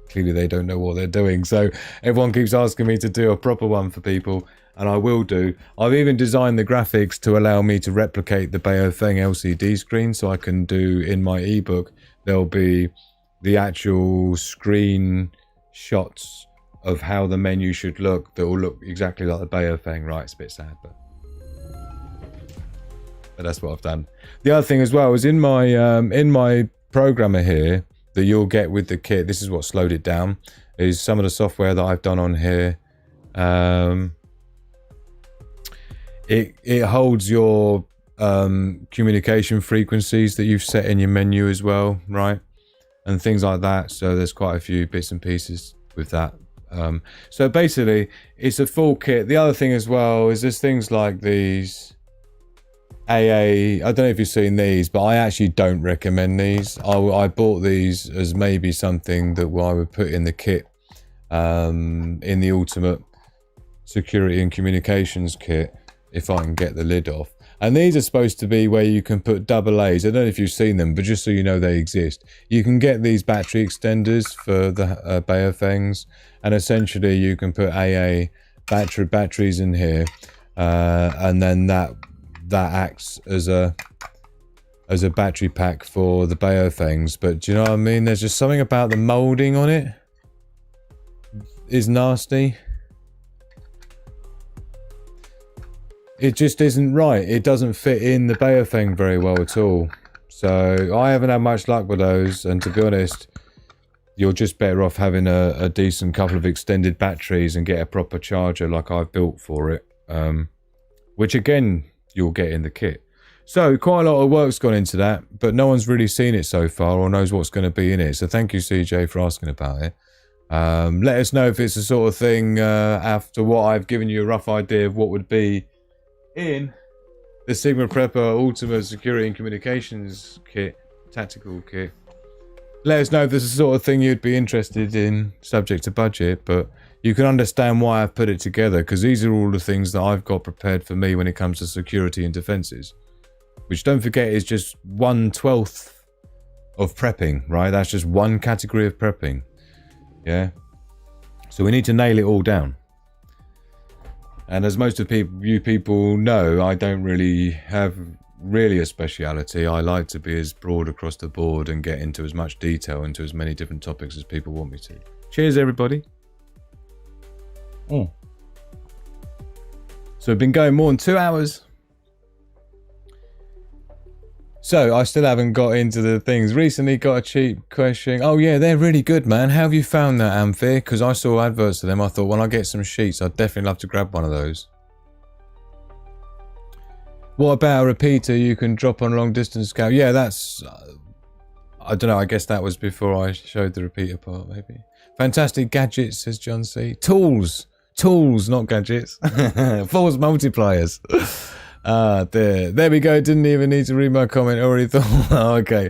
Clearly they don't know what they're doing, so everyone keeps asking me to do a proper one for people, and I will do. I've even designed the graphics to allow me to replicate the Baofeng LCD screen, so I can do in my ebook, there'll be the actual screen shots of how the menu should look that will look exactly like the Baofeng. Right, it's a bit sad, but that's what I've done. The other thing as well is in my programmer here that you'll get with the kit, this is what slowed it down, is some of the software that I've done on here. It holds your communication frequencies that you've set in your menu as well, right? And things like that. So there's quite a few bits and pieces with that. So basically it's a full kit. The other thing as well is there's things like these AA, I don't know if you've seen these, but I actually don't recommend these. I bought these as maybe something that I would put in the kit, in the ultimate security and communications kit, if I can get the lid off. And these are supposed to be where you can put double A's. I don't know if you've seen them, but just so you know they exist. You can get these battery extenders for the Baofengs, and essentially you can put AA batteries in here, and then that acts as a battery pack for the Baofengs. But do you know what I mean? There's just something about the molding on it is nasty. It just isn't right. It doesn't fit in the Baofeng very well at all. So I haven't had much luck with those, and to be honest, you're just better off having a decent couple of extended batteries and get a proper charger like I've built for it, which again you'll get in the kit. So quite a lot of work's gone into that, but no one's really seen it so far or knows what's going to be in it. So thank you, CJ, for asking about it. Let us know if it's the sort of thing, after what I've given you a rough idea of what would be in the Sigma Prepper Ultimate Security and Communications Kit, Tactical Kit. Let us know if this is the sort of thing you'd be interested in, subject to budget, but you can understand why I've put it together, because these are all the things that I've got prepared for me when it comes to security and defences. Which, don't forget, is just 1/12 of prepping, right? That's just one category of prepping. Yeah? So we need to nail it all down. And as most of you people know, I don't really have a speciality. I like to be as broad across the board and get into as much detail into as many different topics as people want me to. Cheers, everybody. So we've been going more than 2 hours. So I still haven't got into the things. Recently got a cheap question. Oh yeah, they're really good, man. How have you found that, Amphi? Because I saw adverts for them. I thought when I get some sheets, I'd definitely love to grab one of those. What about a repeater you can drop on a long distance scale? Yeah, that's... I don't know, I guess that was before I showed the repeater part, maybe. Fantastic gadgets, says John C. Tools! Tools, not gadgets. Force multipliers. There we go. Didn't even need to read my comment. Already thought. Okay.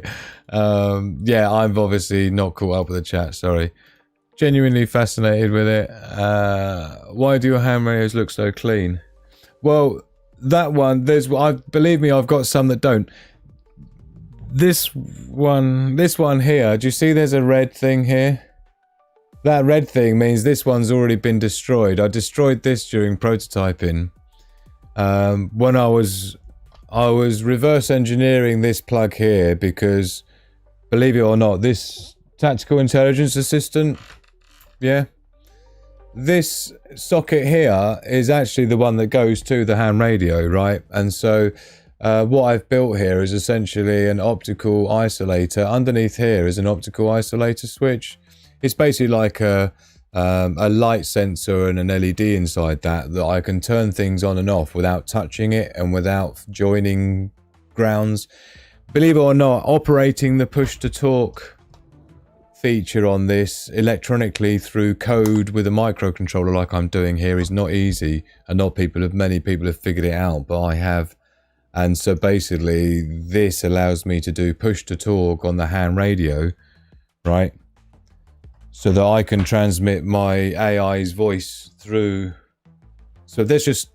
Yeah, I'm obviously not caught up with the chat. Sorry. Genuinely fascinated with it. Why do your ham radios look so clean? Well, that one. Believe me, I've got some that don't. This one here. Do you see? There's a red thing here. That red thing means this one's already been destroyed. I destroyed this during prototyping. When I was reverse engineering this plug here because, believe it or not, this tactical intelligence assistant, yeah, this socket here is actually the one that goes to the ham radio, right? And so what I've built here is essentially an optical isolator. Underneath here is an optical isolator switch. It's basically like a light sensor and an LED inside that I can turn things on and off without touching it and without joining grounds. believe it or not, operating the push-to-talk feature on this electronically through code with a microcontroller like I'm doing here is not easy, and many people have figured it out, but I have. And so basically this allows me to do push-to-talk on the ham radio, right? So that I can transmit my AI's voice through. So let's just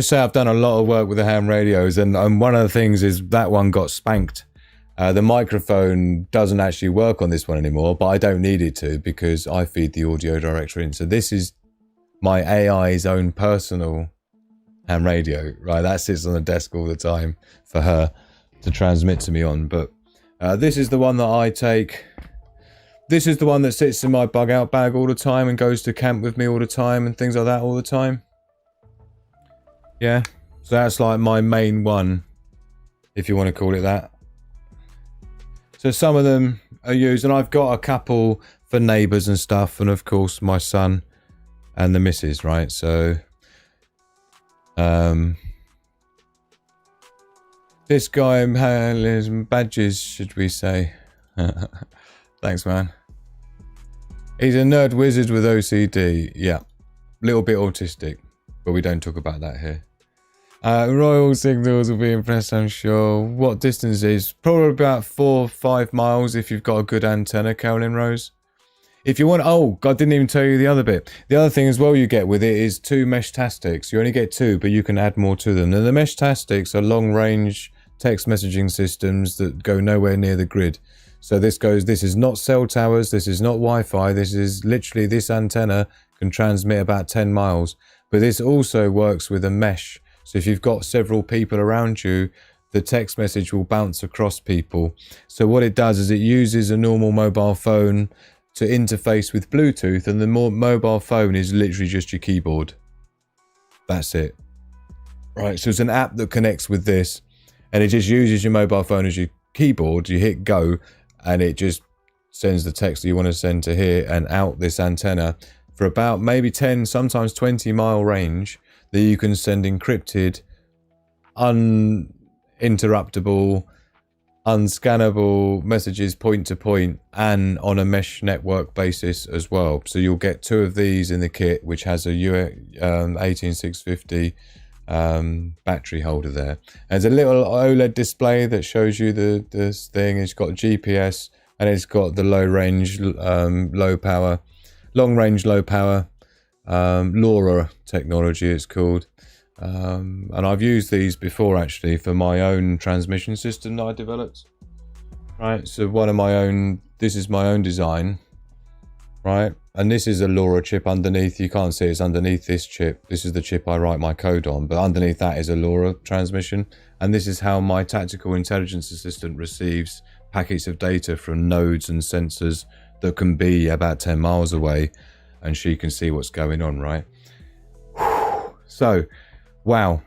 say I've done a lot of work with the ham radios, and one of the things is that one got spanked. The microphone doesn't actually work on this one anymore, but I don't need it to because I feed the audio directly in. So this is my AI's own personal ham radio, right? That sits on the desk all the time for her to transmit to me on. But this is the one that I take. This is the one that sits in my bug out bag all the time and goes to camp with me all the time and things like that all the time. Yeah, so that's like my main one, if you want to call it that. So some of them are used, and I've got a couple for neighbours and stuff, and of course my son and the missus, right? So this guy has badges, should we say? Thanks, man. He's a nerd wizard with OCD. Yeah, little bit autistic, but we don't talk about that here. Royal signals will be impressed, I'm sure. What distance is? Probably about 4 or 5 miles if you've got a good antenna, Carolyn Rose. If you want, oh, God, didn't even tell you the other bit. The other thing as well you get with it is 2 mesh tastics. You only get 2, but you can add more to them. And the mesh tastics are long-range text messaging systems that go nowhere near the grid. So this is not cell towers, this is not Wi-Fi, this is literally, this antenna can transmit about 10 miles. But this also works with a mesh. So if you've got several people around you, the text message will bounce across people. So what it does is it uses a normal mobile phone to interface with Bluetooth, and the mobile phone is literally just your keyboard. That's it. Right, so it's an app that connects with this, and it just uses your mobile phone as your keyboard. You hit go, and it just sends the text that you want to send to here and out this antenna for about maybe 10, sometimes 20 mile range, that you can send encrypted, uninterruptible, unscannable messages point to point, and on a mesh network basis as well. So you'll get 2 of these in the kit, which has a 18650 battery holder there. And there's a little OLED display that shows you this thing. It's got GPS, and it's got the long range low power LoRa technology it's called. And I've used these before actually for my own transmission system that I developed. Right, so this is my own design. Right, and this is a LoRa chip underneath. You can't see it's underneath this chip. This is the chip I write my code on, but underneath that is a LoRa transmission. And this is how my tactical intelligence assistant receives packets of data from nodes and sensors that can be about 10 miles away, and she can see what's going on, right? So, wow.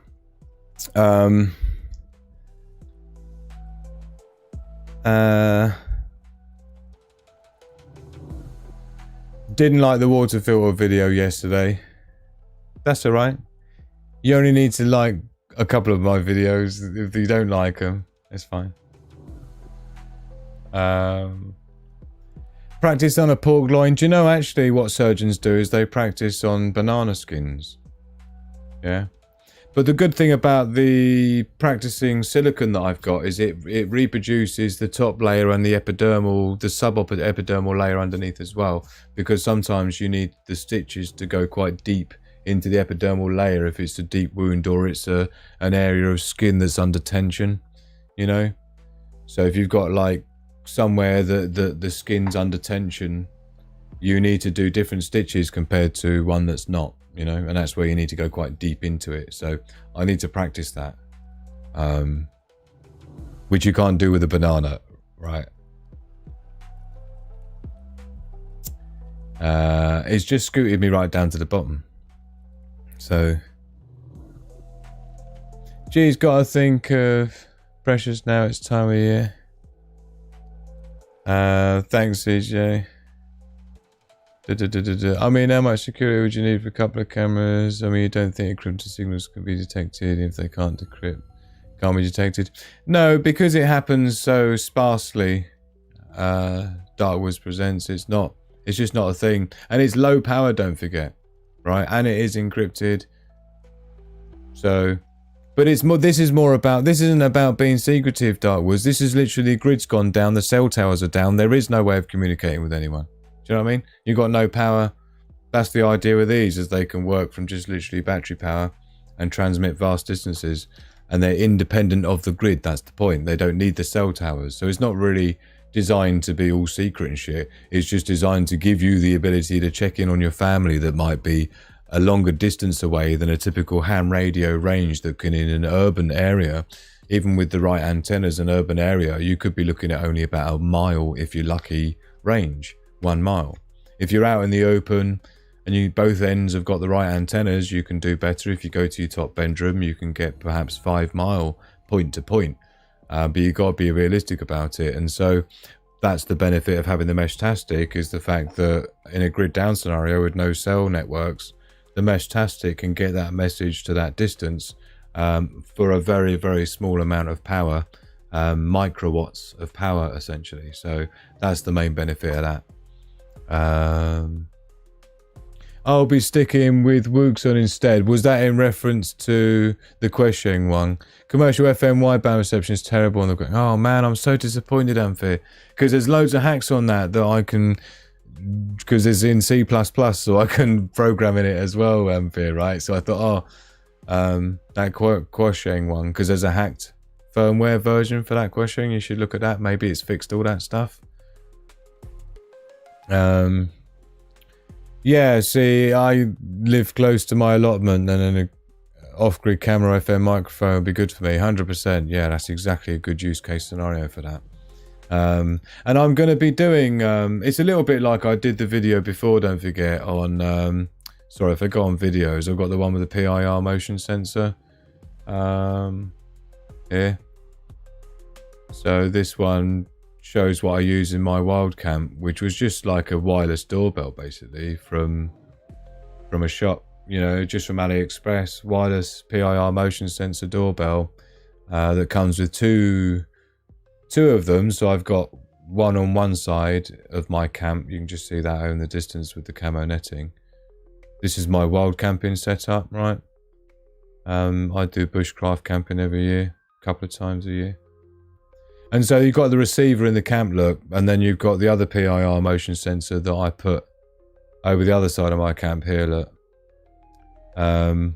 Didn't like the water filter video yesterday. That's alright. You only need to like a couple of my videos. If you don't like them, it's fine. Practice on a pork loin. Do you know actually what surgeons do is they practice on banana skins? Yeah. But the good thing about the practicing silicon that I've got is it reproduces the top layer and the epidermal, the subepidermal layer underneath as well. Because sometimes you need the stitches to go quite deep into the epidermal layer if it's a deep wound or it's an area of skin that's under tension, you know? So if you've got like somewhere that the skin's under tension, you need to do different stitches compared to one that's not, you know, and that's where you need to go quite deep into it. So I need to practice that, which you can't do with a banana, right? It's just scooted me right down to the bottom. So, geez, gotta think of Precious now, it's time of year. Thanks, CJ. I mean, how much security would you need for a couple of cameras? I mean, you don't think encrypted signals can be detected if they can't decrypt? Can't be detected. No, because it happens so sparsely. Dark Woods Presents. It's not. It's just not a thing, and it's low power. Don't forget, right? And it is encrypted. So, but it's more. This is more about. This isn't about being secretive, Dark Woods. This is literally grid's gone down. The cell towers are down. There is no way of communicating with anyone. Do you know what I mean? You've got no power. That's the idea with these, is they can work from just literally battery power and transmit vast distances, and they're independent of the grid. That's the point. They don't need the cell towers. So it's not really designed to be all secret and shit. It's just designed to give you the ability to check in on your family that might be a longer distance away than a typical ham radio range that can, in an urban area, even with the right antennas, an urban area, you could be looking at only about a mile, if you're lucky, range. 1 mile. If you're out in the open and you both ends have got the right antennas, you can do better. If you go to your top bedroom, you can get perhaps 5 mile point to point. But you've got to be realistic about it. And so that's the benefit of having the Mesh-tastic, is the fact that in a grid down scenario with no cell networks, the Mesh-tastic can get that message to that distance for a very, very small amount of power, microwatts of power, essentially. So that's the main benefit of that. I'll be sticking with Wookson instead. Was that in reference to the questioning one? Commercial FM wideband reception is terrible. And they're going, oh man, I'm so disappointed, Amphi. Because there's loads of hacks on that I can, because it's in C++, so I can program in it as well, Amphi, right? So I thought, that questioning one, because there's a hacked firmware version for that questioning. You should look at that. Maybe it's fixed all that stuff. Yeah, see, I live close to my allotment, and an off-grid camera FM microphone would be good for me, 100%. Yeah, that's exactly a good use case scenario for that. And I'm going to be doing, it's a little bit like I did the video before, don't forget, on, sorry, if I go on videos, I've got the one with the PIR motion sensor. Here. So this one shows what I use in my Wildcamp, which was just like a wireless doorbell, basically, from a shop, you know, just from AliExpress, wireless PIR motion sensor doorbell that comes with two of them. So I've got one on one side of my camp. You can just see that out in the distance with the camo netting. This is my wild camping setup, right? I do bushcraft camping every year, a couple of times a year. And so you've got the receiver in the camp, look, and then you've got the other PIR motion sensor that I put over the other side of my camp here, look. And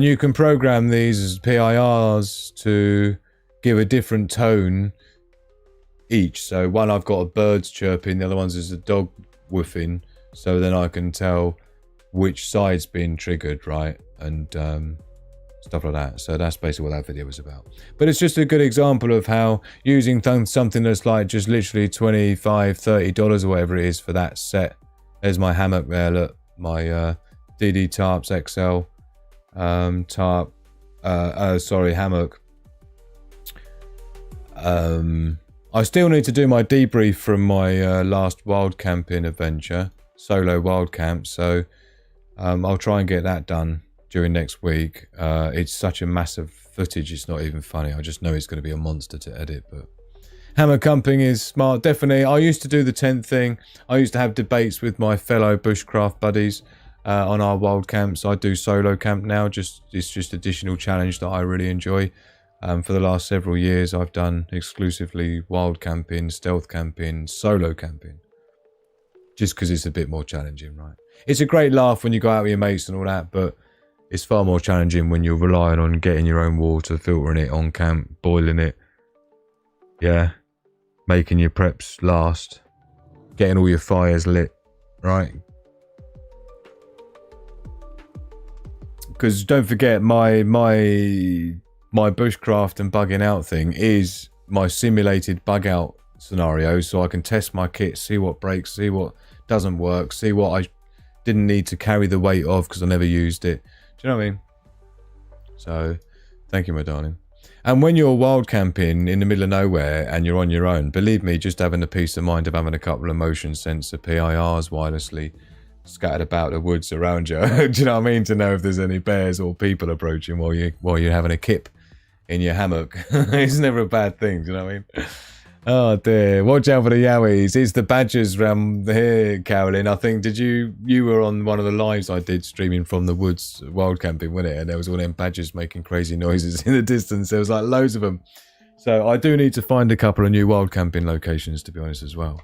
you can program these as PIRs to give a different tone each. So one I've got a bird's chirping, the other one's is a dog woofing. So then I can tell which side's been triggered, right? And stuff like that. So that's basically what that video was about. But it's just a good example of how using something that's like just literally $25, $30 or whatever it is for that set. There's my hammock there, look. My DD Tarps XL hammock. I still need to do my debrief from my last wild camping adventure, solo wild camp. So I'll try and get that done during next week. It's such a massive footage, it's not even funny. I just know it's going to be a monster to edit. But hammock camping is smart, definitely. I used to do the tent thing. I used to have debates with my fellow bushcraft buddies on our wild camps. I do solo camp now. It's just additional challenge that I really enjoy. For the last several years, I've done exclusively wild camping, stealth camping, solo camping. Just because it's a bit more challenging, right? It's a great laugh when you go out with your mates and all that, but it's far more challenging when you're relying on getting your own water, filtering it on camp, boiling it. Yeah. Making your preps last. Getting all your fires lit, right? Because don't forget, my bushcraft and bugging out thing is my simulated bug out scenario, so I can test my kit, see what breaks, see what doesn't work, see what I didn't need to carry the weight of because I never used it. Do you know what I mean? So, thank you, my darling. And when you're wild camping in the middle of nowhere and you're on your own, believe me, just having the peace of mind of having a couple of motion sensor PIRs wirelessly scattered about the woods around you. Do you know what I mean? To know if there's any bears or people approaching while you're having a kip in your hammock. It's never a bad thing, do you know what I mean? Oh dear, watch out for the yowies. It's the badgers round here, Carolyn. I think, you were on one of the lives I did streaming from the woods wild camping, wasn't it? And there was all them badgers making crazy noises in the distance. There was like loads of them. So I do need to find a couple of new wild camping locations, to be honest, as well.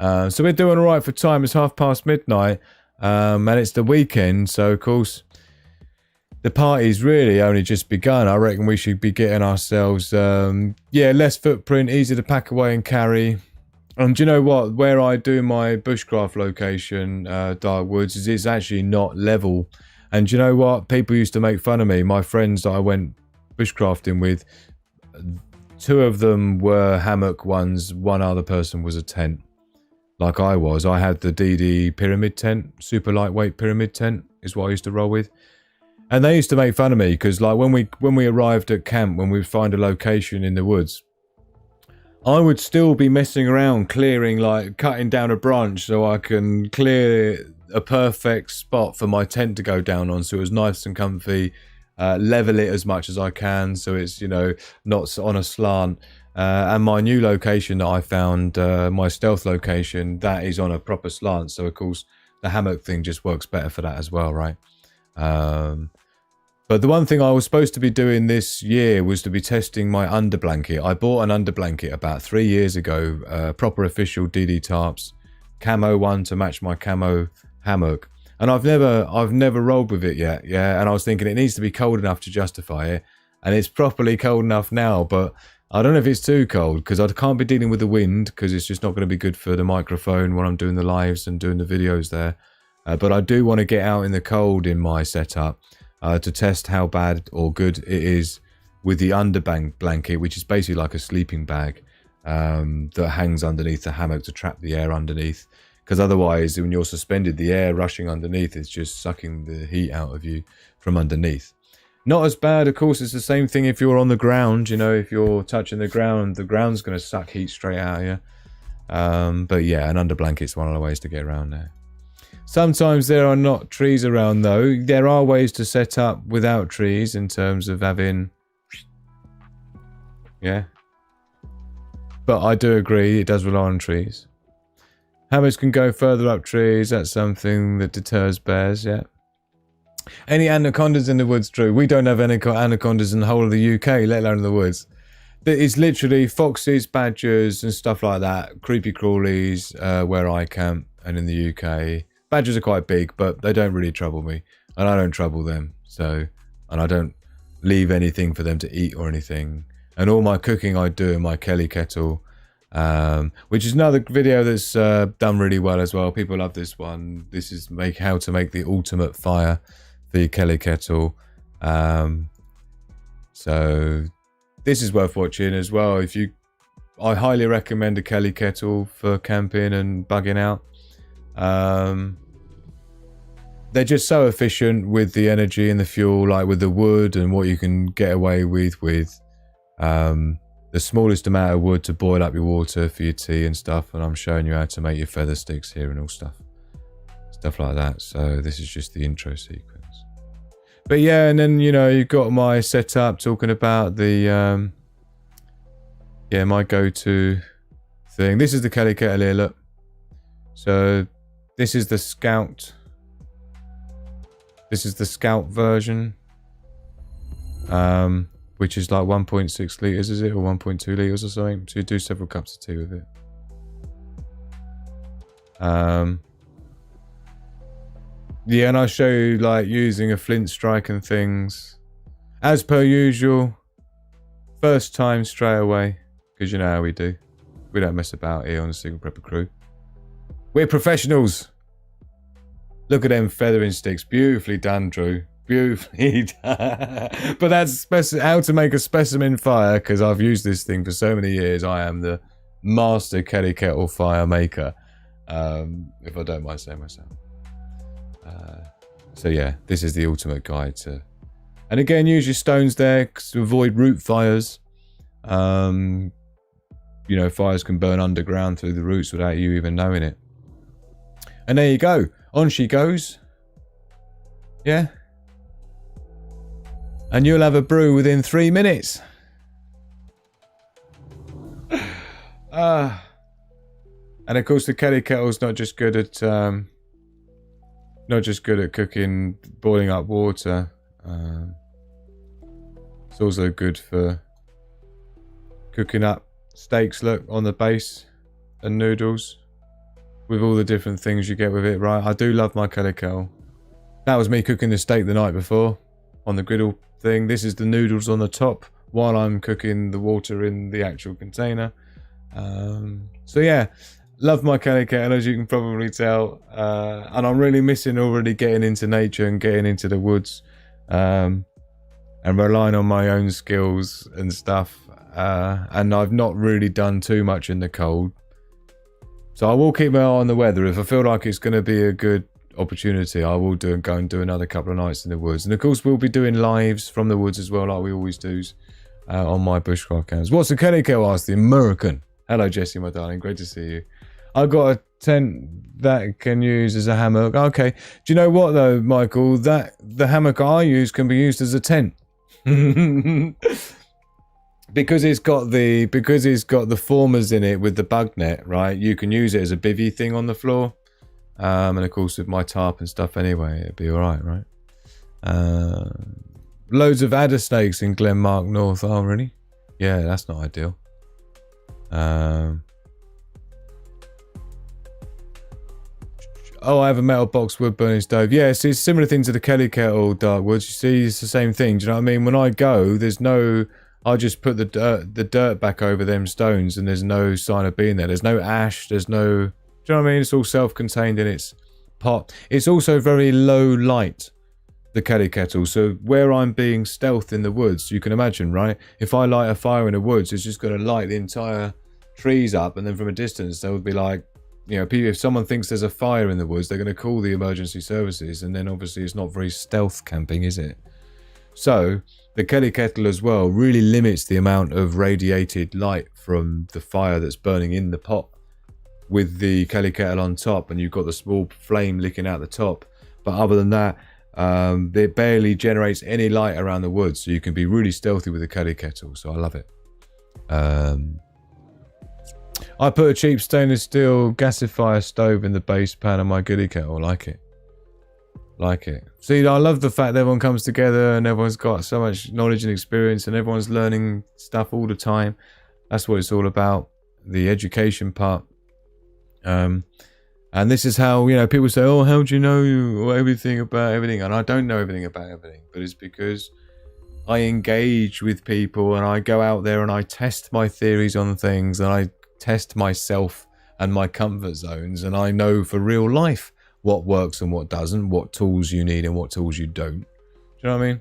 So we're doing all right for time. It's midnight, and it's the weekend. So of course, the party's really only just begun. I reckon we should be getting ourselves, less footprint, easy to pack away and carry. And do you know what? Where I do my bushcraft location, Dark Woods, is it's actually not level. And do you know what? People used to make fun of me. My friends that I went bushcrafting with, 2 of them were hammock ones. One other person was a tent, like I was. I had the DD pyramid tent, super lightweight pyramid tent is what I used to roll with. And they used to make fun of me because, like, when we arrived at camp, when we find a location in the woods, I would still be messing around, clearing, like, cutting down a branch so I can clear a perfect spot for my tent to go down on, so it was nice and comfy. Level it as much as I can, so it's, you know, not on a slant. And my new location that I found, my stealth location, that is on a proper slant. So of course, the hammock thing just works better for that as well, right? But the one thing I was supposed to be doing this year was to be testing my underblanket. I bought an underblanket about 3 years ago, proper official DD tarps, camo one to match my camo hammock. And I've never rolled with it yet, yeah. And I was thinking it needs to be cold enough to justify it. And it's properly cold enough now, but I don't know if it's too cold because I can't be dealing with the wind because it's just not going to be good for the microphone when I'm doing the lives and doing the videos there. But I do want to get out in the cold in my setup to test how bad or good it is with the blanket, which is basically like a sleeping bag that hangs underneath the hammock to trap the air underneath. Because otherwise, when you're suspended, the air rushing underneath is just sucking the heat out of you from underneath. Not as bad, of course, it's the same thing if you're on the ground. You know, if you're touching the ground's going to suck heat straight out of you. But yeah, an underblanket's one of the ways to get around there. Sometimes there are not trees around, though. There are ways to set up without trees in terms of having... Yeah. But I do agree, it does rely on trees. Hammers can go further up trees. That's something that deters bears, yeah. Any anacondas in the woods, Drew? We don't have any anacondas in the whole of the UK, let alone in the woods. It's literally foxes, badgers and stuff like that. Creepy crawlies, where I camp and in the UK. Badgers are quite big, but they don't really trouble me. And I don't trouble them. So, and I don't leave anything for them to eat or anything. And all my cooking I do in my Kelly kettle. Which is another video that's done really well as well. People love this one. This is how to make the ultimate fire for your Kelly kettle. So this is worth watching as well. I highly recommend a Kelly kettle for camping and bugging out. They're just so efficient with the energy and the fuel, like with the wood and what you can get away with the smallest amount of wood to boil up your water for your tea and stuff. And I'm showing you how to make your feather sticks here and all stuff like that. So this is just the intro sequence. But yeah, and then, you know, you've got my setup talking about the my go-to thing. This is the Kelly kettle here, look. So this is the Scout. This is the Scout version. Which is like 1.6 litres, is it? Or 1.2 litres or something. So you do several cups of tea with it. Yeah, and I'll show you like using a flint strike and things. As per usual. First time straight away. Because you know how we do. We don't mess about here on the Single Prepper crew. We're professionals. Look at them feathering sticks. Beautifully done, Drew. Beautifully done. But that's how to make a specimen fire, because I've used this thing for so many years. I am the master Kelly kettle fire maker, if I don't mind saying myself. So yeah, this is the ultimate guide to... And again, use your stones there to avoid root fires. You know, fires can burn underground through the roots without you even knowing it. And there you go. On she goes. Yeah. and you'll have a brew within 3 minutes. And of course, the Kelly kettle's not just good at cooking, boiling up water. It's also good for cooking up steaks. Look on the base, and noodles, with all the different things you get with it. Right, I do love my Kelly kettle. That was me cooking the steak the night before on the griddle thing. This is the noodles on the top while I'm cooking the water in the actual container. So yeah, love my Kelly kettle, as you can probably tell, and I'm really missing already getting into nature and getting into the woods, and relying on my own skills and stuff, and I've not really done too much in the cold, so I will keep my eye on the weather. If I feel like it's going to be a good opportunity, I will go and do another couple of nights in the woods. And of course, we'll be doing lives from the woods as well, like we always do, on my bushcraft accounts. What's a Kelly kettle? Asked the American. Hello, Jesse, my darling. Great to see you. I got a tent that can use as a hammock. Okay. Do you know what though, Michael? That the hammock I use can be used as a tent. because it's got the formers in it with the bug net, right? You can use it as a bivvy thing on the floor. And of course with my tarp and stuff anyway, it'd be alright, right? Loads of adder snakes in Glenmark North. Oh, really? Yeah, that's not ideal. Oh, I have a metal box wood burning stove. Yeah, it's a similar thing to the Kelly kettle, Darkwoods. You see, it's the same thing. Do you know what I mean? When I go, there's no... I just put the dirt back over them stones, and there's no sign of being there. There's no ash. There's no... Do you know what I mean? It's all self-contained in its pot. It's also very low light, the Kelly kettle. So where I'm being stealth in the woods, you can imagine, right? If I light a fire in the woods, it's just going to light the entire trees up, and then from a distance, they would be like, you know, if someone thinks there's a fire in the woods, they're going to call the emergency services, and then obviously it's not very stealth camping, is it? So the Kelly kettle as well really limits the amount of radiated light from the fire that's burning in the pot with the Kelly kettle on top, and you've got the small flame licking out the top. But other than that, it barely generates any light around the woods, so you can be really stealthy with the Kelly kettle. So I love it. I put a cheap stainless steel gasifier stove in the base pan of my Kelly kettle. Like it. See, I love the fact that everyone comes together and everyone's got so much knowledge and experience, and everyone's learning stuff all the time. That's what it's all about, the education part. And this is how, you know, people say, oh, how do you know everything about everything? And I don't know everything about everything, but it's because I engage with people, and I go out there and I test my theories on things, and I test myself and my comfort zones, and I know for real life what works and what doesn't, what tools you need and what tools you don't. Do you know what I mean?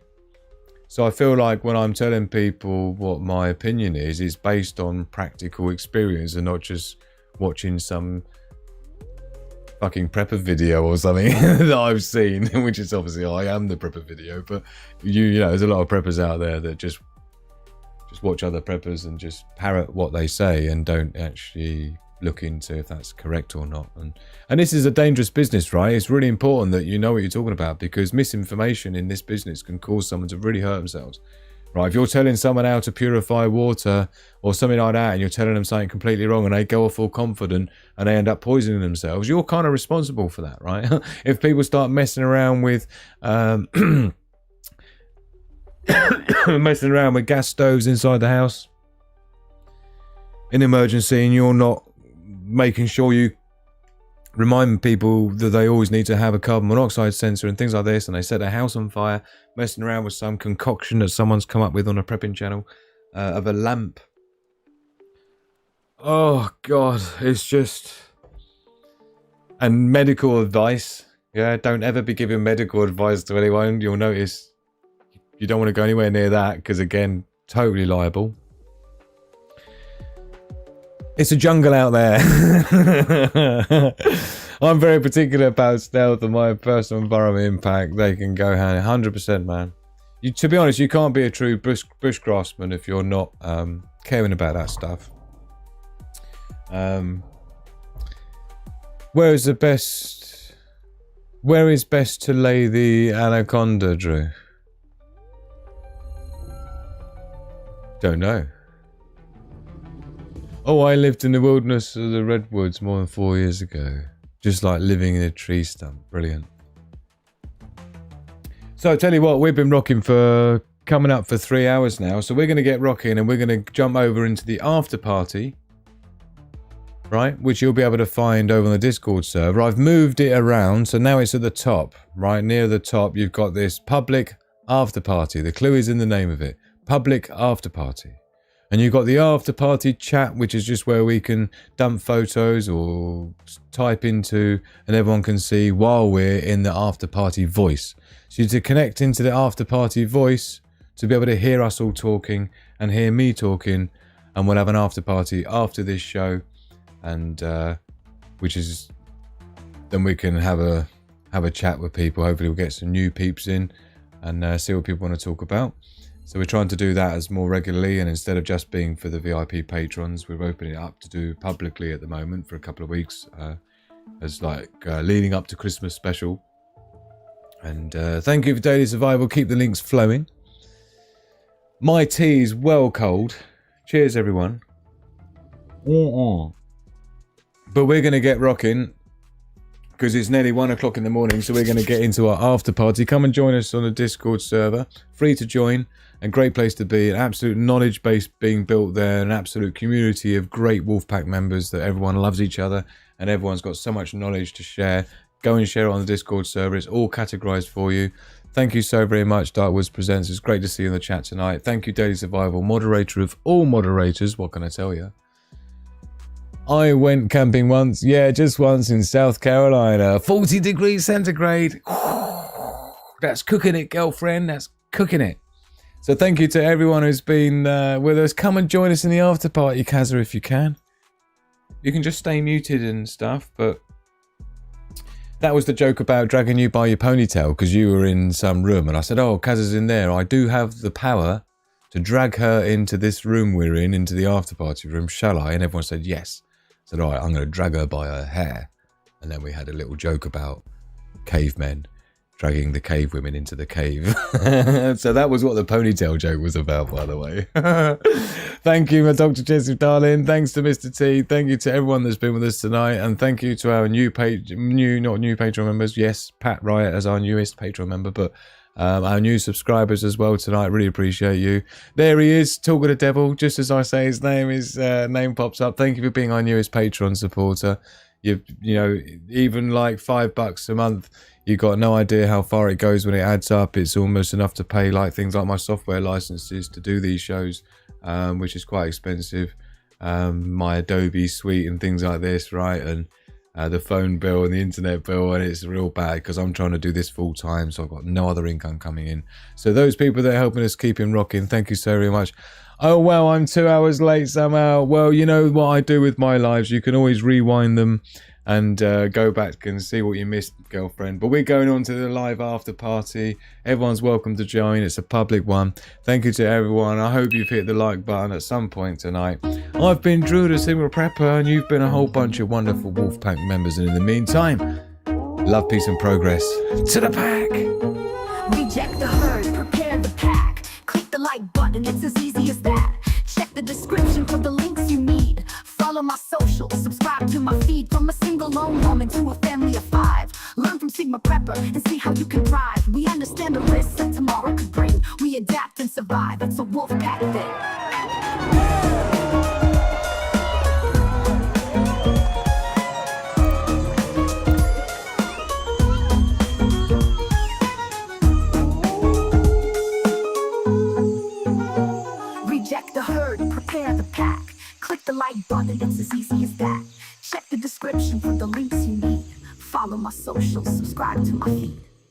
So I feel like when I'm telling people what my opinion is, it's based on practical experience and not just watching some fucking prepper video or something that I've seen, which is obviously I am the prepper video, but you know, there's a lot of preppers out there that just watch other preppers and just parrot what they say and don't actually look into if that's correct or not. And this is a dangerous business, right? It's really important that you know what you're talking about, because misinformation in this business can cause someone to really hurt themselves, right? If you're telling someone how to purify water or something like that, and you're telling them something completely wrong, and they go off all confident and they end up poisoning themselves, you're kind of responsible for that, right? If people start messing around with messing around with gas stoves inside the house in emergency, and you're not making sure you remind people that they always need to have a carbon monoxide sensor and things like this, and they set their house on fire, messing around with some concoction that someone's come up with on a prepping channel of a lamp. Oh God, it's just... And medical advice. Yeah, don't ever be giving medical advice to anyone. You'll notice you don't want to go anywhere near that, because again, totally liable. It's a jungle out there. I'm very particular about stealth and my personal environment impact. They can go hand 100%, man. To be honest, you can't be a true bushcraftsman if you're not caring about that stuff. Where is best to lay the anaconda, Drew? Don't know. Oh, I lived in the wilderness of the redwoods more than 4 years ago. Just like living in a tree stump. Brilliant. So I tell you what, we've been rocking for coming up for 3 hours now. So we're going to get rocking and we're going to jump over into the after party. Right, which you'll be able to find over on the Discord server. I've moved it around, so now it's at the top. Right near the top, you've got this public after party. The clue is in the name of it. Public after party. And you've got the after party chat, which is just where we can dump photos or type into and everyone can see while we're in the after party voice. So to connect into the after party voice, to be able to hear us all talking and hear me talking, and we'll have an after party after this show. And which is then we can have a chat with people. Hopefully we'll get some new peeps in and see what people want to talk about. So we're trying to do that as more regularly, and instead of just being for the VIP patrons, we're opening it up to do publicly at the moment for a couple of weeks as like leading up to Christmas special. And thank you for Daily Survival. Keep the links flowing. My tea is well cold. Cheers everyone. But we're going to get rocking because it's nearly 1 o'clock in the morning. So we're going to get into our after party. Come and join us on the Discord server. Free to join and great place to be. An absolute knowledge base being built there. An absolute community of great Wolfpack members that everyone loves each other. And everyone's got so much knowledge to share. Go and share it on the Discord server. It's all categorized for you. Thank you so very much, Darkwoods Presents. It's great to see you in the chat tonight. Thank you, Daily Survival, moderator of all moderators. What can I tell you? I went camping once, yeah, just once in South Carolina. 40 degrees centigrade. That's cooking it, girlfriend. That's cooking it. So thank you to everyone who's been with us. Come and join us in the after party, Kazza, if you can. You can just stay muted and stuff, but that was the joke about dragging you by your ponytail because you were in some room. And I said, oh, Kazza's in there. I do have the power to drag her into this room we're in, into the after party room. Shall I? And everyone said yes. I said, all right, I'm going to drag her by her hair. And then we had a little joke about cavemen dragging the cave women into the cave. So that was what the ponytail joke was about, by the way. Thank you, my Dr. Jesse, darling. Thanks to Mr. T. Thank you to everyone that's been with us tonight. And thank you to our not new Patreon members. Yes, Pat Riot as our newest Patreon member, but our new subscribers as well tonight. Really appreciate you. There he is, Talk of the Devil. Just as I say his name, his name pops up. Thank you for being our newest Patreon supporter. You know, even like $5 a month, you got no idea how far it goes when it adds up. It's almost enough to pay like things like my software licenses to do these shows, which is quite expensive. My Adobe suite and things like this, right? And the phone bill and the internet bill, and it's real bad because I'm trying to do this full time, so I've got no other income coming in. So those people that are helping us keep him rocking, thank you so very much. Oh well, I'm 2 hours late somehow. Well, you know what I do with my lives, you can always rewind them and go back and see what you missed, girlfriend. But we're going on to the live after party. Everyone's welcome to join. It's a public one. Thank you to everyone. I hope you've hit the like button at some point tonight. I've been Drew, the Single Prepper, and you've been a whole bunch of wonderful Wolfpack members. And in the meantime, love, peace, and progress to the pack. Reject the herd, prepare the pack. Click the like button, it's as easy as that. Check the description for the links you need. Follow my socials, subscribe to my feed. From a single lone woman to a family of 5. Learn from Sigma Prepper and see how you can thrive. We understand the risks that tomorrow could bring. We adapt and survive, it's a Wolfpack thing. The herd, prepare the pack. Click the like button, it's as easy as that. Check the description for the links you need. Follow my socials, subscribe to my feed.